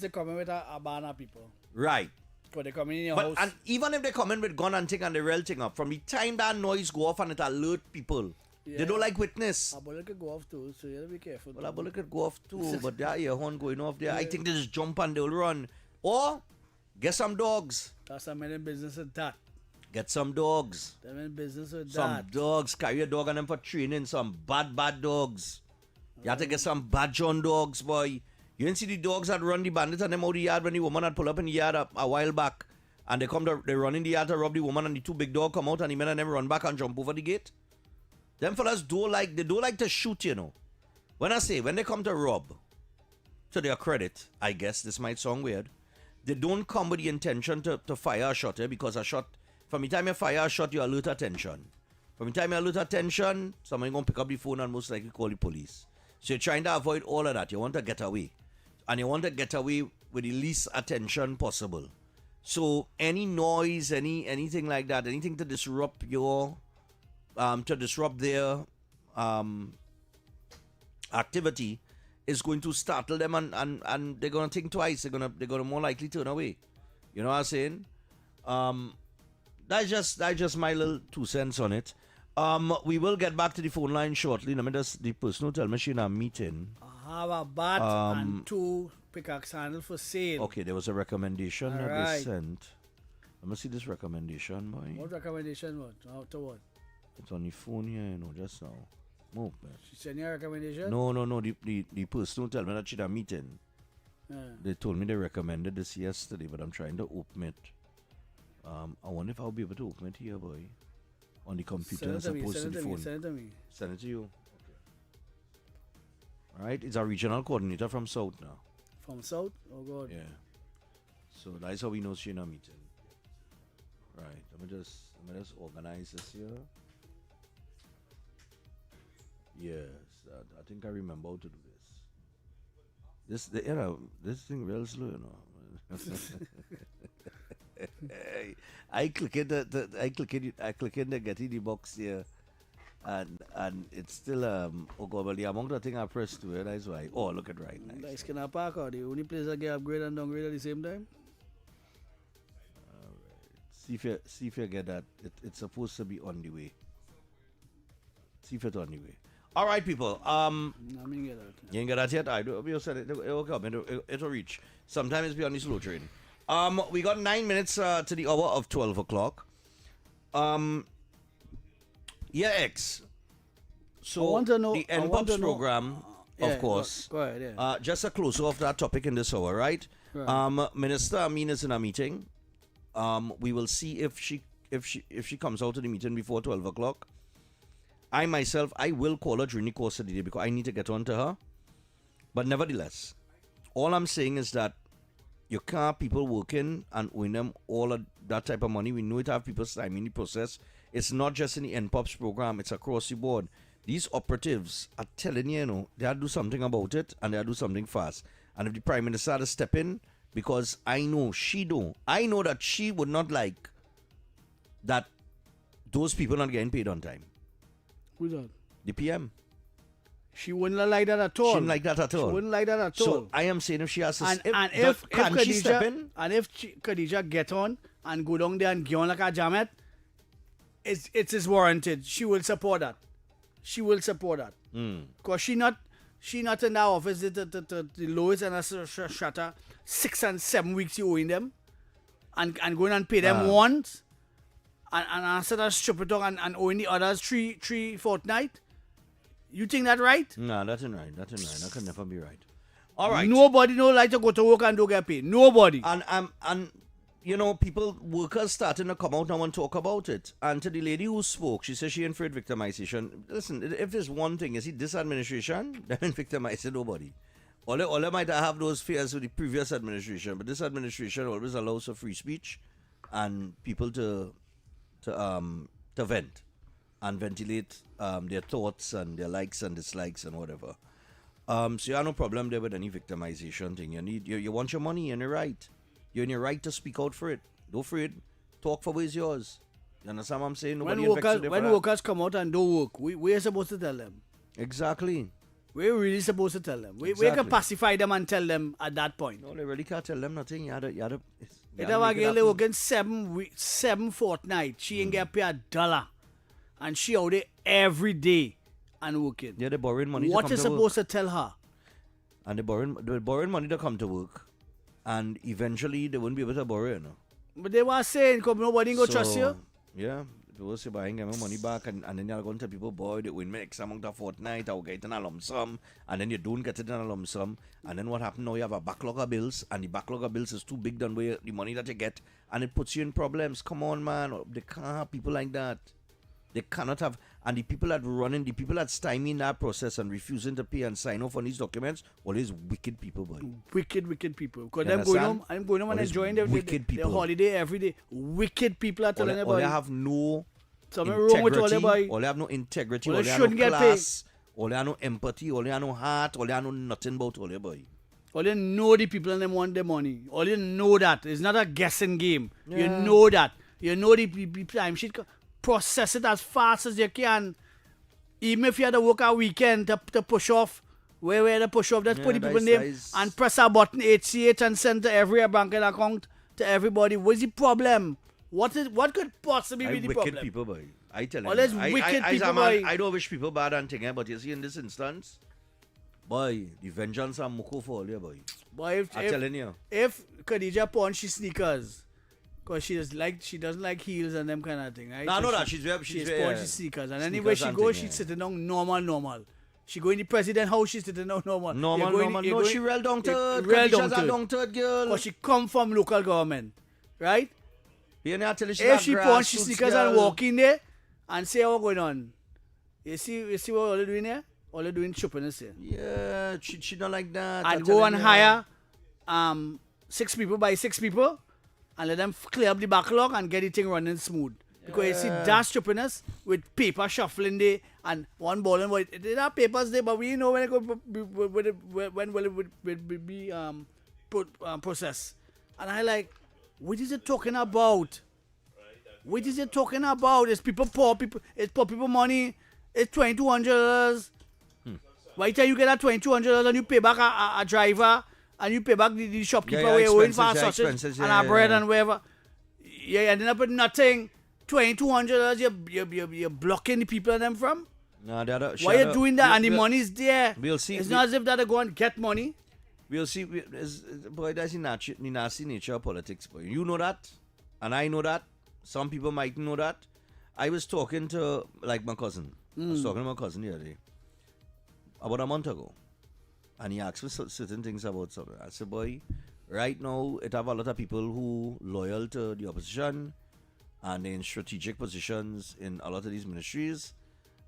Speaker 2: they come in with a banner people.
Speaker 1: Right.
Speaker 2: Because they come in your house.
Speaker 1: And even if they come in with gun and thing and they rail thing up, from the time that noise go off and it alert people, they don't like witness.
Speaker 2: A bullet could go off too, so you have to be careful.
Speaker 1: Well, a bullet could go off too, but that ear horn going off there, I think they just jump and they'll run. Or get some dogs.
Speaker 2: That's a in business with that.
Speaker 1: Get some dogs.
Speaker 2: Them in business with
Speaker 1: some
Speaker 2: that.
Speaker 1: Dogs. Carry a dog on them for training. Some bad dogs. You have to get some bad John dogs, boy. You didn't see the dogs that run the bandits and them out the yard when the woman had pulled up in the yard a while back. And they run in the yard to rob the woman and the 2 big dogs come out and the men and them run back and jump over the gate. Them fellas don't like to shoot, you know. When they come to rob, to their credit, I guess, this might sound weird, they don't come with the intention to fire a shot, because a shot, from the time you fire a shot, you alert attention. From the time you alert attention, somebody going to pick up the phone and most likely call the police. So you're trying to avoid all of that. You want to get away. And you want to get away with the least attention possible. So any noise, anything like that, anything to disrupt their activity is going to startle them and they're gonna think twice. They're gonna more likely turn away. You know what I'm saying? That's just my little 2 cents on it. We will get back to the phone line shortly. Let me just the person who tell me she's in a meeting.
Speaker 2: I have a bat and 2 pickaxe handle for sale.
Speaker 1: Okay, there was a recommendation
Speaker 2: All
Speaker 1: that
Speaker 2: right.
Speaker 1: they sent. Let me see this recommendation, boy.
Speaker 2: What recommendation? What? How to what?
Speaker 1: It's on the phone here, you know, just now. Move, man.
Speaker 2: She sent you a recommendation?
Speaker 1: No. The person who tell me that she's in a meeting. They told me they recommended this yesterday, but I'm trying to open it. I wonder if I'll be able to open it here, boy. On the computer as opposed to the phone.
Speaker 2: Send it to me.
Speaker 1: Send it to you. Okay. All right, it's our regional coordinator from South now.
Speaker 2: From South? Oh, God.
Speaker 1: Yeah. So that's how we know she's in a meeting. Right. Let me just organize this here. Yes, I think I remember how to do this. This thing real slow, you know. I click in the getting the box here, and it's still oh God, well, the amount of thing I pressed to it, that's why. Oh, look at right nice.
Speaker 2: That's kind of park or the only place that get upgrade and downgrade at the same time.
Speaker 1: All right. See if you get that. It's supposed to be on the way. See if it's on the way. All right, people.
Speaker 2: I mean, get that.
Speaker 1: You ain't get that yet? I do. We'll send it. It'll come. It'll reach. Sometimes it's be on the slow train. We got 9 minutes to the hour of 12 o'clock. Yeah, X. So
Speaker 2: I want to know,
Speaker 1: the NPOPs program, of course.
Speaker 2: Go ahead, yeah.
Speaker 1: Just a close off that topic in this hour, right? Minister Amin is in a meeting. We will see if she comes out to the meeting before 12 o'clock. I myself, I will call her during the course of the day because I need to get on to her. But nevertheless, all I'm saying is that you can't have people working and owing them all of that type of money. We know it have people time in the process. It's not just in the NPOPs program, it's across the board. These operatives are telling you, they have to do something about it and they have to do something fast. And if the Prime Minister had to step in, because I know that she would not like that those people not getting paid on time.
Speaker 2: Who's that?
Speaker 1: The PM.
Speaker 2: She wouldn't like that at all.
Speaker 1: She wouldn't like that at all.
Speaker 2: She wouldn't like that at all.
Speaker 1: So I am saying if she has to
Speaker 2: if
Speaker 1: she step in?
Speaker 2: And if Khadija get on and go down there and get on like a jamet, it is warranted. She will support that. She will support that. Because she not in that office the lowest and a shutter 6 and 7 weeks you owing them and going and pay them once and answer that stupid talk and owing the others three fortnight. You think that right?
Speaker 1: No, that's not right. That can never be right. All right.
Speaker 2: Nobody no like to go to work and don't get paid. Nobody.
Speaker 1: And workers starting to come out now and talk about it. And to the lady who spoke, she says she ain't afraid victimization. Listen, if there's one thing, is it this administration? They ain't victimizing nobody. All they might have those fears with the previous administration, but this administration always allows for free speech and people to vent and ventilate their thoughts and their likes and dislikes and whatever. So you have no problem there with any victimization thing. You want your money and you're right. You're in your right to speak out for it. Don't afraid. Talk for what is yours. You understand what I'm saying?
Speaker 2: When workers come out and don't work, we are supposed to tell them.
Speaker 1: Exactly.
Speaker 2: We're really supposed to tell them. We can pacify them and tell them at that point.
Speaker 1: No, they really can't tell them nothing. You had to
Speaker 2: if a girl they working 7 fortnight, she ain't get paid $1. And she out there every day and working.
Speaker 1: Yeah, they're borrowing money
Speaker 2: what
Speaker 1: to come
Speaker 2: is
Speaker 1: to
Speaker 2: supposed
Speaker 1: work.
Speaker 2: to tell her?
Speaker 1: And they're borrowing money to come to work. And eventually they won't be able to borrow it.
Speaker 2: But they were saying, because nobody go trust you.
Speaker 1: Yeah. People say, buying get my money back. And then you're going to tell people, boy, they win me X amount of fortnight. I'll get in a lump sum. And then you don't get it in a lump sum. And then what happens now? You have a backlog of bills. And the backlog of bills is too big than the money that you get. And it puts you in problems. Come on, man. They can't have people like that. They cannot have, and the people that stymieing that process and refusing to pay and sign off on these documents, always wicked people, boy.
Speaker 2: Wicked people. Because I'm going home and enjoying their holiday every day. Wicked people are telling
Speaker 1: them. All they have no integrity.
Speaker 2: Wrong with all they buy.
Speaker 1: All they have no integrity. All they
Speaker 2: shouldn't
Speaker 1: have no
Speaker 2: get
Speaker 1: class. All they have no empathy. All they have no heart. All they have no nothing about all they buy.
Speaker 2: All they know the people and them want their money. All they know that. It's not a guessing game.
Speaker 1: Yeah.
Speaker 2: You know that. You know the time sheet. Process it as fast as you can. Even if you had to work a weekend to push off, where the push off, just put the people's name and press a button HCH and send to every banking account to everybody. What's the problem? What could possibly be the problem?
Speaker 1: Wicked people, boy. I tell you.
Speaker 2: All these wicked people, boy.
Speaker 1: I don't wish people bad and thing, but you see in this instance, boy, the vengeance are muko for all you, boy.
Speaker 2: Boy,
Speaker 1: I'm telling you.
Speaker 2: If Khadija pawned she sneakers, because she doesn't like heels and them kind of thing, right?
Speaker 1: No, I know that.
Speaker 2: She's
Speaker 1: very
Speaker 2: pawned she sneakers. And anywhere she goes, she's sitting down normal. She go in the president house, she's sitting down normal.
Speaker 1: No, she real down to it.
Speaker 2: Real
Speaker 1: down to it, girl.
Speaker 2: Because she come from local government, right?
Speaker 1: If
Speaker 2: she pawned she sneakers and walk in there and say what's going on, you see what all they doing there? All they doing shopping here.
Speaker 1: Yeah, she don't like that.
Speaker 2: And go and hire 6 people by 6 people and let them clear up the backlog and get the thing running smooth. Because you see that stupidness with paper shuffling there and one ball and white. There are papers there, but we know when it would be processed. And I like, what is it talking about? What is it talking about? It's poor people money. It's $2,200. By the time you get that $2,200 and you pay back a driver and you pay back the shopkeeper where you're waiting for a sausage and a bread and whatever. You ended up with nothing. $2,200 you're blocking the people and them from?
Speaker 1: No,
Speaker 2: why are you doing that? And the money's there.
Speaker 1: We'll see.
Speaker 2: It's not as if they're going to get money.
Speaker 1: We'll see. Boy, that's the nasty nature of politics, boy. You know that, and I know that. Some people might know that. I was talking to, my cousin. I was talking to my cousin the other day, about a month ago. And he asked me certain things about something. I said, boy, right now, it have a lot of people who loyal to the opposition and in strategic positions in a lot of these ministries.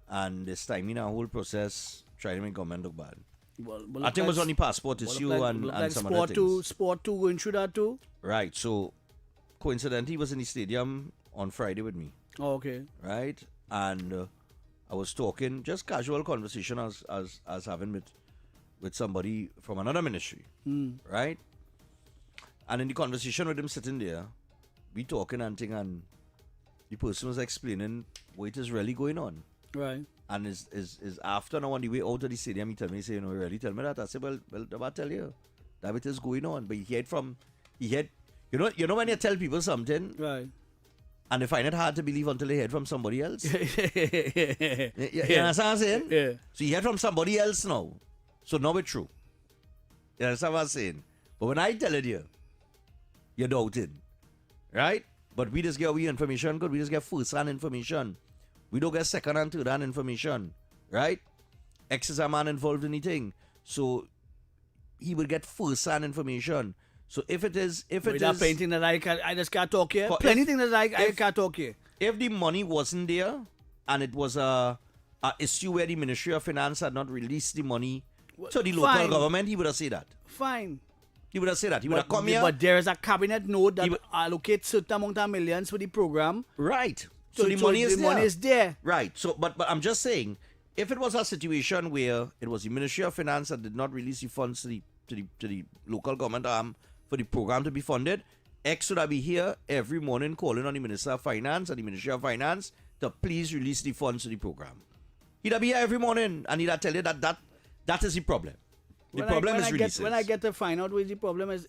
Speaker 1: And this time in a whole process, trying to make government look bad. I think it was on the passport issue and some other things.
Speaker 2: Sport 2 going through that too?
Speaker 1: Right. So, coincidentally, he was in the stadium on Friday with me.
Speaker 2: Oh, okay.
Speaker 1: Right. And I was talking, just casual conversation as having with somebody from another ministry. Right. And in the conversation with him sitting there, we talking and thing, and the person was explaining what is really going on.
Speaker 2: Right.
Speaker 1: And is after now on the way out of the stadium, he tell me, you really tell me that? I said, well, I'll tell you. That it is going on. But he heard, you know when you tell people something,
Speaker 2: right,
Speaker 1: And they find it hard to believe until they hear from somebody else. You understand what I'm saying?
Speaker 2: Yeah.
Speaker 1: So you hear from somebody else now. So now it's true. You understand what I'm saying? But when I tell it you, you're doubting. Right? But we just get our information good. We just get first-hand information. We don't get second and third-hand information. Right? X is a man involved in anything. So he will get first-hand information. So if it is...
Speaker 2: painting that I just can't talk here. Plenty things that I can't talk here.
Speaker 1: If the money wasn't there and it was a issue where the Ministry of Finance had not released the money to the local government, he would have said that.
Speaker 2: Fine.
Speaker 1: He would have said that. He would have come here.
Speaker 2: But there is a cabinet note that allocates certain amount of millions for the program.
Speaker 1: Right. So the money is there.
Speaker 2: The money is there.
Speaker 1: Right. So, but I'm just saying, if it was a situation where it was the Ministry of Finance that did not release the funds to the local government arm for the program to be funded, X would be here every morning calling on the Minister of Finance and the Ministry of Finance to please release the funds to the program. He'd be here every morning and he'd tell you that is the problem. The problem is releases.
Speaker 2: When I get to find out what the problem is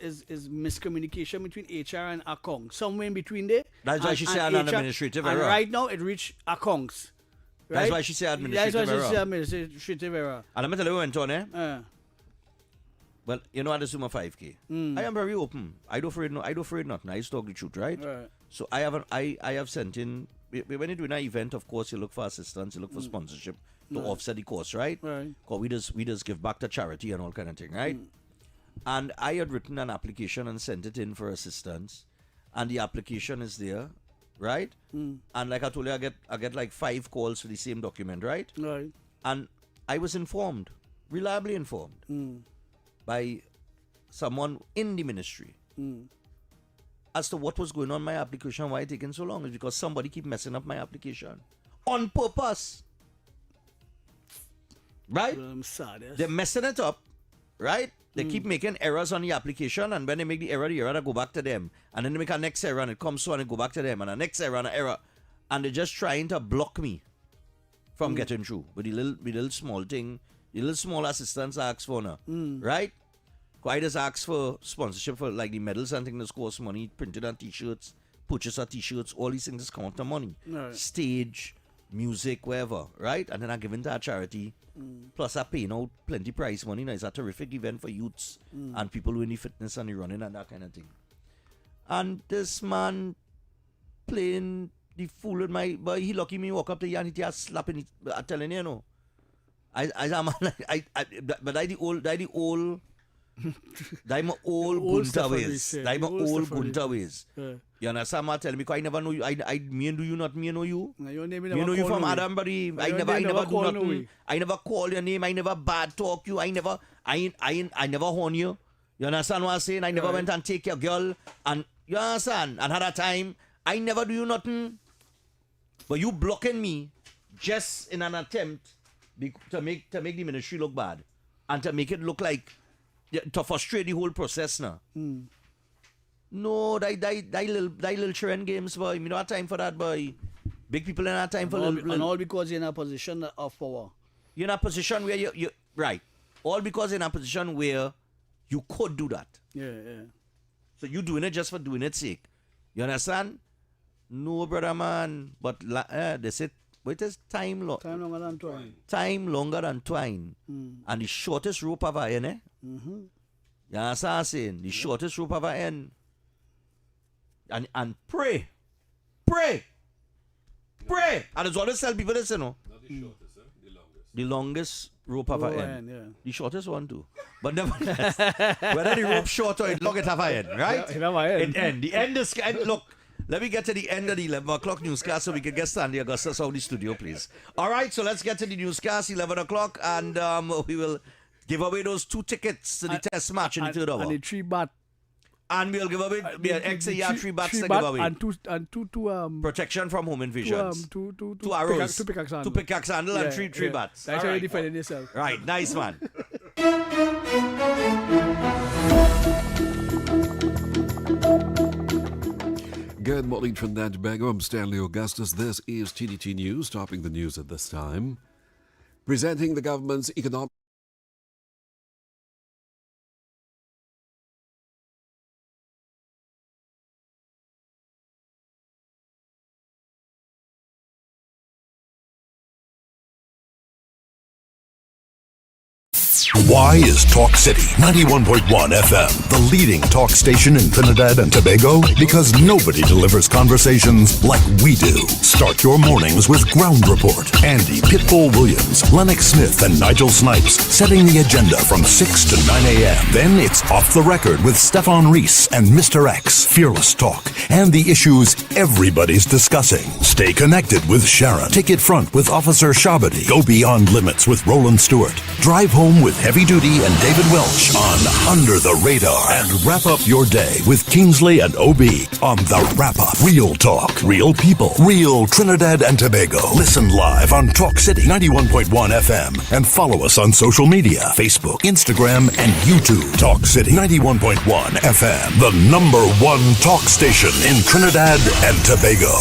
Speaker 2: miscommunication between HR and accounts. Somewhere in between there.
Speaker 1: That's why she said an administrative error.
Speaker 2: And right now it reached accounts. Right?
Speaker 1: That's why she said administrative error. And let me tell you what went on, well, you know, I just do my 5K. I am very open. I don't afraid nothing. I just talk the truth, right? So I have sent in. When you're doing an event, of course, you look for assistance, you look for sponsorship to offset the cost, right? Because we just give back to charity and all kind of thing, right? And I had written an application and sent it in for assistance, and the application is there, right? And like I told you, I get like 5 calls for the same document, right?
Speaker 2: Right.
Speaker 1: And I was informed, reliably informed, by someone in the ministry as to what was going on in my application, why it taking so long. Is because somebody keep messing up my application on purpose. Right?
Speaker 2: I'm sad. Yes.
Speaker 1: They're messing it up, right? They keep making errors on the application, and when they make the error go back to them. And then they make a next error and it comes so and it go back to them, and a next error and an error. And they're just trying to block me from getting through with the little small thing, the little small assistance I ask for now. Right? I just ask for sponsorship for like the medals and things that cost money, printed on t-shirts, purchase of t-shirts, all these things come out of money.
Speaker 2: Right.
Speaker 1: Stage, music, whatever, right? And then I give it to a charity. Plus I pay out plenty prize money. Now it's a terrific event for youths and people who in the fitness and the running and that kind of thing. And this man playing the fool with my boy, he lucky me walk up to you and he just slapping it, telling you, know. But I the old I'm old Gunta ways. I'm old Gunta ways. You understand what I'm telling me? Because I never know you. Me and do you not me know you.
Speaker 2: Your name
Speaker 1: me know you from Adambury. I never do nothing. I never call your name. I never bad talk you. I never horn you. You understand what I'm saying? I never went and take your girl and you understand? And had a time. I never do you nothing. But you blocking me just in an attempt to make the ministry look bad and to make it look like to frustrate the whole process now. No, that little children games, boy. Me don't have time for that, boy. Big people ain't have time for little.
Speaker 2: And all because you're in a position of power.
Speaker 1: You're in a position where you right. All because you're in a position where you could do that.
Speaker 2: Yeah.
Speaker 1: So you doing it just for doing its sake. You understand? No, brother, man. But they said, it is time
Speaker 2: longer than twine.
Speaker 1: Time longer than twine. And the shortest rope of our end, eh? You understand what I'm saying? The shortest rope of our end. And pray. And it's always tell people this, you know.
Speaker 21: Not the shortest, the longest.
Speaker 1: The longest rope of our end.
Speaker 2: Yeah.
Speaker 1: The shortest one too. But nevertheless, whether the rope short or it long, it have an end, right?
Speaker 2: It have an end.
Speaker 1: It end. The end is... Look, let me get to the end of the 11 o'clock newscast so we can get Sandy Augustus out of the studio, please. All right, so let's get to the newscast, 11 o'clock, and we will give away those 2 tickets to the test match in the third hour.
Speaker 2: And the 3 bat.
Speaker 1: And we'll give away XAR 3 bats to give away.
Speaker 2: And two
Speaker 1: protection from home invasions.
Speaker 2: Two
Speaker 1: arrows.
Speaker 2: 2 pickaxe handle.
Speaker 1: 2 pickaxe handle and 3 bats.
Speaker 2: That's how you defend yourself.
Speaker 1: Right, nice man.
Speaker 5: Good morning, Trinidad and Tobago. I'm Stanley Augustus. This is TDT News, topping the news at this time. Presenting the government's economic
Speaker 4: Why is Talk City 91.1 FM the leading talk station in Trinidad and Tobago? Because nobody delivers conversations like we do. Start your mornings with Ground Report. Andy Pitbull Williams, Lennox Smith, and Nigel Snipes setting the agenda from 6 to 9 a.m. Then it's Off the Record with Stephan and Mr X. Fearless talk and the issues everybody's discussing. Stay connected with Sharon. Ticket front with Officer Shabadi. Go beyond limits with Roland Stewart. Drive home with Heavy Duty and David Welch on Under the Radar. And wrap up your day with Kingsley and OB on The Wrap Up. Real talk, real people, real Trinidad and Tobago. Listen live on Talk City 91.1 FM and follow us on social media, Facebook, Instagram, and YouTube. Talk City 91.1 FM, the #1 talk station in Trinidad and Tobago.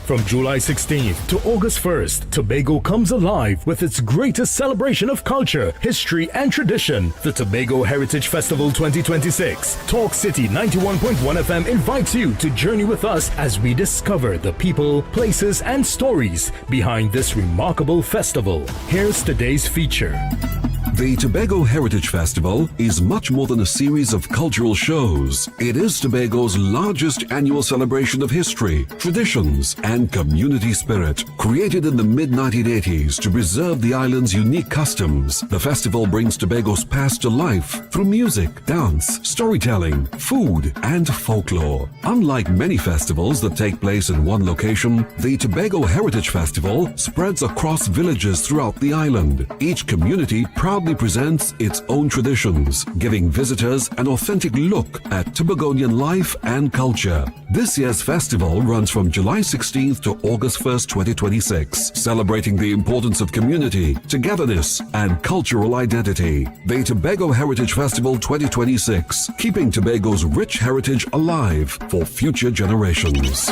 Speaker 3: From July 16th to August 1st, Tobago comes alive with its greatest celebration of culture, history, and tradition, the Tobago Heritage Festival 2026. Talk City 91.1 FM invites you to journey with us as we discover the people, places, and stories behind this remarkable festival. Here's today's feature.
Speaker 5: The Tobago Heritage Festival is much more than a series of cultural shows. It is Tobago's largest annual celebration of history, traditions, and community spirit. Created in the mid-1980s to preserve the island's unique customs, the festival brings Tobago's past to life through music, dance, storytelling, food, and folklore. Unlike many festivals that take place in one location, the Tobago Heritage Festival spreads across villages throughout the island. Each community proudly presents its own traditions, giving visitors an authentic look at Tobagonian life and culture. This year's festival runs from July 16th to August 1st, 2026, celebrating the importance of community, togetherness, and cultural identity. The Tobago Heritage Festival 2026, keeping Tobago's rich heritage alive for future generations.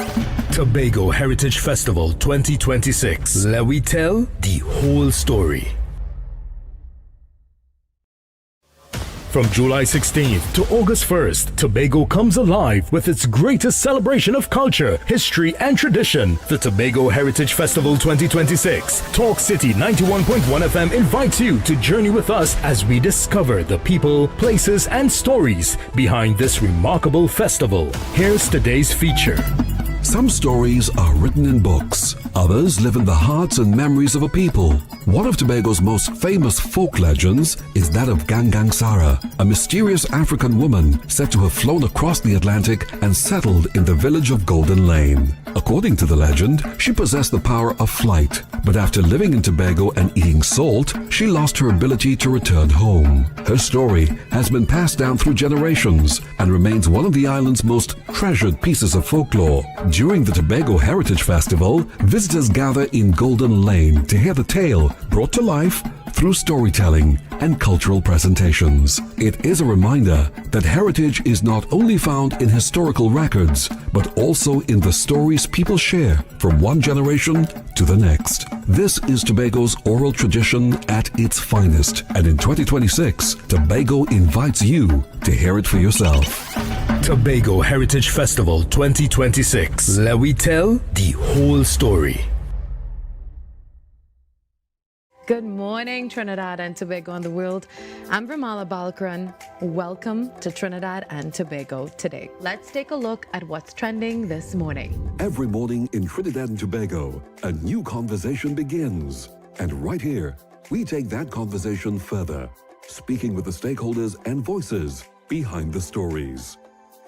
Speaker 3: Tobago Heritage Festival 2026. Let we tell the whole story. From July 16th to August 1st, Tobago comes alive with its greatest celebration of culture, history, and tradition, the Tobago Heritage Festival 2026. Talk City 91.1 FM invites you to journey with us as we discover the people, places, and stories behind this remarkable festival. Here's today's feature.
Speaker 5: Some stories are written in books. Others live in the hearts and memories of a people. One of Tobago's most famous folk legends is that of Gangang Sara, a mysterious African woman said to have flown across the Atlantic and settled in the village of Golden Lane. According to the legend, she possessed the power of flight, but after living in Tobago and eating salt, she lost her ability to return home. Her story has been passed down through generations and remains one of the island's most treasured pieces of folklore. During the Tobago Heritage Festival, visitors gather in Golden Lane to hear the tale brought to life through storytelling and cultural presentations. It is a reminder that heritage is not only found in historical records, but also in the stories people share from one generation to the next. This is Tobago's oral tradition at its finest, and in 2026, Tobago invites you to hear it for yourself.
Speaker 3: Tobago Heritage Festival 2026. Let we tell the whole story.
Speaker 14: Good morning, Trinidad and Tobago and the world. I'm Ramala Balkaran. Welcome to Trinidad and Tobago today. Let's take a look at what's trending this morning.
Speaker 5: Every morning in Trinidad and Tobago, a new conversation begins. And right here, we take that conversation further, speaking with the stakeholders and voices behind the stories.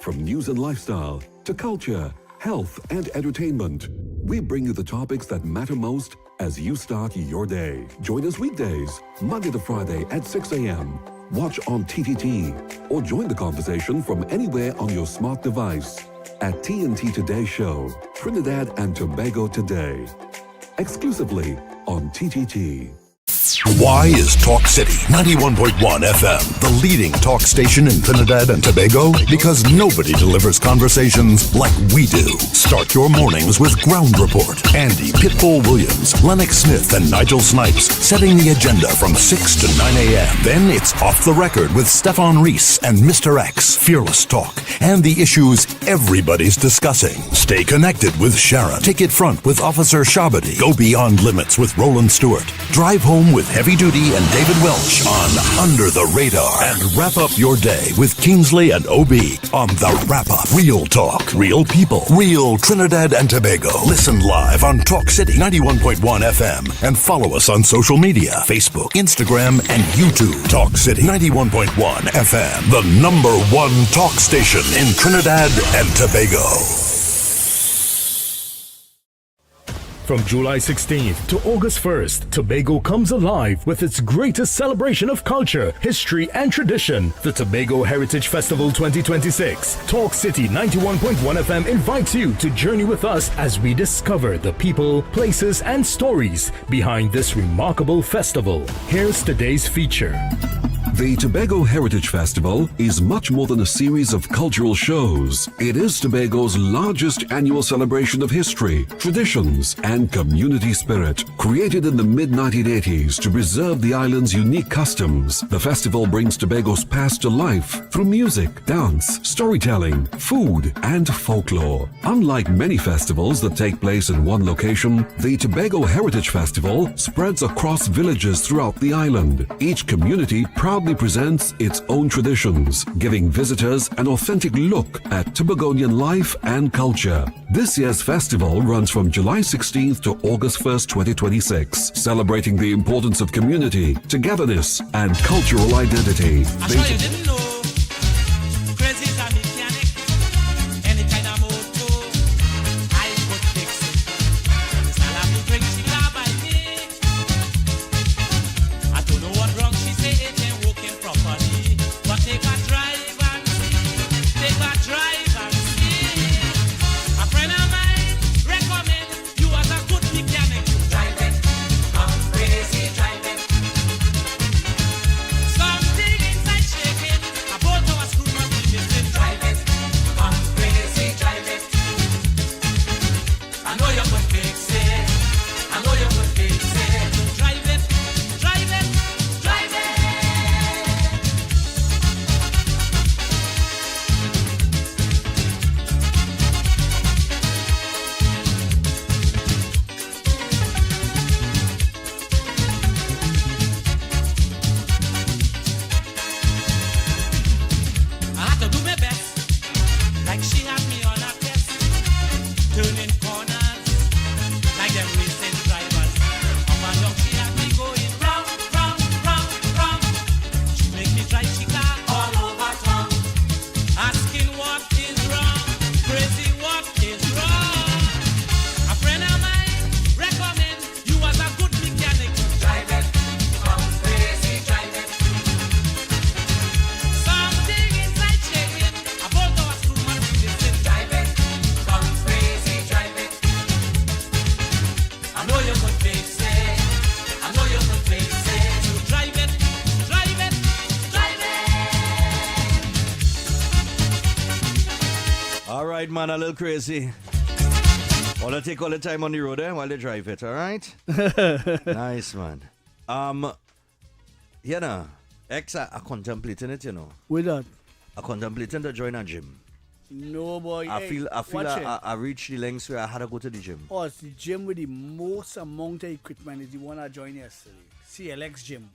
Speaker 5: From news and lifestyle to culture, health, and entertainment, we bring you the topics that matter most as you start your day. Join us weekdays, Monday to Friday at 6 a.m. Watch on TTT or join the conversation from anywhere on your smart device at TNT Today Show, Trinidad and Tobago Today, exclusively on TTT.
Speaker 4: Why is Talk City 91.1 FM the leading talk station in Trinidad and Tobago? Because nobody delivers conversations like we do. Start your mornings with Ground Report. Andy Pitbull Williams, Lennox Smith, and Nigel Snipes setting the agenda from 6 to 9 a.m. Then it's Off the Record with Stephan and Mr X. Fearless talk and the issues everybody's discussing. Stay connected with Sharon. Take it front with Officer Shabadi. Go beyond limits with Roland Stewart. Drive home with Heavy Duty and David Welch on Under the Radar. And wrap up your day with Kingsley and OB on The Wrap Up. Real talk, real people, real Trinidad and Tobago. Listen live on Talk City 91.1 FM and follow us on social media, Facebook, Instagram, and YouTube. Talk City 91.1 FM, the number one talk station in Trinidad and Tobago.
Speaker 3: From July 16th to August 1st, Tobago comes alive with its greatest celebration of culture, history, and tradition, the Tobago Heritage Festival 2026. Talk City 91.1 FM invites you to journey with us as we discover the people, places, and stories behind this remarkable festival. Here's today's feature.
Speaker 5: The Tobago Heritage Festival is much more than a series of cultural shows. It is Tobago's largest annual celebration of history, traditions, and community spirit. Created in the mid-1980s to preserve the island's unique customs, the festival brings Tobago's past to life through music, dance, storytelling, food, and folklore. Unlike many festivals that take place in one location, the Tobago Heritage Festival spreads across villages throughout the island. Each community proudly presents its own traditions, giving visitors an authentic look at Tobagonian life and culture. This year's festival runs from July 16th to August 1st, 2026, celebrating the importance of community, togetherness, and cultural identity.
Speaker 1: right, man, a little crazy. Wanna take all the time on the road while they drive it, all right? Nice, man. You know, X are contemplating it, you know.
Speaker 2: With that?
Speaker 1: I'm contemplating to join a gym.
Speaker 2: No, boy.
Speaker 1: I feel I reached the lengths where I had to go to the gym.
Speaker 2: Oh, it's the gym with the most amount of equipment is the one I joined yesterday. CLX gym.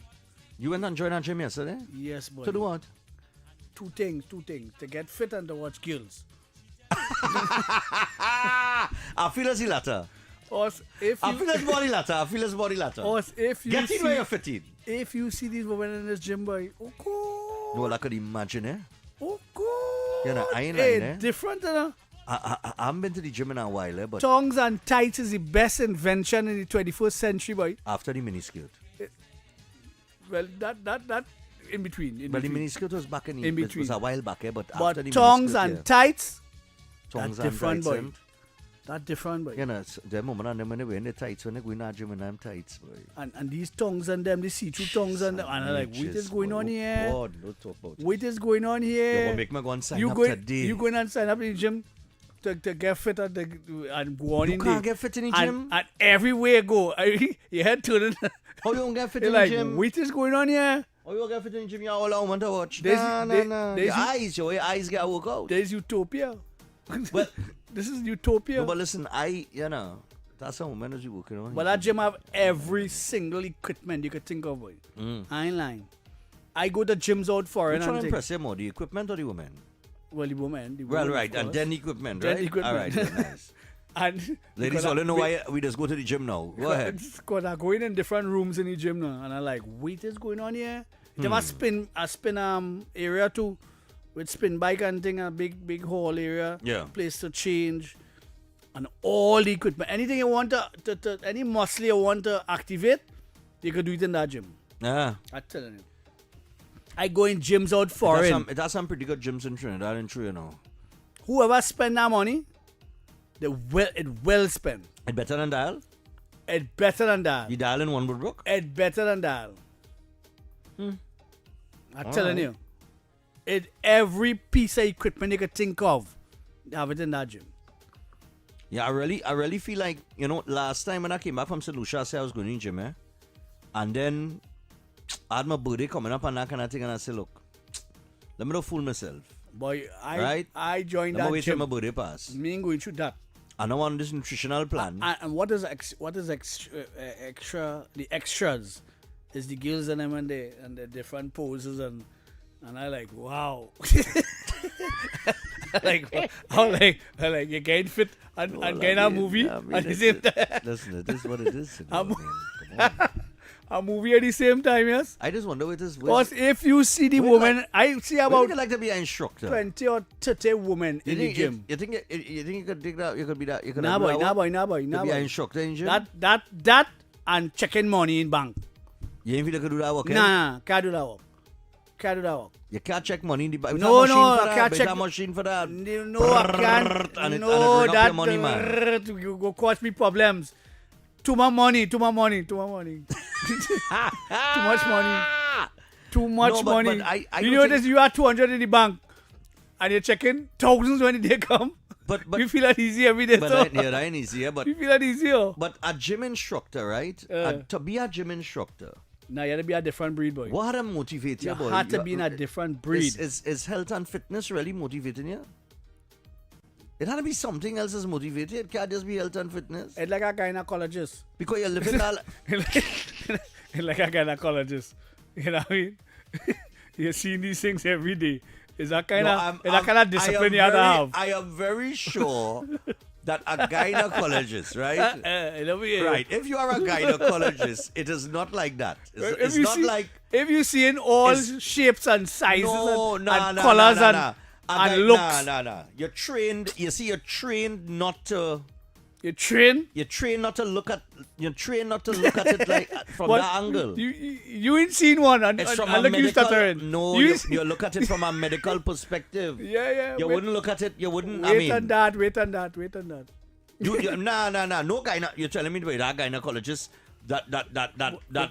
Speaker 1: You went and joined a gym yesterday?
Speaker 2: Yes, boy.
Speaker 1: To do what?
Speaker 2: Two things. To get fit and to watch girls.
Speaker 1: I feel as the latter. I feel as body latter.
Speaker 2: If you
Speaker 1: get in where you're fit in.
Speaker 2: If you see these women in this gym, boy,
Speaker 1: no, I could imagine, eh? You know, I ain't
Speaker 2: hey,
Speaker 1: lying, eh?
Speaker 2: Different, you know?
Speaker 1: I haven't been to the gym in a while, eh? But
Speaker 2: tongs and tights is the best invention in the 21st century, boy.
Speaker 1: After the miniskirt.
Speaker 2: Well, that in between.
Speaker 1: The miniskirt was back in between. It was a while back, eh? But after the
Speaker 2: tongs
Speaker 1: miniskirt,
Speaker 2: and tights,
Speaker 1: tongs
Speaker 2: that's
Speaker 1: and
Speaker 2: different,
Speaker 1: tights,
Speaker 2: boy. That different, boy.
Speaker 1: You know, them women and them when they wear the tights, when they go in the gym and them tights, boy.
Speaker 2: And these tongues and them, they see-through tongues and them. And I'm like, what is going on here?
Speaker 1: God, don't talk about it.
Speaker 2: What is going on here?
Speaker 1: You will make me go and sign up today.
Speaker 2: You going and sign up in the gym to get fit and go on
Speaker 1: you
Speaker 2: in
Speaker 1: can't
Speaker 2: the,
Speaker 1: get fit in the gym?
Speaker 2: And everywhere you go, your head turning.
Speaker 1: How you don't get fit
Speaker 2: You're
Speaker 1: in
Speaker 2: like,
Speaker 1: the gym?
Speaker 2: what is going on here?
Speaker 1: How you don't get fit in the gym? You're all I want to watch.
Speaker 2: There's
Speaker 1: Your eyes get work out.
Speaker 2: There's utopia.
Speaker 1: But
Speaker 2: this is utopia.
Speaker 1: No, but listen, that's how women is working on.
Speaker 2: But that gym have every single equipment you could think of, boy. I ain't lying. I go to gyms out for it.
Speaker 1: Which one impress you more, the equipment or the women?
Speaker 2: Well, the women.
Speaker 1: Right, and then equipment, right? All right, nice.
Speaker 2: And
Speaker 1: ladies, all you know why we just go to the gym now. Go ahead.
Speaker 2: Because I go in different rooms in the gym now, and I'm like, what is going on here? They have a spin area too, with spin bike and thing, a big hall area.
Speaker 1: Yeah.
Speaker 2: Place to change, and all the equipment. Anything you want to any muscle you want to activate, you can do it in that gym.
Speaker 1: Yeah.
Speaker 2: I'm telling you. I go in gyms out foreign.
Speaker 1: It has some pretty good gyms in Trinidad and true, you know.
Speaker 2: Whoever spend that money, it will spend.
Speaker 1: It better than dial?
Speaker 2: It better than dial.
Speaker 1: You dial in one Woodbrook?
Speaker 2: It better than dial. I'm telling you. Every piece of equipment you could think of, they have it in that gym.
Speaker 1: Yeah, I really feel like, you know, last time when I came back from St. Lucia, I said I was going to the gym, and then I had my birthday coming up and that kind of thing, and I said, look, let me not fool myself.
Speaker 2: Boy,
Speaker 1: I
Speaker 2: joined
Speaker 1: let
Speaker 2: that
Speaker 1: me wait
Speaker 2: gym.
Speaker 1: till my birthday pass.
Speaker 2: Me ain't going through that.
Speaker 1: I don't want this nutritional plan.
Speaker 2: And what is extra? The extras is the girls and them and the different poses and I like, wow. I like you're getting fit and getting a movie at the same time.
Speaker 1: Listen, it is what it is.
Speaker 2: A movie at the same time, yes?
Speaker 1: I just wonder what this.
Speaker 2: Because if you see the woman, I see about
Speaker 1: you like to be an instructor.
Speaker 2: 20 or 30 women in the gym.
Speaker 1: You think you could dig that? You could be that. You could
Speaker 2: Nah, boy.
Speaker 1: Be an instructor in gym.
Speaker 2: That and checking money in bank.
Speaker 1: You ain't feel like you do that work?
Speaker 2: Nah, can't do that work.
Speaker 1: You can't check money in the bank.
Speaker 2: No, I can't check.
Speaker 1: A machine for that.
Speaker 2: No, I can't.
Speaker 1: No, that money, man.
Speaker 2: You go cause me problems. Too much money. Too much money. Too much money. You know this, you have 200 in the bank and you're checking thousands when they come.
Speaker 1: But
Speaker 2: you feel that easy every day.
Speaker 1: But that ain't easy, but
Speaker 2: you feel that easier.
Speaker 1: But a gym instructor, right? To be a gym instructor.
Speaker 2: Now you have to be a different breed, boy.
Speaker 1: What had to motivate you, boy?
Speaker 2: You have to be in a different breed.
Speaker 1: Is health and fitness really motivating you? It had to be something else that's motivating. It can't just be health and fitness.
Speaker 2: It's like a gynecologist.
Speaker 1: Because you're living all...
Speaker 2: It's like a gynecologist. You know what I mean? You're seeing these things every day. It's that kind of discipline you have to have.
Speaker 1: I am very sure that a gynecologist, right? Right. If you are a gynecologist, it is not like that. It's not like...
Speaker 2: If you see in all shapes and sizes and colors and looks.
Speaker 1: No. You're trained not to...
Speaker 2: You're trained
Speaker 1: not to look at it like from that angle.
Speaker 2: You ain't seen one and
Speaker 1: it's from
Speaker 2: a medical.
Speaker 1: No, you look at it from a medical perspective.
Speaker 2: Yeah.
Speaker 1: You wouldn't look at it. You wouldn't.
Speaker 2: Wait on that.
Speaker 1: No guy. You're telling me that gynecologist that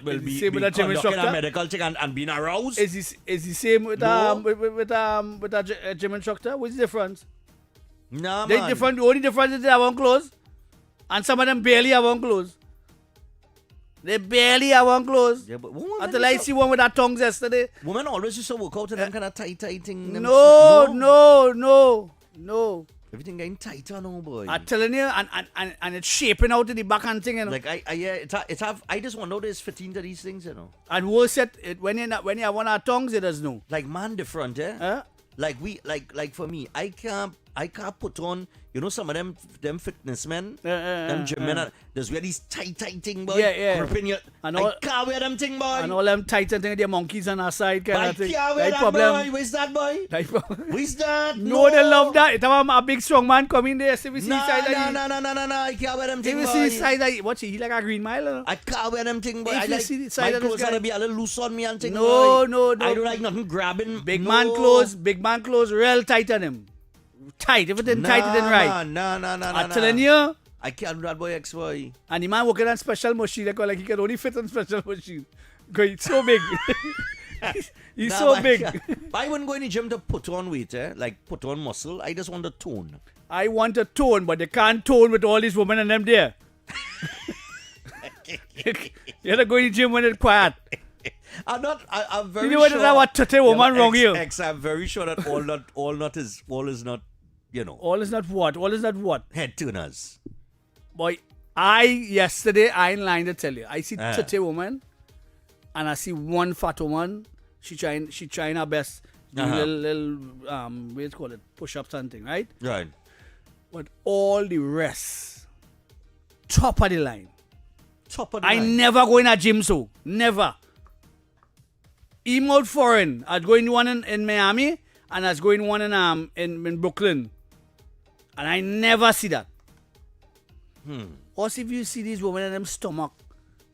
Speaker 1: will be conducting a medical thing and being aroused.
Speaker 2: Is the same with a gym instructor? What's the difference?
Speaker 1: No,
Speaker 2: man.
Speaker 1: Different.
Speaker 2: The only difference is they have on clothes. And some of them barely have on clothes. They barely have on clothes.
Speaker 1: Yeah, but
Speaker 2: until I see one with her tongues yesterday.
Speaker 1: Women always used to work out in them kind of tight thing.
Speaker 2: No.
Speaker 1: Everything getting tighter now, boy.
Speaker 2: I'm telling you, and it's shaping out in the backhand thing, you know.
Speaker 1: Like I just want to know there's fitting to these things, you know.
Speaker 2: And worse yet, when you have one of our tongues, it does no.
Speaker 1: Like man different, eh?
Speaker 2: Huh?
Speaker 1: Like for me, I can't put on, you know, some of them fitness men, them gym men, there's where these tight thing, boy.
Speaker 2: Yeah.
Speaker 1: Gripping you.
Speaker 2: And all,
Speaker 1: I can't wear them thing, boy.
Speaker 2: And all them tight thing, they're monkeys on our side, kind of thing.
Speaker 1: I can't wear that, boy. Where's that, boy? Where's that?
Speaker 2: No, they love that. It's a big strong man coming there. See, we see side.
Speaker 1: No. I can't wear them thing, boy.
Speaker 2: We see side. What's he like a green mile? Or?
Speaker 1: I can't wear them thing, boy.
Speaker 2: If
Speaker 1: I
Speaker 2: you
Speaker 1: like
Speaker 2: see the side
Speaker 1: my
Speaker 2: of this
Speaker 1: clothes
Speaker 2: guy.
Speaker 1: gotta be a little loose on me and thing.
Speaker 2: No.
Speaker 1: I don't like nothing grabbing.
Speaker 2: Big man clothes, real tight on him. tight. If it didn't tight, it didn't right.
Speaker 1: No.
Speaker 2: I'm telling you.
Speaker 1: I can't do that, boy, X-boy.
Speaker 2: And the man working on special machine, they call like he can only fit on special machine. Because he's so big. he's so big.
Speaker 1: I wouldn't go in the gym to put on weight, like put on muscle. I just want to tone.
Speaker 2: I want to tone, but they can't tone with all these women and them there. You have to go in the gym when it's quiet.
Speaker 1: I'm very
Speaker 2: you know
Speaker 1: sure.
Speaker 2: What tote woman wrong here?
Speaker 1: I'm very sure that all is not, you know.
Speaker 2: All is not what? All is not what?
Speaker 1: Head tuners.
Speaker 2: Boy, yesterday I in line to tell you. I see tote woman and I see one fat woman. She trying her best. Doing little what do you call it? Push-ups and thing, right?
Speaker 1: Right.
Speaker 2: But all the rest, top of the line.
Speaker 1: Top of the
Speaker 2: I
Speaker 1: line.
Speaker 2: never go in a gym so. Never. Even out foreign. I was going one in Miami and I was going one in Brooklyn. And I never see that. Also, if you see these women and them stomach.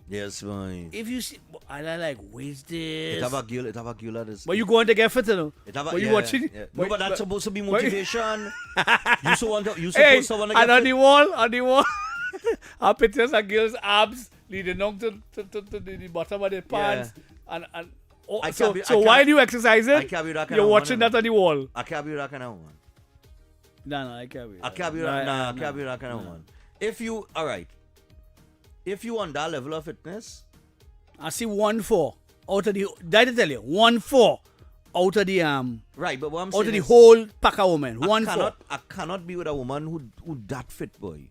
Speaker 1: Yes, boy.
Speaker 2: If you see, and I like, where's this?
Speaker 1: It have a girl that is.
Speaker 2: But you going to get fit, you know?
Speaker 1: But
Speaker 2: you watching?
Speaker 1: Yeah. No, but that's supposed to be motivation. You supposed to
Speaker 2: and
Speaker 1: get fit.
Speaker 2: On the wall, our pictures of girls' abs leading down to the bottom of their pants. Yeah. So while you exercising, you're watching that on the wall.
Speaker 1: I can't be that kind of woman.
Speaker 2: No, I can't be.
Speaker 1: I can't be that kind of woman. If you on that level of fitness,
Speaker 2: I see 1-4 out of the. Did I tell you 1-4 out of the
Speaker 1: right? But what I'm
Speaker 2: out
Speaker 1: saying
Speaker 2: of the
Speaker 1: is,
Speaker 2: whole pack of women. 1-4.
Speaker 1: I cannot be with a woman who that fit, boy.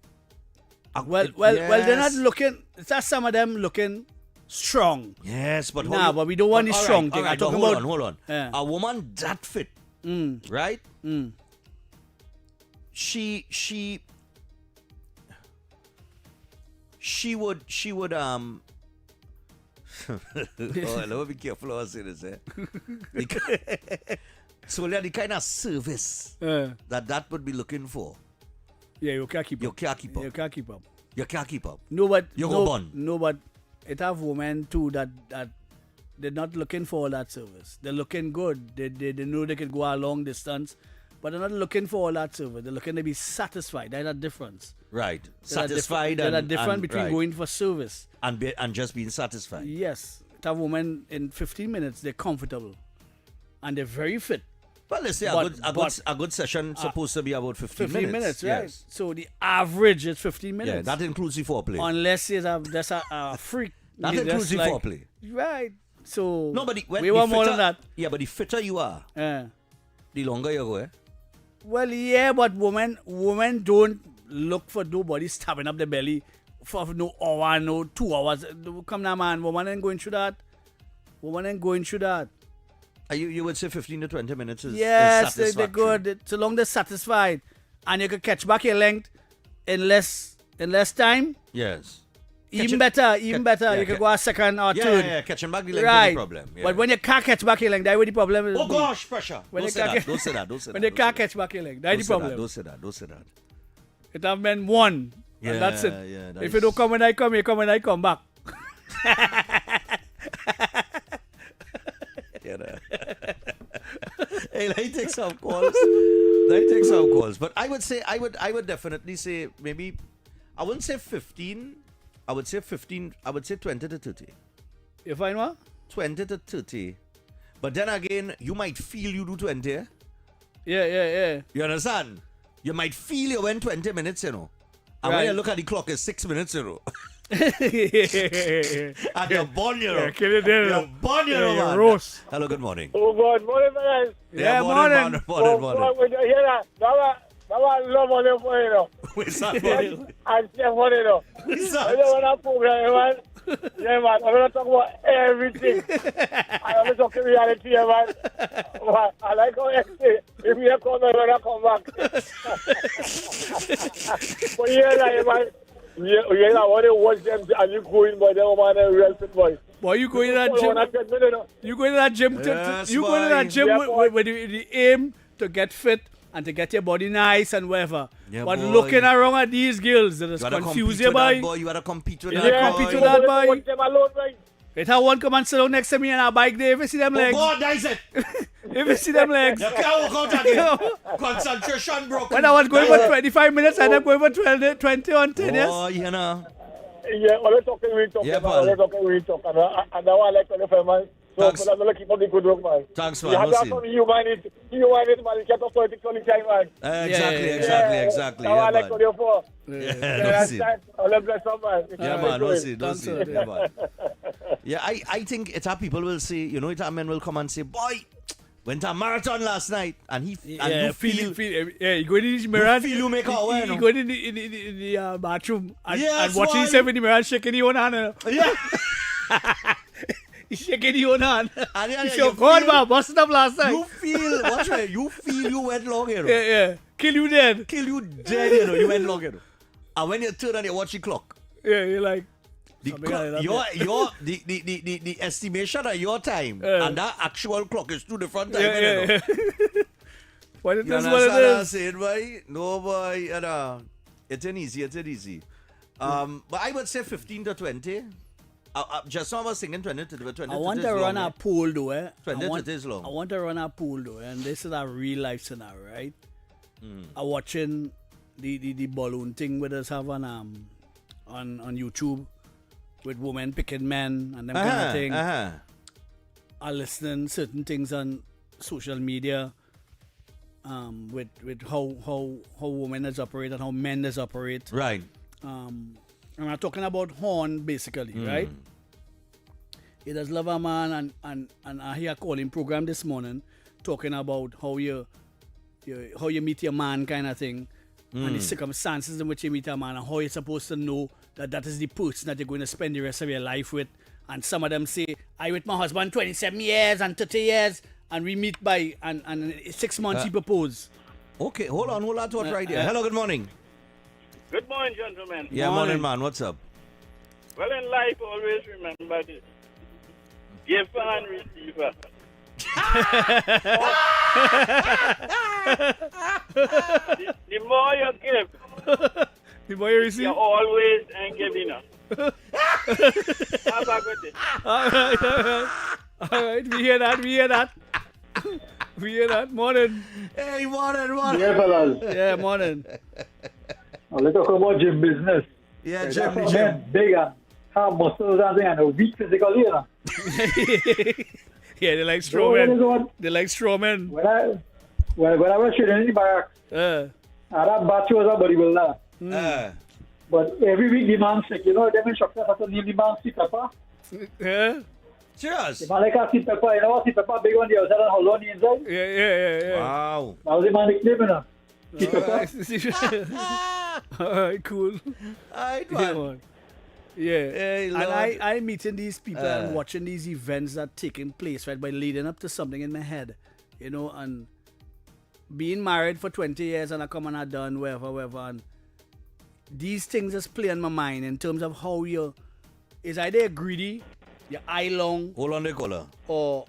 Speaker 2: Well, they're not looking. It's just some of them looking strong.
Speaker 1: Yes, but
Speaker 2: but we don't want the strong thing.
Speaker 1: Right, hold on.
Speaker 2: Yeah.
Speaker 1: A woman that fit, right? She would oh, let me be careful how I say this, So yeah, the kind of service that would be looking for.
Speaker 2: Yeah, you can't keep up.
Speaker 1: You can't keep up.
Speaker 2: You can't keep up.
Speaker 1: No,
Speaker 2: but it have women too that they're not looking for all that service. They're looking good. They know they can go a long distance, but they're not looking for all that service. They're looking to be satisfied. There's a difference.
Speaker 1: Right. Satisfied.
Speaker 2: There's a difference between going for service
Speaker 1: and just being satisfied.
Speaker 2: Yes. It have women in 15 minutes, they're comfortable. And they're very fit.
Speaker 1: Well, let's say a good session supposed to be about 15 minutes.
Speaker 2: 15 minutes, right?
Speaker 1: Yes.
Speaker 2: So the average is 15 minutes.
Speaker 1: Yeah, that includes the foreplay.
Speaker 2: Unless there's a freak.
Speaker 1: That includes the foreplay.
Speaker 2: Right. So
Speaker 1: no, but
Speaker 2: we want more than that.
Speaker 1: Yeah, but the fitter you are, the longer you go,
Speaker 2: Well, yeah, but women don't look for nobody stabbing up the belly for no hour, no 2 hours. Come now, man. Woman ain't going through that.
Speaker 1: You would say 15 to 20 minutes is
Speaker 2: they're good. So long they're satisfied. And you can catch back your length in less time.
Speaker 1: Yes.
Speaker 2: Even better. You can go a second or third.
Speaker 1: Yeah, catching back the length is the problem. Yeah.
Speaker 2: But when you can't catch back your length, that's where the problem is.
Speaker 1: Oh gosh, pressure. Don't say that.
Speaker 2: When you can't catch back your length, that's the problem.
Speaker 1: Don't say that.
Speaker 2: It have been one.
Speaker 1: Yeah,
Speaker 2: and that's it.
Speaker 1: Yeah,
Speaker 2: if you don't come when I come, you come when I come back.
Speaker 1: Hey, let me take some calls. But I would definitely say maybe, I wouldn't say 15. I would say 15. I would say 20 to 30.
Speaker 2: You find what?
Speaker 1: 20 to 30. But then again, you might feel you do 20.
Speaker 2: Yeah.
Speaker 1: You understand? You might feel you went 20 minutes, And
Speaker 2: Right.
Speaker 1: when you look at the clock, it's 6 minutes, And you're born, You're born, man.
Speaker 2: Roast.
Speaker 1: Hello, good morning.
Speaker 9: Oh, God. Morning, man.
Speaker 2: Yeah, morning.
Speaker 1: Morning.
Speaker 9: When you hear that, I love on them for you,
Speaker 1: Where's that morning?
Speaker 9: And Steph for you,
Speaker 1: Where's
Speaker 9: I don't want that program, man. Yeah, man. I'm going to talk about everything. I'm going to talk reality, man. I like how you say, if you come, I'm going to come back. But yeah, man. Yeah, I want to watch them and you going, boy. They want a real fit, boy.
Speaker 2: Boy, you going to that gym? You going to that gym? You going to that gym with the aim to get fit and to get your body nice and whatever.
Speaker 1: Yeah,
Speaker 2: but
Speaker 1: boy.
Speaker 2: looking around at these girls, that is confuse you, boy.
Speaker 1: You gotta compete with
Speaker 2: You
Speaker 1: that,
Speaker 2: gotta compete with that, boy.
Speaker 9: Them alone, boy.
Speaker 2: It have one come and sit down next to me on a bike there if you see them legs.
Speaker 1: Oh, God, that is it.
Speaker 2: If you see them legs.
Speaker 1: You can't walk out again. Concentration broken.
Speaker 2: When I was going for 25 minutes, I ended up going for 20 on 10 years.
Speaker 1: Oh, you know.
Speaker 9: Yeah, always talking, we talk.
Speaker 1: Yeah,
Speaker 9: Always talking, we talk. And I want like 25 man. So,
Speaker 1: Thanks.
Speaker 9: but I'm going to keep on the good work, man.
Speaker 1: Thanks,
Speaker 9: You
Speaker 1: man.
Speaker 9: have
Speaker 1: No
Speaker 9: to
Speaker 1: sin.
Speaker 9: have humanity, man. You can't have politics all the time, man.
Speaker 1: Exactly.
Speaker 9: I want
Speaker 1: Yeah,
Speaker 9: like
Speaker 1: man.
Speaker 9: 24.
Speaker 1: Yeah, no sin.
Speaker 9: I'll bless some, man.
Speaker 1: Yeah, man. No sin. Yeah, man. Yeah, I think it's how people will say, you know, it's how men will come and say, boy, went to a marathon last night, and he and you feel
Speaker 2: you go in the mirror.
Speaker 1: You feel you make out well,
Speaker 2: You
Speaker 1: no?
Speaker 2: go in the bathroom and,
Speaker 1: Yes,
Speaker 2: and watching
Speaker 1: why?
Speaker 2: himself in the mirror and shaking his own hand.
Speaker 1: Yeah.
Speaker 2: He's shaking his own hand.
Speaker 1: And yeah,
Speaker 2: He's
Speaker 1: you
Speaker 2: so God,
Speaker 1: feel-
Speaker 2: man, busted up last night.
Speaker 1: You feel, watch me, you feel you went long, you know.
Speaker 2: Yeah. Kill you dead.
Speaker 1: Kill you dead, you know. You went long, you know. And when you turn and you watch the clock,
Speaker 2: Yeah, you're like,
Speaker 1: the
Speaker 2: something
Speaker 1: clock,
Speaker 2: like that.
Speaker 1: the estimation of your time and that actual clock is two different time, you know.
Speaker 2: What it
Speaker 1: You
Speaker 2: is,
Speaker 1: understand
Speaker 2: what it
Speaker 1: what I'm
Speaker 2: is.
Speaker 1: saying, boy? No, boy, you know. It's an easy. But I would say 15 to 20. Just now I was thinking 20 to 20.
Speaker 2: I want to run a poll though, eh?
Speaker 1: 20
Speaker 2: I want,
Speaker 1: is long.
Speaker 2: I want to run a poll though, and this is a real life scenario, right? I'm watching the balloon thing with us have on YouTube with women picking men and them kind of thing. I listening certain things on social media with how women is operate and how men is operate.
Speaker 1: Right.
Speaker 2: And I'm talking about horn basically, right? He does love a man and I hear a calling program this morning talking about how you meet your man kind of thing and the circumstances in which you meet a man and how you're supposed to know that is the person that you're going to spend the rest of your life with. And some of them say, I with my husband 27 years and 30 years and we meet by and in 6 months he propose.
Speaker 1: Okay, hold on thought right there. Hello, good morning.
Speaker 12: Good morning, gentlemen.
Speaker 1: Yeah, morning, man. What's up?
Speaker 12: Well, in life, always remember this. Giver and receiver. the more you give,
Speaker 2: the more you receive,
Speaker 12: you always ain't giving up. Have a good day.
Speaker 2: All right. We hear that. We hear that. Morning.
Speaker 1: Hey, morning.
Speaker 11: Yeah, fellas.
Speaker 2: Yeah, morning.
Speaker 11: Let's talk about gym business.
Speaker 1: Yeah,
Speaker 11: That's
Speaker 1: gym.
Speaker 11: for men, big and have muscles and thing and a weak physically, you know.
Speaker 2: Yeah, they like straw men. They like straw men.
Speaker 11: When I was training in the barracks, I had batch was a bodybuilder. But every week the man sick, you know, them instructors have to name the man sea pepper.
Speaker 2: Yeah.
Speaker 1: Cheers.
Speaker 11: The man like a sea pepper, you know what sea pepper big on the outside and hollow on the inside?
Speaker 2: Yeah.
Speaker 1: Wow.
Speaker 11: That was the man nickname, you know. Sea pepper.
Speaker 2: All right, cool. Yeah.
Speaker 1: Hey,
Speaker 2: and I meeting these people and watching these events that taking place, right, by leading up to something in my head, you know, and being married for 20 years and I come and I done wherever, and these things just play in my mind in terms of how is either you're greedy, you're eye long,
Speaker 1: hold on the color,
Speaker 2: or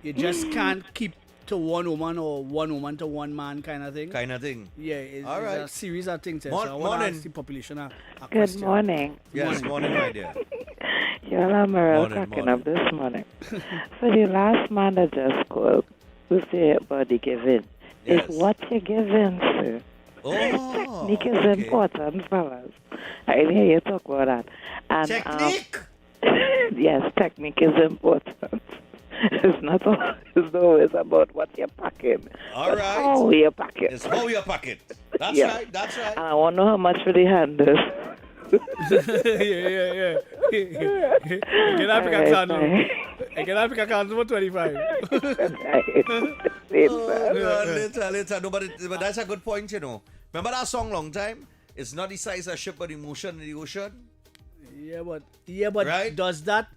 Speaker 2: you just can't keep to one woman or one woman to one man kind of thing. Yeah, it's a series of things. So I want to ask the population a
Speaker 22: Good
Speaker 2: question.
Speaker 22: morning.
Speaker 1: Yes, morning, my dear.
Speaker 22: Yola Morel cracking up this morning. So the last man that just called who say about the giving is what you're giving, sir. Technique is important, fellas. I hear you talk about that. And,
Speaker 1: technique?
Speaker 22: Yes, technique is important. It's not always about what you're packing.
Speaker 1: All right.
Speaker 22: How you pack it.
Speaker 1: It's how you pack it. That's right.
Speaker 22: And I want to know how much for the handles.
Speaker 2: yeah. Get African candle. Get African candle for 25.
Speaker 1: Later. No, but that's a good point, you know. Remember that song long time? It's not the size of ship, but the motion in the ocean.
Speaker 2: Yeah, but
Speaker 1: right?
Speaker 2: Does that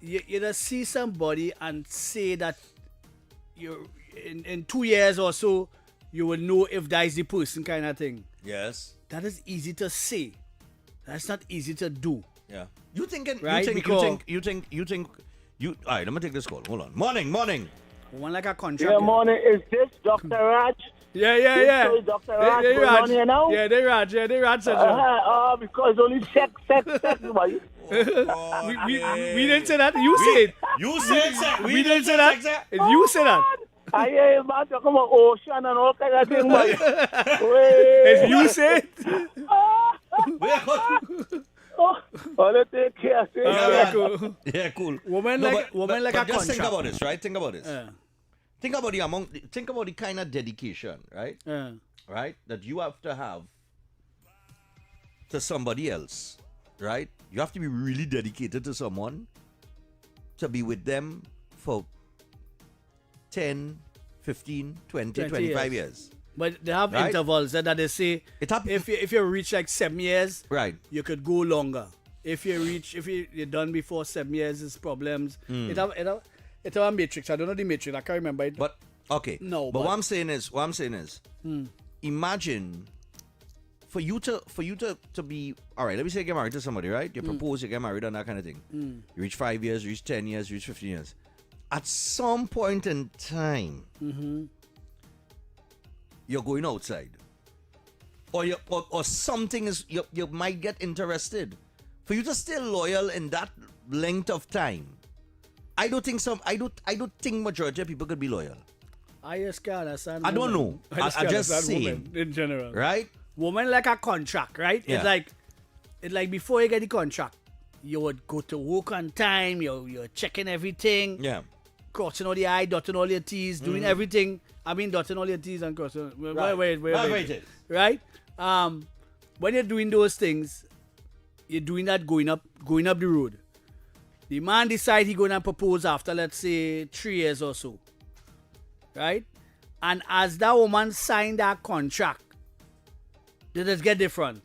Speaker 2: you just see somebody and say that you in 2 years or so you will know if that is the person kind of thing?
Speaker 1: Yes.
Speaker 2: That is easy to say. That's not easy to do.
Speaker 1: Yeah. You think all right, let me take this call. Hold on. Morning.
Speaker 2: One like a contract.
Speaker 9: Yeah, morning. Is this Dr. Raj?
Speaker 2: Yeah.
Speaker 9: So Dr. Raj going on here now?
Speaker 2: Yeah, they Raj said that.
Speaker 9: Because only sex, boy.
Speaker 2: We didn't say that. You say it.
Speaker 1: You said sex.
Speaker 2: We didn't say that. You said that.
Speaker 9: I hear man talking about ocean and all kind of things, boy.
Speaker 2: If you say it.
Speaker 9: Let's take care.
Speaker 1: Yeah, cool.
Speaker 2: Woman like a
Speaker 1: just think
Speaker 2: contract.
Speaker 1: about this, right? Think about this. Think about the kind of dedication, right? Right? That you have to have to somebody else, right? You have to be really dedicated to someone to be with them for 10, 15, 20, 25 years.
Speaker 2: But they have
Speaker 1: Right?
Speaker 2: intervals that they say if you reach like 7 years,
Speaker 1: right,
Speaker 2: you could go longer. If you're done before 7 years, it's problems. It have a matrix. I don't know the matrix. I can't remember it.
Speaker 1: But okay.
Speaker 2: No.
Speaker 1: But what I'm saying is, imagine for you to be all right. Let me say you get married to somebody, right? You propose, you get married, and that kind of thing. You reach 5 years, you reach 10 years, you reach 15 years. At some point in time, you're going outside, or something is you might get interested. For you to stay loyal in that length of time, I don't think majority of people could be loyal.
Speaker 2: I just can't understand.
Speaker 1: I don't know. I just
Speaker 2: understand
Speaker 1: say
Speaker 2: women in general,
Speaker 1: right?
Speaker 2: Woman like a contract, right?
Speaker 1: Yeah.
Speaker 2: It's like before you get the contract, you would go to work on time. You're checking everything.
Speaker 1: Yeah.
Speaker 2: Crossing all the I, dotting all your T's, doing everything. I mean, dotting all your T's and crossing. Wait. Right? When you're doing those things, you're doing that going up the road. The man decide he gonna propose after, let's say, 3 years or so. Right? And as that woman signed that contract, did it get different?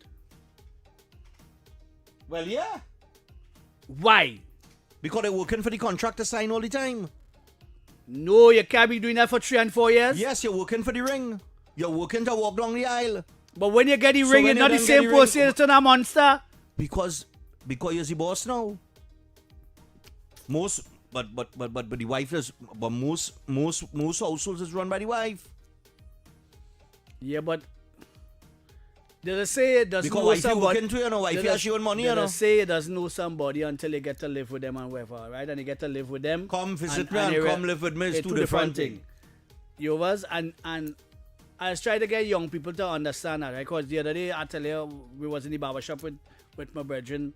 Speaker 1: Well, yeah.
Speaker 2: Why?
Speaker 1: Because they're working for the contract to sign all the time.
Speaker 2: No, you can't be doing that for 3 and 4 years.
Speaker 1: Yes, you're working for the ring. You're working to walk down the aisle.
Speaker 2: But when you get the ring, it's not the same person. It's not a monster.
Speaker 1: Because you're the boss now. Most, but the wife is. But most households is run by the wife.
Speaker 2: Yeah, but they say it doesn't
Speaker 1: because
Speaker 2: know
Speaker 1: wife
Speaker 2: somebody.
Speaker 1: Working to you know, wife has your own money, you know.
Speaker 2: They say it doesn't know somebody until you get to live with them and whatever, right? And you get to live with them.
Speaker 1: Come visit me and come live with me. It's two different things.
Speaker 2: You was and I was trying to get young people to understand that, right? Because the other day I tell you we was in the barbershop with my brethren.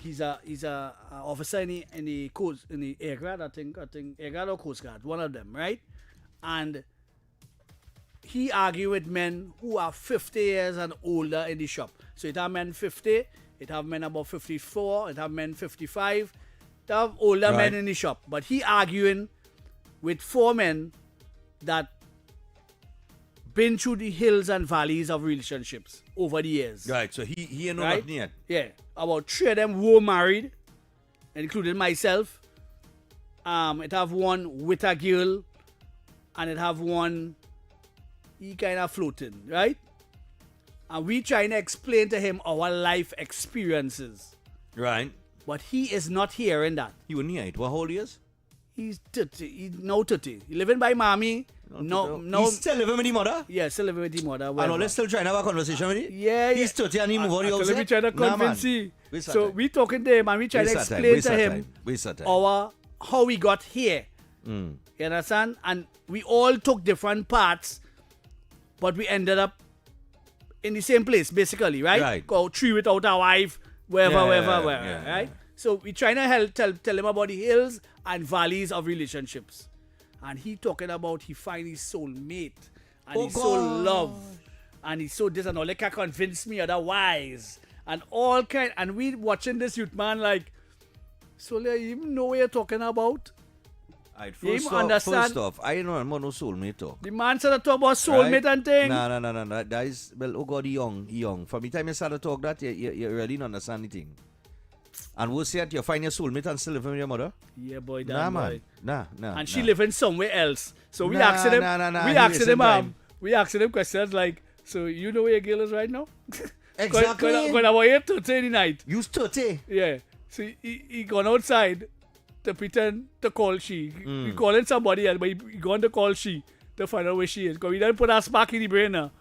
Speaker 2: He's a officer in the coast in the Air Guard, I think Air Guard or Coast Guard, one of them, right? And he argue with men who are 50 years and older in the shop. So it have men 50, it have men about 54, it have men 55, it have older men in the shop. But he arguing with 4 men that been through the hills and valleys of relationships over the years.
Speaker 1: Right, so he ain't know nothing yet.
Speaker 2: Yeah, about 3 of them were married, including myself. It have one with a girl, and it have one he kind of floating, right? And we trying to explain to him our life experiences.
Speaker 1: Right.
Speaker 2: But he is not hearing that.
Speaker 1: He wouldn't hear it. What old he is?
Speaker 2: He's 30. He's now 30. He living by mommy. No.
Speaker 1: He's still living with the mother?
Speaker 2: Yeah, still living with the mother.
Speaker 1: And all still trying to have a conversation with you?
Speaker 2: Yeah.
Speaker 1: He's 30 and he move on the
Speaker 2: Let me try to convince you. So we talking to him and we try to explain to him how we got here. You understand? And we all took different paths, but we ended up in the same place, basically, right? Go 3 without a wife, wherever, right? So we trying to tell him about the hills and valleys of relationships. And he talking about he find his soulmate. And he's so love. And he's so this and all. They can convince me otherwise. And all kind. And we watching this youth man like, so you even know what you're talking about?
Speaker 1: Right, first off, I don't know no soulmate talk.
Speaker 2: The man said to talk about soulmate and thing.
Speaker 1: No. That is, well, oh God, he young. From the time you start to talk that, you really don't understand anything. And we'll say that you find your soulmate and still living with your mother?
Speaker 2: Yeah, boy, that
Speaker 1: Nah,
Speaker 2: boy.
Speaker 1: man. Nah.
Speaker 2: And she living somewhere else. So we asking him, we asking him questions like, so you know where your girl is right now?
Speaker 1: Exactly.
Speaker 2: When I was here 30 in the night.
Speaker 1: You 30?
Speaker 2: Yeah. So he gone outside to pretend to call she. He calling somebody else, but he gone to call she to find out where she is. Because we don't put our spark in the brain now.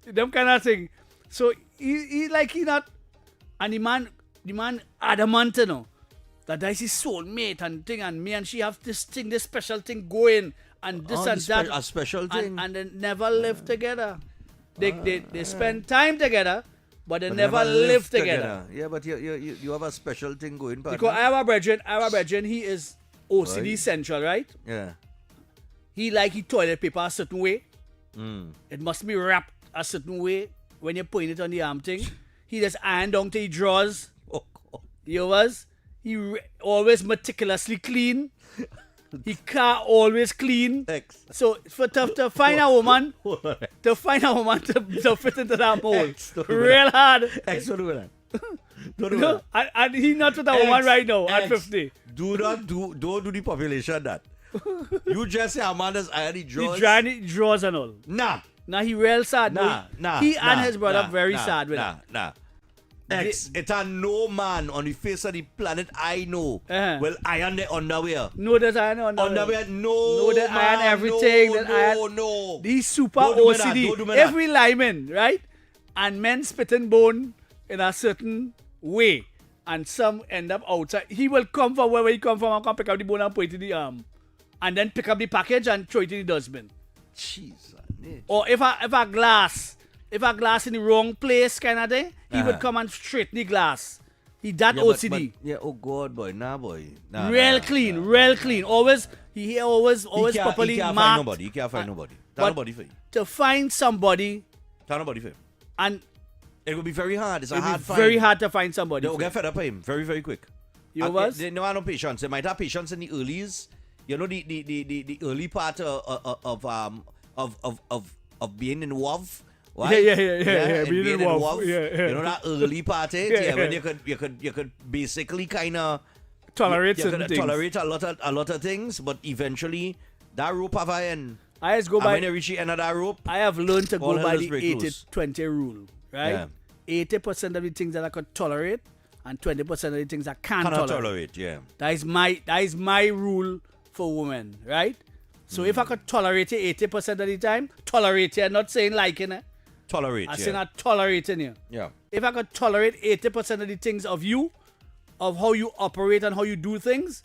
Speaker 2: Them kind of thing. So he not, and the man adamant, you know, that is his soulmate and thing, and me and she have this special thing going, and this and that.
Speaker 1: A special thing.
Speaker 2: And they never live together. They spend time together, but they never live together.
Speaker 1: Yeah, but you have a special thing going, partner.
Speaker 2: Because our brethren, he is OCD central, right?
Speaker 1: Yeah.
Speaker 2: He toilet paper a certain way.
Speaker 1: Mm.
Speaker 2: It must be wrapped a certain way when you put it on the arm thing. He just iron down to his drawers.
Speaker 1: Oh, God.
Speaker 2: You was? He always meticulously clean. He car always clean. So to find a woman, to fit into that mold, real hard.
Speaker 1: X, don't do that. Don't do
Speaker 2: No,
Speaker 1: that.
Speaker 2: and he not with a woman right now at 50.
Speaker 1: Don't do the population that. You just say Amanda's iron drawers.
Speaker 2: He drying drawers and all.
Speaker 1: Nah.
Speaker 2: Nah, he real sad. He and his brother very sad with it.
Speaker 1: Nah. X, it's a no man on the face of the planet I know will iron the underwear.
Speaker 2: No, there's iron
Speaker 1: underwear. No,
Speaker 2: they iron everything.
Speaker 1: No.
Speaker 2: These super
Speaker 1: Don't do me
Speaker 2: OCD.
Speaker 1: that, don't do me that.
Speaker 2: Every lineman, right? And men spitting bone in a certain way. And some end up outside. He will come from wherever he come from and come pick up the bone and put it in the arm. And then pick up the package and throw it in the dustbin.
Speaker 1: Jesus.
Speaker 2: Or if a glass in the wrong place kind of thing, he would come and straighten the glass. He that OCD.
Speaker 1: Oh God, boy, boy.
Speaker 2: Real clean. Always properly marked.
Speaker 1: He can't find nobody. Nobody for you.
Speaker 2: To find somebody.
Speaker 1: Nobody for him.
Speaker 2: And
Speaker 1: it will be very hard. It's a
Speaker 2: hard
Speaker 1: hard find.
Speaker 2: Very hard to find somebody.
Speaker 1: They'll get fed up with him very, very quick.
Speaker 2: You was?
Speaker 1: They don't have no patience. They might have patience in the earlies. You know the early part of being in love. Right?
Speaker 2: Yeah.
Speaker 1: Being in love.
Speaker 2: Yeah.
Speaker 1: You know that early part, when you could basically kind of
Speaker 2: tolerate certain things.
Speaker 1: Tolerate a lot of things, but eventually that rope have an end.
Speaker 2: I just go by.
Speaker 1: When you reach the end of that rope,
Speaker 2: I have learned to go by the 80-20 rule, right?
Speaker 1: Yeah.
Speaker 2: 80% of the things that I could tolerate, and 20% of the things I cannot tolerate.
Speaker 1: Yeah.
Speaker 2: That is my rule for women, right? So if I could tolerate it 80% of the time, tolerate it. I'm not saying liking it.
Speaker 1: Tolerate.
Speaker 2: I'm saying I'm tolerating you.
Speaker 1: Yeah.
Speaker 2: If I could tolerate 80% of the things of you, of how you operate and how you do things,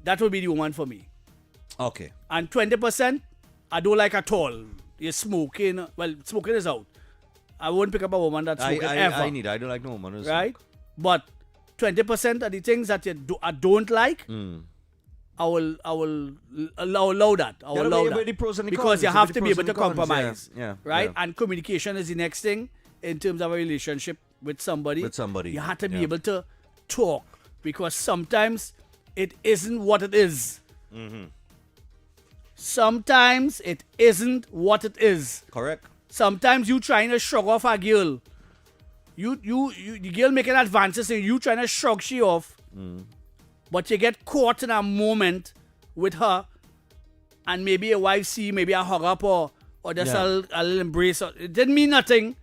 Speaker 2: that would be the woman for me.
Speaker 1: Okay.
Speaker 2: And 20%, I don't like at all. You're smoking. Well, smoking is out. I won't pick up a woman that's smoking ever.
Speaker 1: I don't like no woman who's
Speaker 2: right? But 20% of the things that I don't like, I will allow that. I will allow that.
Speaker 1: The pros and the
Speaker 2: because
Speaker 1: cons.
Speaker 2: you have to be able to compromise.
Speaker 1: Yeah.
Speaker 2: Right? And communication is the next thing in terms of a relationship with somebody. You have to be able to talk because sometimes it isn't what it is.
Speaker 1: Mm-hmm.
Speaker 2: Sometimes it isn't what it is.
Speaker 1: Correct.
Speaker 2: Sometimes you trying to shrug off a girl. The girl making advances and you trying to shrug she off. But you get caught in a moment with her and maybe a wife see, maybe a hug up or just a little embrace. It didn't mean nothing,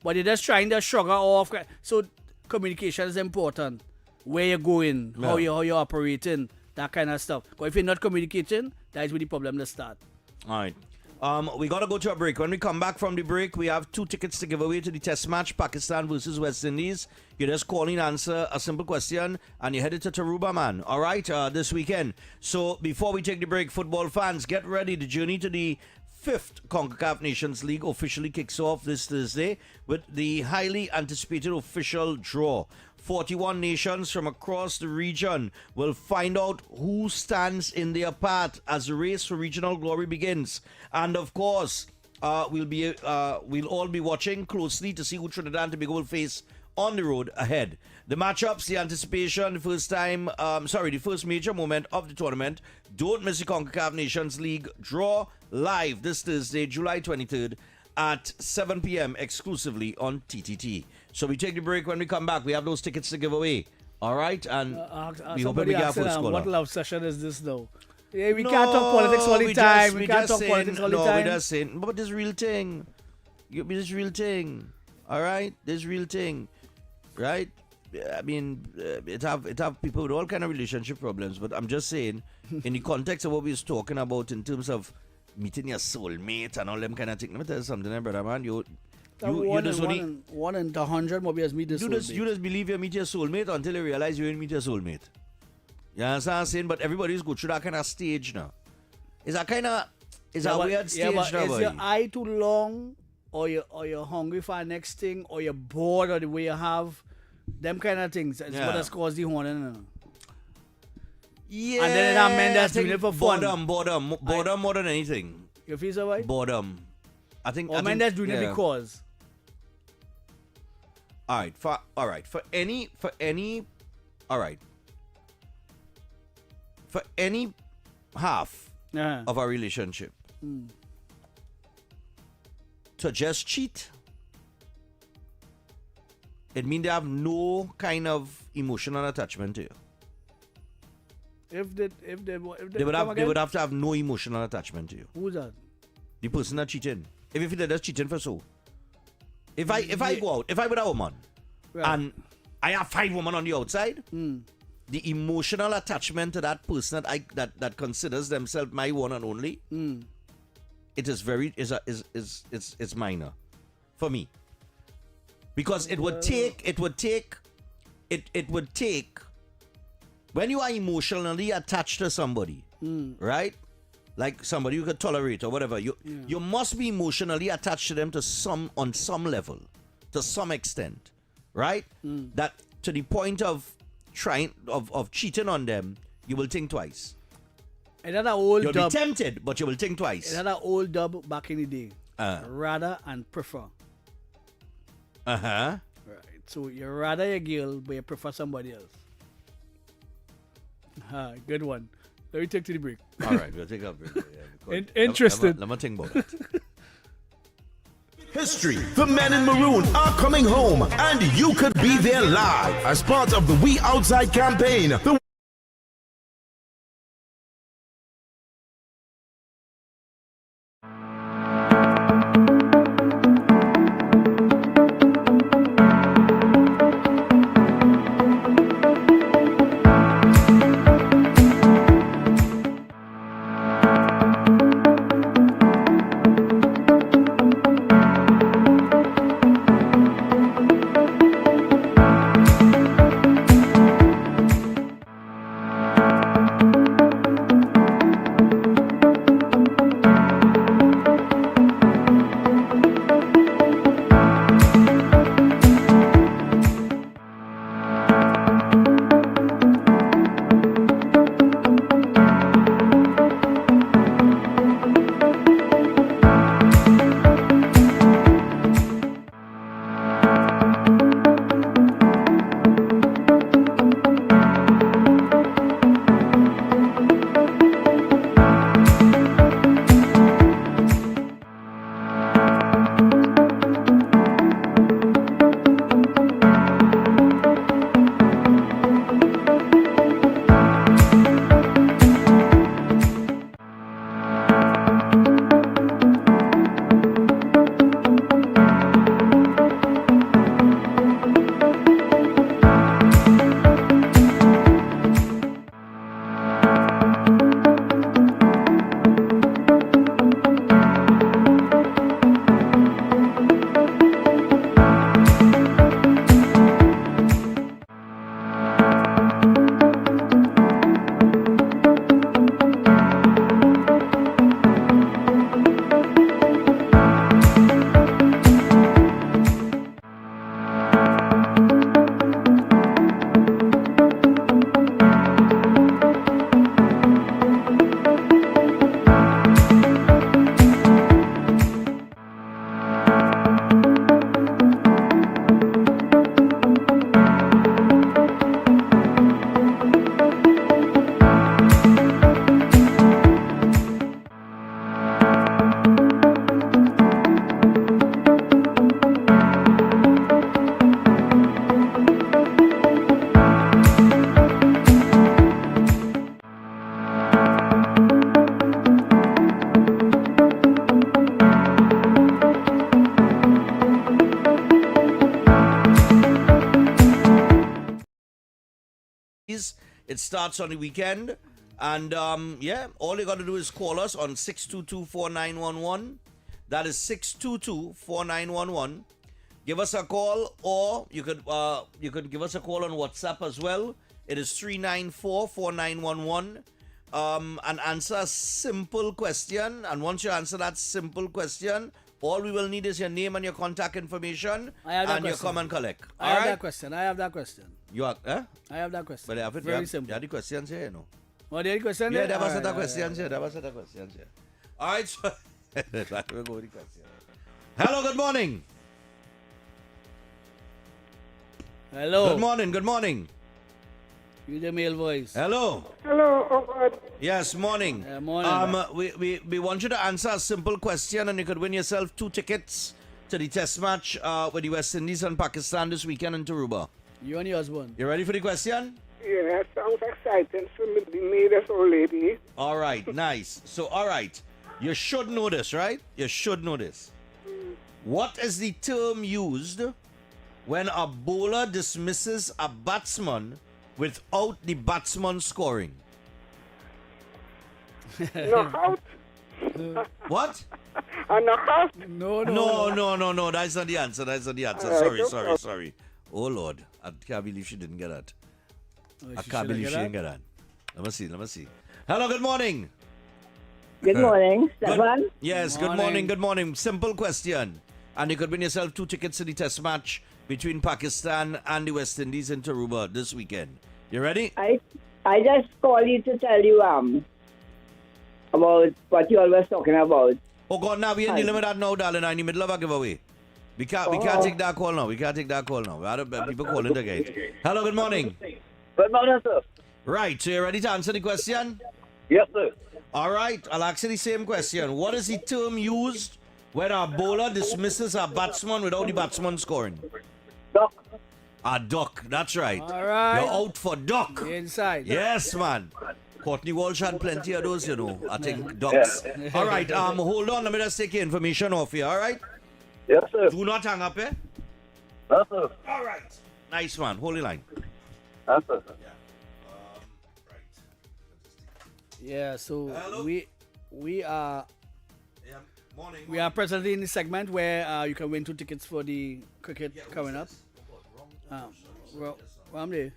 Speaker 2: but you're just trying to shrug her off. So communication is important. Where you're going, how you're operating, that kind of stuff. But if you're not communicating, that's where the problem will start.
Speaker 1: All right. We got to go to a break. When we come back from the break, we have 2 tickets to give away to the test match, Pakistan versus West Indies. You just call in, answer a simple question, and you're headed to Taruba, man. All right, this weekend. So before we take the break, football fans, get ready. The journey to the 5th CONCACAF Nations League officially kicks off this Thursday with the highly anticipated official draw. 41 nations from across the region will find out who stands in their path as the race for regional glory begins. And of course, we'll all be watching closely to see who Trinidad and Tobago will face on the road ahead. The matchups, the anticipation, the first major moment of the tournament. Don't miss the CONCACAF Nations League draw live this Thursday, July 23rd at 7 p.m. exclusively on TTT. So we take the break. When we come back, we have those tickets to give away. All right? And we hope we get our first caller.
Speaker 2: What love session is this, though? Yeah, we can't talk politics all the time. We can't talk politics all the time.
Speaker 1: No, we're just saying, but this real thing. This real thing. All right? This real thing. Right? I mean, it have people with all kind of relationship problems, but I'm just saying, in the context of what we was talking about in terms of meeting your soulmate and all them kind of things. Let me tell you something, brother man. You
Speaker 2: one
Speaker 1: just only
Speaker 2: in the 100 maybe has meet the soulmate.
Speaker 1: You just believe you meet your soulmate until you realize you ain't meet your soulmate. You understand what I'm saying? But everybody's go through that kind of stage now. It's a weird stage now.
Speaker 2: Is your eye too long, or you're hungry for the next thing, or you're bored of the way you have them kind of things? It's what has caused the horning.
Speaker 1: Yeah.
Speaker 2: And then that man that's doing it for fun.
Speaker 1: Boredom more than anything.
Speaker 2: You feel so right?
Speaker 1: Boredom. I think
Speaker 2: that's doing it because.
Speaker 1: For any half of a relationship to just cheat, it means they have no kind of emotional attachment to you.
Speaker 2: If they
Speaker 1: would have to have no emotional attachment to you.
Speaker 2: Who's that?
Speaker 1: The person that cheating. If you feel that that's cheating for so. If I go out, if I with a woman, and I have 5 women on the outside, the emotional attachment to that person that considers themselves my one and only, it is it's minor for me. Because it would take when you are emotionally attached to somebody, right? Like somebody you could tolerate or whatever, you must be emotionally attached to them on some level, to some extent, right? That to the point of cheating on them, you will think twice.
Speaker 2: Another old
Speaker 1: You'll
Speaker 2: dub.
Speaker 1: be tempted, but you will think twice.
Speaker 2: Another old dub back in the day. Rather and prefer.
Speaker 1: Right.
Speaker 2: So you rather a girl, but you prefer somebody else. Good one. Let me take to the break.
Speaker 1: All right, we'll take a break.
Speaker 2: Interested.
Speaker 1: Let me think about that.
Speaker 13: History. The men in maroon are coming home, and you could be there live as part of the We Outside campaign.
Speaker 1: It starts on the weekend. And yeah, all you got to do is call us on 622-4911. That is 622-4911. Give us a call, or you could give us a call on WhatsApp as well. It is 394-4911. And answer a simple question. And once you answer that simple question, all we will need is your name and your contact information, and you come and collect.
Speaker 2: I have that question.
Speaker 1: You are, eh?
Speaker 2: I have that question.
Speaker 1: But I have it.
Speaker 2: Very simple.
Speaker 1: You have the questions here, you know.
Speaker 2: Oh, there are questions?
Speaker 1: Yeah, there was the questions here. There was the questions here. All right, so we'll go with the question. Hello, good morning.
Speaker 2: Hello.
Speaker 1: Good morning.
Speaker 2: You the male voice.
Speaker 1: Hello.
Speaker 16: Hello, oh God.
Speaker 1: Yes, morning.
Speaker 2: Morning.
Speaker 1: We want you to answer a simple question, and you could win yourself 2 tickets to the test match with the West Indies and Pakistan this weekend in Taruba.
Speaker 2: You and your husband.
Speaker 1: You ready for the question?
Speaker 16: Yeah, sounds exciting for me, this old lady.
Speaker 1: All right, nice. So, all right, you should know this, right? You should know this. What is the term used when a bowler dismisses a batsman without the batsman scoring?
Speaker 16: Knockout?
Speaker 1: What?
Speaker 16: A knockout?
Speaker 2: No.
Speaker 1: That's not the answer. Sorry. Oh, Lord. I can't believe she didn't get that. I can't believe she didn't get that. Let me see. Hello, good morning.
Speaker 7: Good morning, Stephan.
Speaker 1: Yes, good morning. Simple question. And you could win yourself 2 tickets to the test match between Pakistan and the West Indies in Taruba this weekend. You ready?
Speaker 7: I just called you to tell you about what you all was talking about.
Speaker 1: Oh God, now we ain't dealing with that now, darling. I'm in the middle of a giveaway. We can't take that call now. We have other people calling the gate. Hello, good morning.
Speaker 9: Good morning, sir.
Speaker 1: Right, so you ready to answer the question?
Speaker 9: Yes, sir.
Speaker 1: All right, I'll ask you the same question. What is the term used when a bowler dismisses a batsman without the batsman scoring?
Speaker 9: Duck.
Speaker 1: A duck, that's right.
Speaker 2: All right.
Speaker 1: You're out for duck.
Speaker 2: Inside.
Speaker 1: Yes, man. Courtney Walsh had plenty of those, you know. I think ducks.
Speaker 9: Yeah.
Speaker 1: All right, hold on. Let me just take your information off here, all right?
Speaker 9: Yes, sir.
Speaker 1: Do not hang up, eh?
Speaker 9: Yes, sir.
Speaker 1: All right. Nice one. Hold the line.
Speaker 9: Yes, sir.
Speaker 2: Yeah, so
Speaker 1: Hello?
Speaker 2: we are
Speaker 1: Morning.
Speaker 2: we are presently in the segment where you can win 2 tickets for the cricket coming up. Well, I'm there.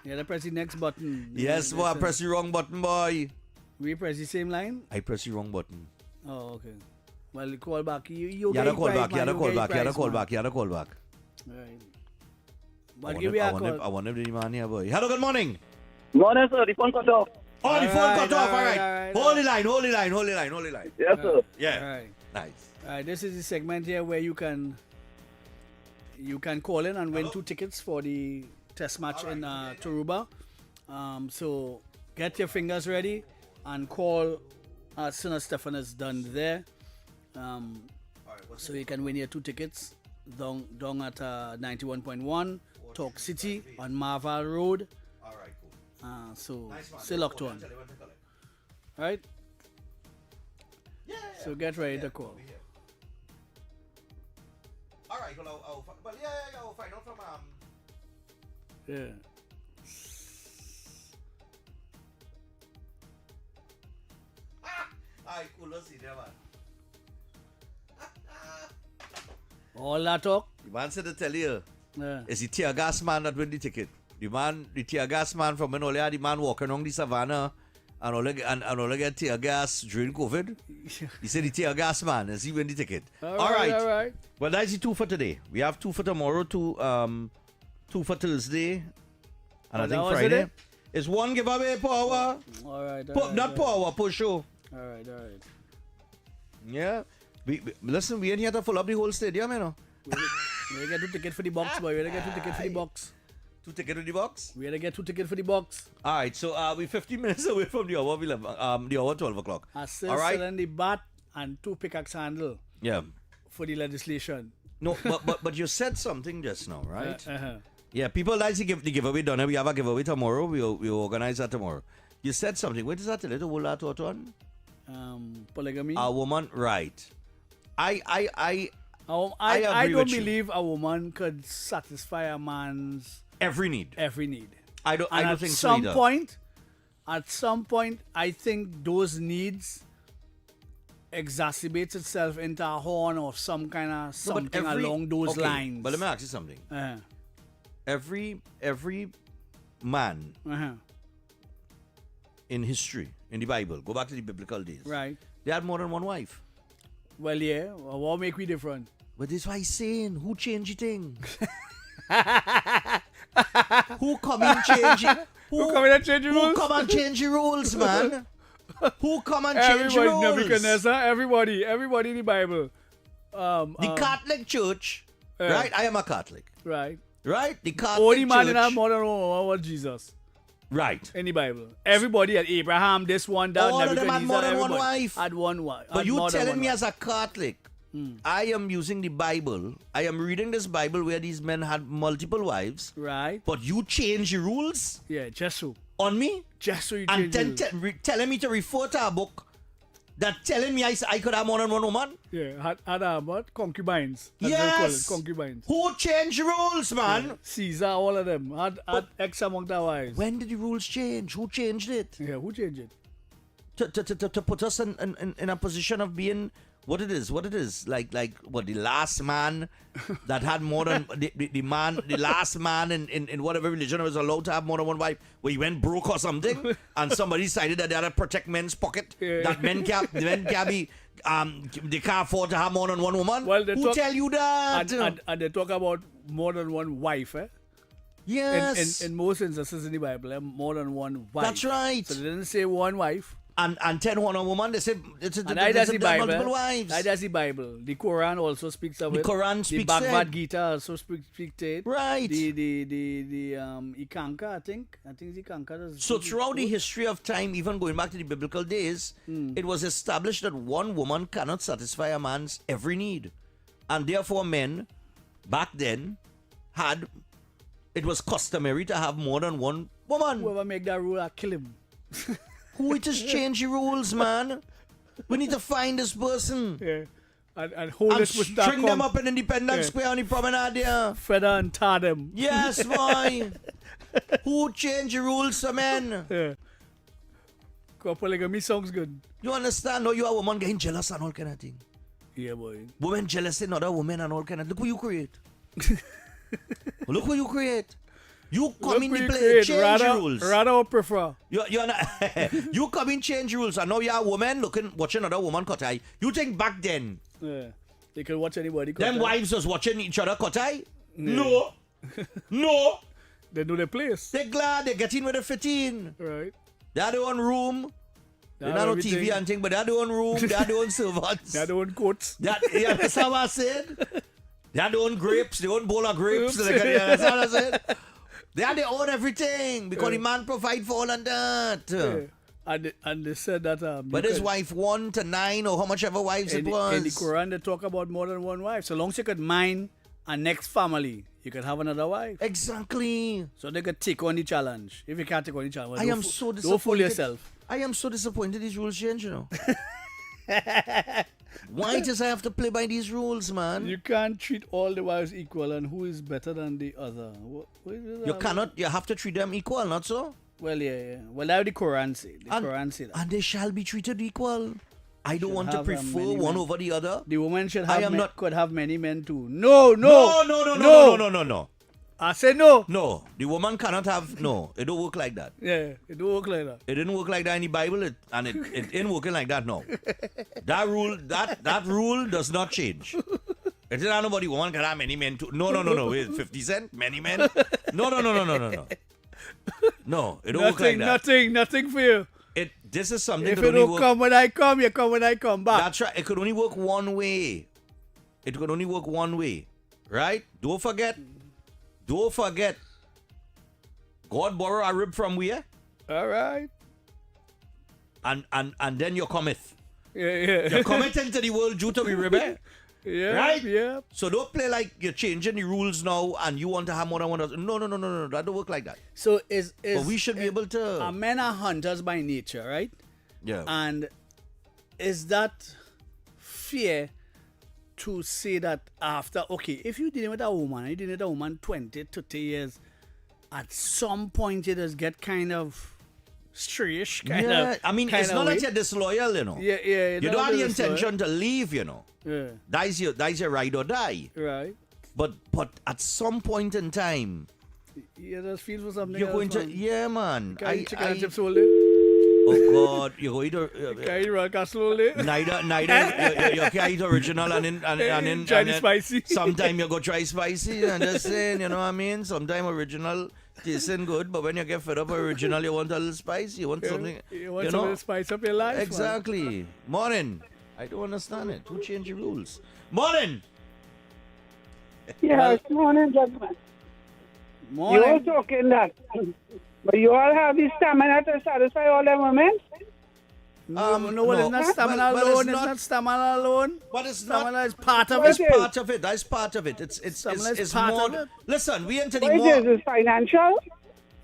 Speaker 2: Yeah, they press the next button.
Speaker 1: Yes, boy, I press the wrong button, boy.
Speaker 2: We press the same line?
Speaker 1: I press the wrong button.
Speaker 2: Oh, okay. Well, you call back.
Speaker 1: You had to call back.
Speaker 2: Right. But give me a call.
Speaker 1: I wonder if the man here, boy. Hello, good morning.
Speaker 9: Morning, sir. The phone cut off.
Speaker 1: Oh, the phone cut off. All right.
Speaker 2: Alright.
Speaker 1: Hold the line.
Speaker 9: Yes, sir.
Speaker 1: Yeah.
Speaker 2: All right.
Speaker 1: Nice.
Speaker 2: This is the segment here where you can call in and win 2 tickets for the test match in Taruba. So get your fingers ready and call as soon as Stephan is done there. So you can win your 2 tickets down at 91.1 Talk City on Marval Road.
Speaker 1: All right, cool.
Speaker 2: So
Speaker 1: Nice one.
Speaker 2: stay locked on. Right?
Speaker 1: Yeah.
Speaker 2: So get ready to call.
Speaker 1: All right. Well, I'll find out from
Speaker 2: Yeah.
Speaker 1: Alright, cool. Let's see there, man.
Speaker 2: All that talk.
Speaker 1: The man said to tell you,
Speaker 2: Yeah.
Speaker 1: it's the tear gas man that win the ticket. The tear gas man from when all the man walking along the savannah and all get tear gas during COVID. He said the tear gas man as he win the ticket. All right. Well, that's the 2 for today. We have 2 for tomorrow, 2 for Thursday, and I think Friday. It's 1 giveaway per hour.
Speaker 2: All right.
Speaker 1: Not per hour, per show.
Speaker 2: All right.
Speaker 1: Yeah. Listen, we ain't here to fill up the whole stadium, you know.
Speaker 2: We get 2 tickets for the box, boy. We get 2 tickets for the box.
Speaker 1: 2 tickets for the box?
Speaker 2: We get 2 tickets for the box.
Speaker 1: All right, so we're 15 minutes away from the hour 11, the hour 12 o'clock.
Speaker 2: A
Speaker 1: All right.
Speaker 2: and the bat and 2 pickaxe handle.
Speaker 1: Yeah.
Speaker 2: For the legislation.
Speaker 1: No, but you said something just now, right?
Speaker 2: Uh-huh.
Speaker 1: Yeah, people like to give the giveaway done. We have a giveaway tomorrow. We'll organize that tomorrow. You said something. What is that? A little will that on?
Speaker 2: Polygamy.
Speaker 1: A woman, right? I
Speaker 2: I
Speaker 1: agree
Speaker 2: don't
Speaker 1: with you.
Speaker 2: believe a woman could satisfy a man's
Speaker 1: Every need. I don't think so either.
Speaker 2: At some point, I think those needs exacerbates itself into a horn or some kind of something along those lines.
Speaker 1: But let me ask you something. Every man in history, in the Bible, go back to the biblical days.
Speaker 2: Right.
Speaker 1: They had more than one wife.
Speaker 2: Well, yeah. What make we different?
Speaker 1: But this is why I'm saying, who changed the thing? Who come and change it?
Speaker 2: Who come and change the rules?
Speaker 1: Who come and change the rules, man? Who come and change the rules?
Speaker 2: Nebuchadnezzar, everybody in the Bible.
Speaker 1: The Catholic Church, right? I am a Catholic.
Speaker 2: Right.
Speaker 1: Right? The Catholic
Speaker 2: Only man
Speaker 1: Church.
Speaker 2: in our modern one was Jesus.
Speaker 1: Right.
Speaker 2: In the Bible. Everybody had Abraham, this one, that.
Speaker 1: All of them had more than one wife.
Speaker 2: Had one wife.
Speaker 1: But you telling me as a Catholic, I am using the Bible. I am reading this Bible where these men had multiple wives.
Speaker 2: Right.
Speaker 1: But you change the rules?
Speaker 2: Yeah, just so.
Speaker 1: On me?
Speaker 2: Just so you
Speaker 1: and
Speaker 2: change
Speaker 1: then telling me to refer to a book that telling me I could have more than one woman?
Speaker 2: Yeah, had what? Concubines.
Speaker 1: Yes.
Speaker 2: Concubines.
Speaker 1: Who changed the rules, man?
Speaker 2: Yeah. Caesar, all of them. Had X among their wives.
Speaker 1: When did the rules change? Who changed it?
Speaker 2: Yeah, who changed it?
Speaker 1: To put us in a position of being what it is. Like what, the last man that had more than the last man in whatever religion was allowed to have more than one wife, where he went broke or something, and somebody decided that they had to protect men's pocket, that men can't be they can't afford to have more than one woman.
Speaker 2: Well,
Speaker 1: who tell you that?
Speaker 2: And they talk about more than one wife, eh?
Speaker 1: Yes.
Speaker 2: In most instances in the Bible, more than one wife.
Speaker 1: That's right.
Speaker 2: So they didn't say one wife.
Speaker 1: And 10 one woman, they say it's
Speaker 2: the Bible.
Speaker 1: multiple wives.
Speaker 2: That's the Bible. The Quran also speaks of it.
Speaker 1: The Quran speaks
Speaker 2: The Bhagavad Gita also speaks it.
Speaker 1: Right.
Speaker 2: The Ikanka, I think it's Ikanka.
Speaker 1: So throughout the history of time, even going back to the biblical days, it was established that one woman cannot satisfy a man's every need. And therefore men, back then, it was customary to have more than one woman.
Speaker 2: Whoever make that rule, I kill him.
Speaker 1: Who just change the rules, man? We need to find this person.
Speaker 2: Yeah. And hold
Speaker 1: and
Speaker 2: it with
Speaker 1: string them up in Independence Square on the promenade there.
Speaker 2: Feather and tar them.
Speaker 1: Yes, boy. Who change the rules for men?
Speaker 2: Yeah. Polygamy sounds good.
Speaker 1: You understand? No, you are a woman getting jealous and all kind of thing.
Speaker 2: Yeah, boy.
Speaker 1: Women jealous in other women and all kind of. Look who you create. Look who you create. You come in the play, change rules.
Speaker 2: Rather or prefer.
Speaker 1: You're not, you come in, change rules, and now you're a woman watching another woman cut eye. You think back then?
Speaker 2: Yeah. They can watch anybody cut
Speaker 1: them
Speaker 2: eye.
Speaker 1: wives was watching each other cut eye?
Speaker 2: Yeah.
Speaker 1: No. No.
Speaker 2: They know their place.
Speaker 1: They're glad they get in with a fit in.
Speaker 2: Right.
Speaker 1: They have their own room. They're not on TV and thing, but they have their own room. They have their own servants.
Speaker 2: They have their own coats.
Speaker 1: Yeah, that's how I said. They have their own grapes, their own bowl of grapes. That's how I said. They have their own everything because the man provide for all of that.
Speaker 2: Yeah. And they said that.
Speaker 1: But his wife 1 to 9 or how much ever wives it was.
Speaker 2: In the Quran, they talk about more than one wife. So long as you could mind a next family, you can have another wife.
Speaker 1: Exactly.
Speaker 2: So they could take on the challenge. If you can't take on the challenge,
Speaker 1: I am so disappointed.
Speaker 2: Don't fool yourself.
Speaker 1: I am so disappointed these rules change, you know. Why does I have to play by these rules, man?
Speaker 2: You can't treat all the wives equal, and who is better than the other?
Speaker 1: You cannot. You have to treat them equal, not so?
Speaker 2: Well, yeah. Well, that's the Quran say. Quran say that.
Speaker 1: And they shall be treated equal. I don't want to prefer one over the other.
Speaker 2: The woman should have could have many men too.
Speaker 1: No.
Speaker 2: I say no.
Speaker 1: No, the woman cannot have. No, it don't work like that.
Speaker 2: Yeah, it don't work like that.
Speaker 1: It didn't work like that in the Bible, it ain't working like that now. That rule does not change. It is not nobody woman can have many men too. No. Wait, 50 cent, many men. No. No, it don't work like that.
Speaker 2: Nothing for you.
Speaker 1: This is something.
Speaker 2: If you don't come when I come, you come when I come back.
Speaker 1: That's right. It could only work one way. It could only work one way, right? Don't forget. God borrow a rib from where?
Speaker 2: All right.
Speaker 1: And then you cometh.
Speaker 2: Yeah.
Speaker 1: You commit into the world due to the rib, eh?
Speaker 2: Yeah.
Speaker 1: Right?
Speaker 2: Yeah.
Speaker 1: So don't play like you're changing the rules now and you want to have more than one. No. That don't work like that.
Speaker 2: So
Speaker 1: but we should be able to.
Speaker 2: Men are hunters by nature, right?
Speaker 1: Yeah.
Speaker 2: And is that fear to say that after, okay, if you're dealing with a woman, you're dealing with a woman 20, 30 years, at some point you just get kind of strange,
Speaker 1: I mean, it's not that you're disloyal, you know.
Speaker 2: Yeah.
Speaker 1: You don't have the intention to leave, you know.
Speaker 2: Yeah.
Speaker 1: That's your ride or die.
Speaker 2: Right.
Speaker 1: But at some point in time,
Speaker 2: you just feel for something
Speaker 1: you're
Speaker 2: else,
Speaker 1: going to,
Speaker 2: man.
Speaker 1: yeah, man.
Speaker 2: Chicken and chips only.
Speaker 1: Oh God, you're going to.
Speaker 2: Can you roll casserole only?
Speaker 1: Neither you can't eat original and
Speaker 2: Chinese spicy.
Speaker 1: Sometime you go try spicy. And just saying, you know what I mean. Sometime original tasting good, but when you get fed up with original, you want a little spice. You want something.
Speaker 2: You want something to spice up your life.
Speaker 1: Exactly.
Speaker 2: Man.
Speaker 1: Morning. I don't understand it. Who changed the rules? Morning.
Speaker 15: Yes, morning, gentlemen.
Speaker 2: Morning.
Speaker 15: You all talking that, but you all have the stamina to satisfy all them women?
Speaker 2: No, it's not stamina alone. It's not stamina alone.
Speaker 1: But it's
Speaker 2: stamina
Speaker 1: not.
Speaker 2: is part of
Speaker 1: It's
Speaker 2: it.
Speaker 1: part of it. That's part of it. It's
Speaker 2: part
Speaker 1: more.
Speaker 2: of it.
Speaker 1: Listen, we into the
Speaker 15: What
Speaker 1: more.
Speaker 15: is it? Financial?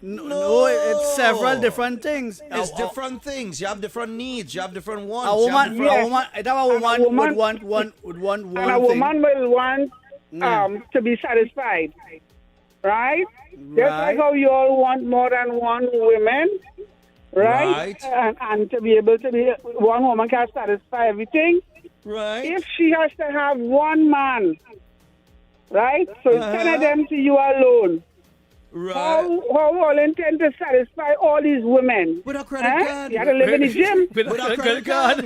Speaker 2: No, it's several different things.
Speaker 1: It's different things. You have different needs. You have different wants.
Speaker 2: A woman,
Speaker 1: you have different-
Speaker 2: a woman would want one
Speaker 15: And a
Speaker 2: thing.
Speaker 15: woman will want to be satisfied, right? Just like how you all want more than one woman, right? And to be able to be one woman can satisfy everything.
Speaker 1: Right.
Speaker 15: If she has to have one man, right? So 10 of them to you alone.
Speaker 1: Right.
Speaker 15: How all intend to satisfy all these women?
Speaker 1: With a credit card.
Speaker 15: You gotta live in the gym.
Speaker 2: With a credit card.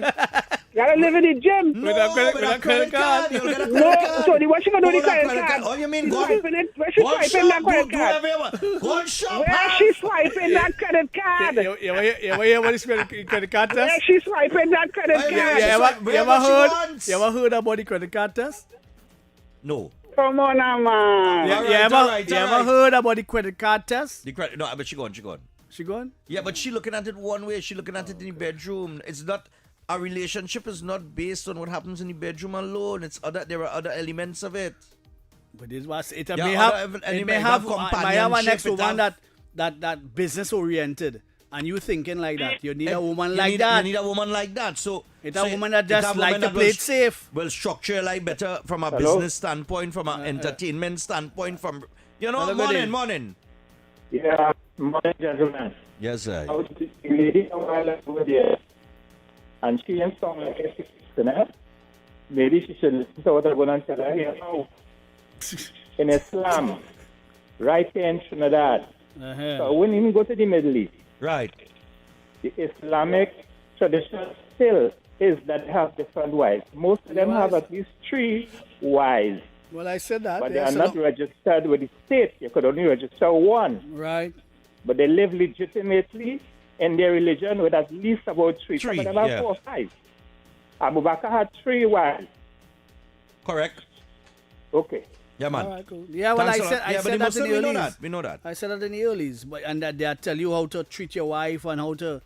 Speaker 15: You gotta live in the gym.
Speaker 1: With a credit card. You'll get a credit
Speaker 15: No,
Speaker 1: card.
Speaker 15: so what you gonna do with the
Speaker 1: Hold on,
Speaker 15: credit card?
Speaker 1: Oh, you mean
Speaker 15: She's
Speaker 1: go
Speaker 15: swiping it. Where she
Speaker 1: go
Speaker 15: swiping
Speaker 1: shop,
Speaker 15: that credit
Speaker 1: do
Speaker 15: card?
Speaker 1: whatever. Go shop.
Speaker 15: Where she swiping that credit card?
Speaker 2: You hear what is credit card test?
Speaker 15: Where she swiping that credit card?
Speaker 2: You ever heard about the credit card test?
Speaker 1: No.
Speaker 15: Come on, man.
Speaker 2: You ever heard about the credit card test?
Speaker 1: The credit. No, but she gone.
Speaker 2: She gone?
Speaker 1: Yeah, but she looking at it one way. She looking at it in the bedroom. It's not. A relationship is not based on what happens in the bedroom alone. There are other elements of it.
Speaker 2: But this was it.
Speaker 1: Yeah,
Speaker 2: May have a next woman that business oriented, and you thinking like that. You need a woman like that.
Speaker 1: You need a woman like that. So
Speaker 2: it's a woman that just like to play it safe.
Speaker 1: Will structure your life better from a business standpoint, from an entertainment standpoint, from morning.
Speaker 17: Yeah, morning, gentlemen.
Speaker 1: Yes, sir.
Speaker 17: I was the lady a while ago there, and she ain't song like a 60, maybe she should listen to what I'm going to tell her here now. In Islam, right here in Trinidad. So I wouldn't even go to the Middle East.
Speaker 1: Right.
Speaker 17: The Islamic tradition still is that they have different wives. Most of them have at least 3 wives.
Speaker 2: Well, I said that.
Speaker 17: But they are not registered with the state. You could only register 1.
Speaker 2: Right.
Speaker 17: But they live legitimately in their religion with at least about 3. Some of them have 4 or 5. Abu Bakr had 3 wives.
Speaker 1: Correct.
Speaker 17: Okay.
Speaker 1: Yeah, man.
Speaker 2: All right, cool. Yeah, well, I said that in the earlies.
Speaker 1: We know that.
Speaker 2: I said that in the earlies, and that they tell you how to treat your wife and how to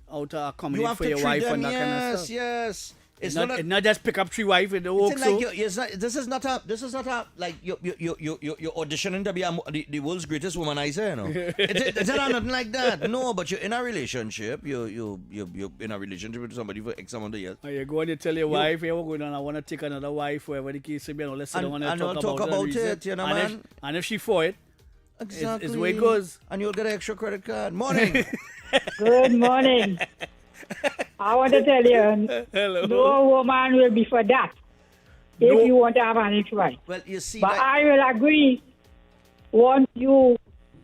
Speaker 2: accommodate for your wife and that kind of stuff.
Speaker 1: Yes.
Speaker 2: It's not just pick up 3 wives in the work.
Speaker 1: This is not a like you're auditioning to be the world's greatest womanizer, you know. It's not nothing like that. No, but you're in a relationship. You're in a relationship with somebody for X amount of years.
Speaker 2: You go and you tell your wife, hey, we're going on, I want to take another wife, whatever the case may be, and let's sit down and talk about
Speaker 1: it, you know, man.
Speaker 2: And if she for it,
Speaker 1: exactly.
Speaker 2: It's the way it goes.
Speaker 1: And you'll get an extra credit card. Morning.
Speaker 15: Good morning. I want to tell you, no woman will be for that if you want to have an ex-wife.
Speaker 1: Well, you see,
Speaker 15: but I will agree once you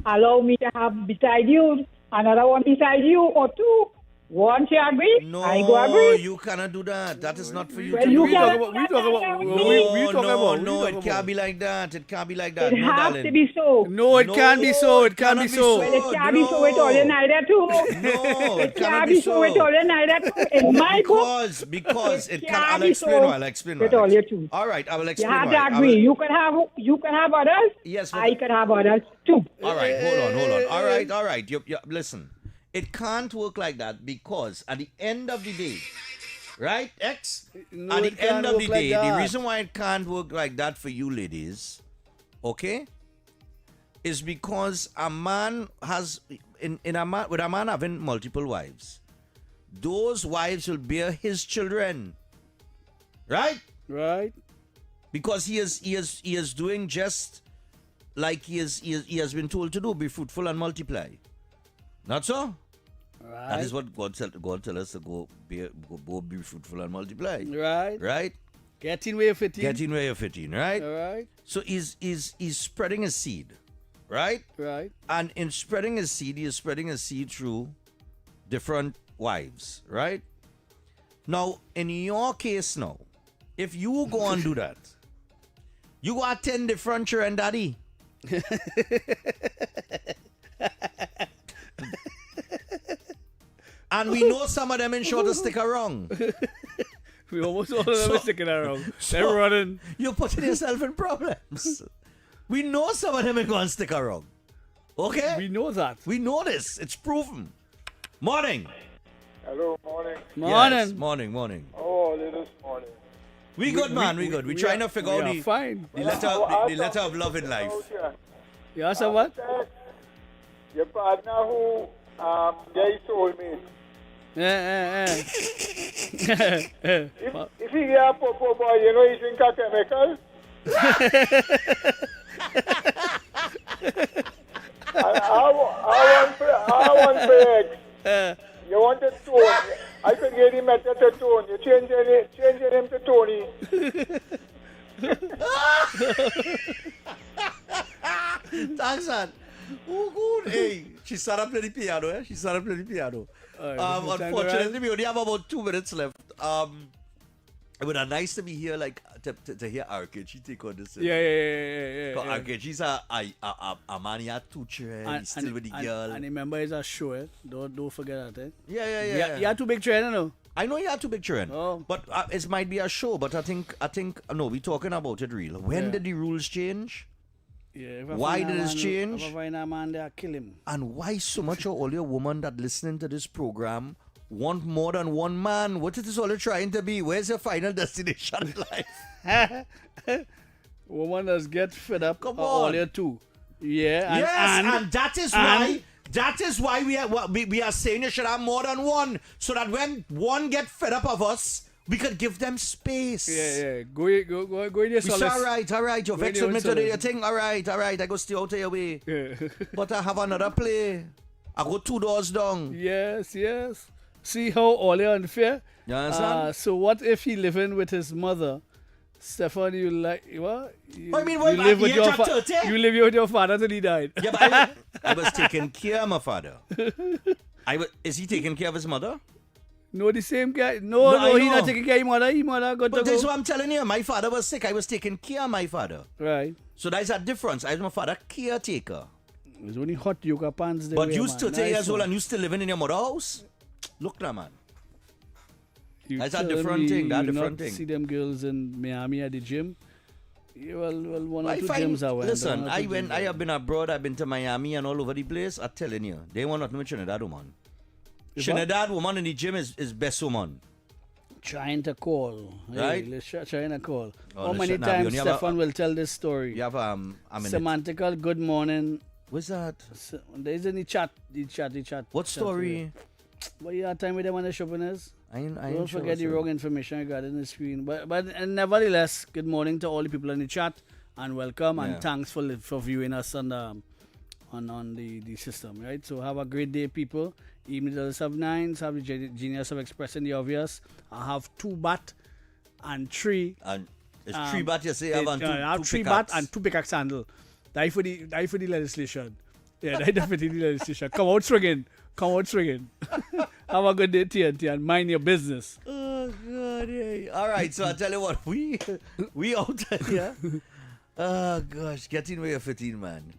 Speaker 15: allow me to have beside you, another one beside you or 2. Once you agree,
Speaker 1: no,
Speaker 15: I go agree.
Speaker 1: You cannot do that. That is not for you
Speaker 15: well,
Speaker 1: to
Speaker 15: you
Speaker 1: do.
Speaker 15: No,
Speaker 1: it can't be like that. It can't be like that.
Speaker 15: It has to be so.
Speaker 2: No, it can't be so. It can't be so.
Speaker 15: Well, it can't be so with all in either too.
Speaker 1: No,
Speaker 15: it can't be so with all in either too. In my book,
Speaker 1: because it can.
Speaker 15: I'll
Speaker 1: explain.
Speaker 15: With all you two.
Speaker 1: All right, I will explain.
Speaker 15: You have to agree. You can have others.
Speaker 1: Yes,
Speaker 15: I can have others too.
Speaker 1: All right, hold on. All right. You listen. It can't work like that because at the end of the day, right, X?
Speaker 2: No,
Speaker 1: at the end of the day,
Speaker 2: like
Speaker 1: the reason why it can't work like that for you ladies, okay, is because a man has with a man having multiple wives, those wives will bear his children. Right?
Speaker 2: Right.
Speaker 1: Because he is doing just like he has been told to do, be fruitful and multiply. Not so?
Speaker 2: Right.
Speaker 1: That is what God tell us to go be fruitful and multiply.
Speaker 2: Right.
Speaker 1: Right?
Speaker 2: Get in where you fit in.
Speaker 1: Get in where you fit in, right?
Speaker 2: All right.
Speaker 1: So he's spreading his seed, right?
Speaker 2: Right.
Speaker 1: And in spreading his seed, he is spreading his seed through different wives, right? Now, in your case now, if you go and do that, you got 10 different children, daddy. And we know some of them in sure to stick around.
Speaker 2: We almost all of them are sticking around. They're running.
Speaker 1: You're putting yourself in problems. We know some of them are going to stick around. Okay?
Speaker 2: We know that.
Speaker 1: We know this. It's proven. Morning.
Speaker 9: Hello, morning.
Speaker 2: Morning.
Speaker 1: Yes, morning.
Speaker 9: Oh, this morning.
Speaker 1: We good, man. We good. We're trying to figure out the letter of love in life.
Speaker 2: You ask what?
Speaker 9: Your partner who they told me. If he get a popo boy, you know he drink a chemical. I want break. You want a tone. I could get him at a tone. You changing him to Tony.
Speaker 1: Thanks, man. Oh, good. Hey, she started playing the piano, eh? She started playing the piano. Unfortunately, we only have about 2 minutes left. It would be nice to be here, like, to hear Arcade take on this.
Speaker 2: Yeah.
Speaker 1: Arcade, she's a man, he had 2 children, he's still with the girl.
Speaker 2: And remember, it's a show, eh? Don't forget that, eh?
Speaker 1: Yeah.
Speaker 2: You had 2 big children, no?
Speaker 1: I know you had 2 big children.
Speaker 2: Oh.
Speaker 1: But it might be a show, but I think, no, we're talking about it real. When did the rules change?
Speaker 2: Yeah,
Speaker 1: why did this change?
Speaker 2: If I find a man there, kill him.
Speaker 1: And why so much of all your women that listening to this program want more than one man? What is this all trying to be? Where's your final destination in life?
Speaker 2: Woman does get fed up.
Speaker 1: Come
Speaker 2: all
Speaker 1: on.
Speaker 2: your 2. Yeah.
Speaker 1: And that is why we are saying you should have more than one, so that when one get fed up of us, we could give them space.
Speaker 2: Yeah. Go in your solace.
Speaker 1: It's all right. You're vexing me today. You think, all right. I go stay out of your way.
Speaker 2: Yeah.
Speaker 1: But I have another play. I go 2 doors down.
Speaker 2: Yes. See how all are unfair?
Speaker 1: You understand?
Speaker 2: So what if he living with his mother? Stephan, you like what? You
Speaker 1: live with
Speaker 2: your father till he died.
Speaker 1: Yeah, but I was taking care of my father. Is he taking care of his mother?
Speaker 2: No, the same guy. No, he's not taking care of his mother. His mother got to go.
Speaker 1: But this is what I'm telling you. My father was sick. I was taking care of my father.
Speaker 2: Right.
Speaker 1: So there's a difference. I was my father caretaker.
Speaker 2: There's only hot yoga pants there.
Speaker 1: But you 30 years old and you still living in your mother's house? Look now, man. That's a different thing. That different thing.
Speaker 2: See them girls in Miami at the gym. Well, one or two gyms I went.
Speaker 1: Listen, I have been abroad. I've been to Miami and all over the place. I'm telling you, they want not know Trinidad woman. Trinidad woman in the gym is best woman.
Speaker 2: Trying to call.
Speaker 1: Right?
Speaker 2: Hey, trying to call.
Speaker 1: Oh,
Speaker 2: how many times Stephan will tell this story?
Speaker 1: You have
Speaker 2: semantical good morning.
Speaker 1: What's that?
Speaker 2: There's any chat. The chat.
Speaker 1: What story?
Speaker 2: But you have time with them on the shoppers. Don't
Speaker 1: sure
Speaker 2: forget the wrong information regarding the screen. But nevertheless, good morning to all the people in the chat and welcome and thanks for viewing us on the system, right? So have a great day, people. Evening to the sub-9s, have the genius of expressing the obvious. I have 2 bat and 3.
Speaker 1: And it's 3 bat you say I
Speaker 2: have 3 bat and 2 pickaxe handle. Die for the legislation. Yeah, die for the legislation. Come out swinging. Have a good day, TNT, and mind your business.
Speaker 1: Oh, God. Yeah. All right, so I'll tell you what. We out here. Oh, gosh. Getting where you're fitting, man.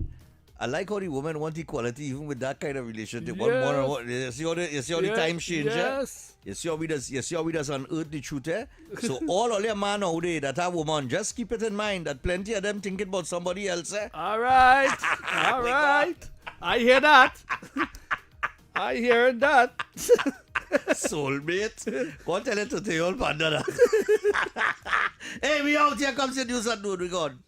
Speaker 1: I like how the women want equality even with that kind of relationship.
Speaker 2: Yes.
Speaker 1: You see how the time change?
Speaker 2: Yes.
Speaker 1: You see how we does unearth the truth, eh? So all your man out there that have woman, just keep it in mind that plenty of them thinking about somebody else, eh?
Speaker 2: All right. I hear that.
Speaker 1: Soulmate. Go and tell it to the old panda. Hey, we out here. Come see news and do it. We gone.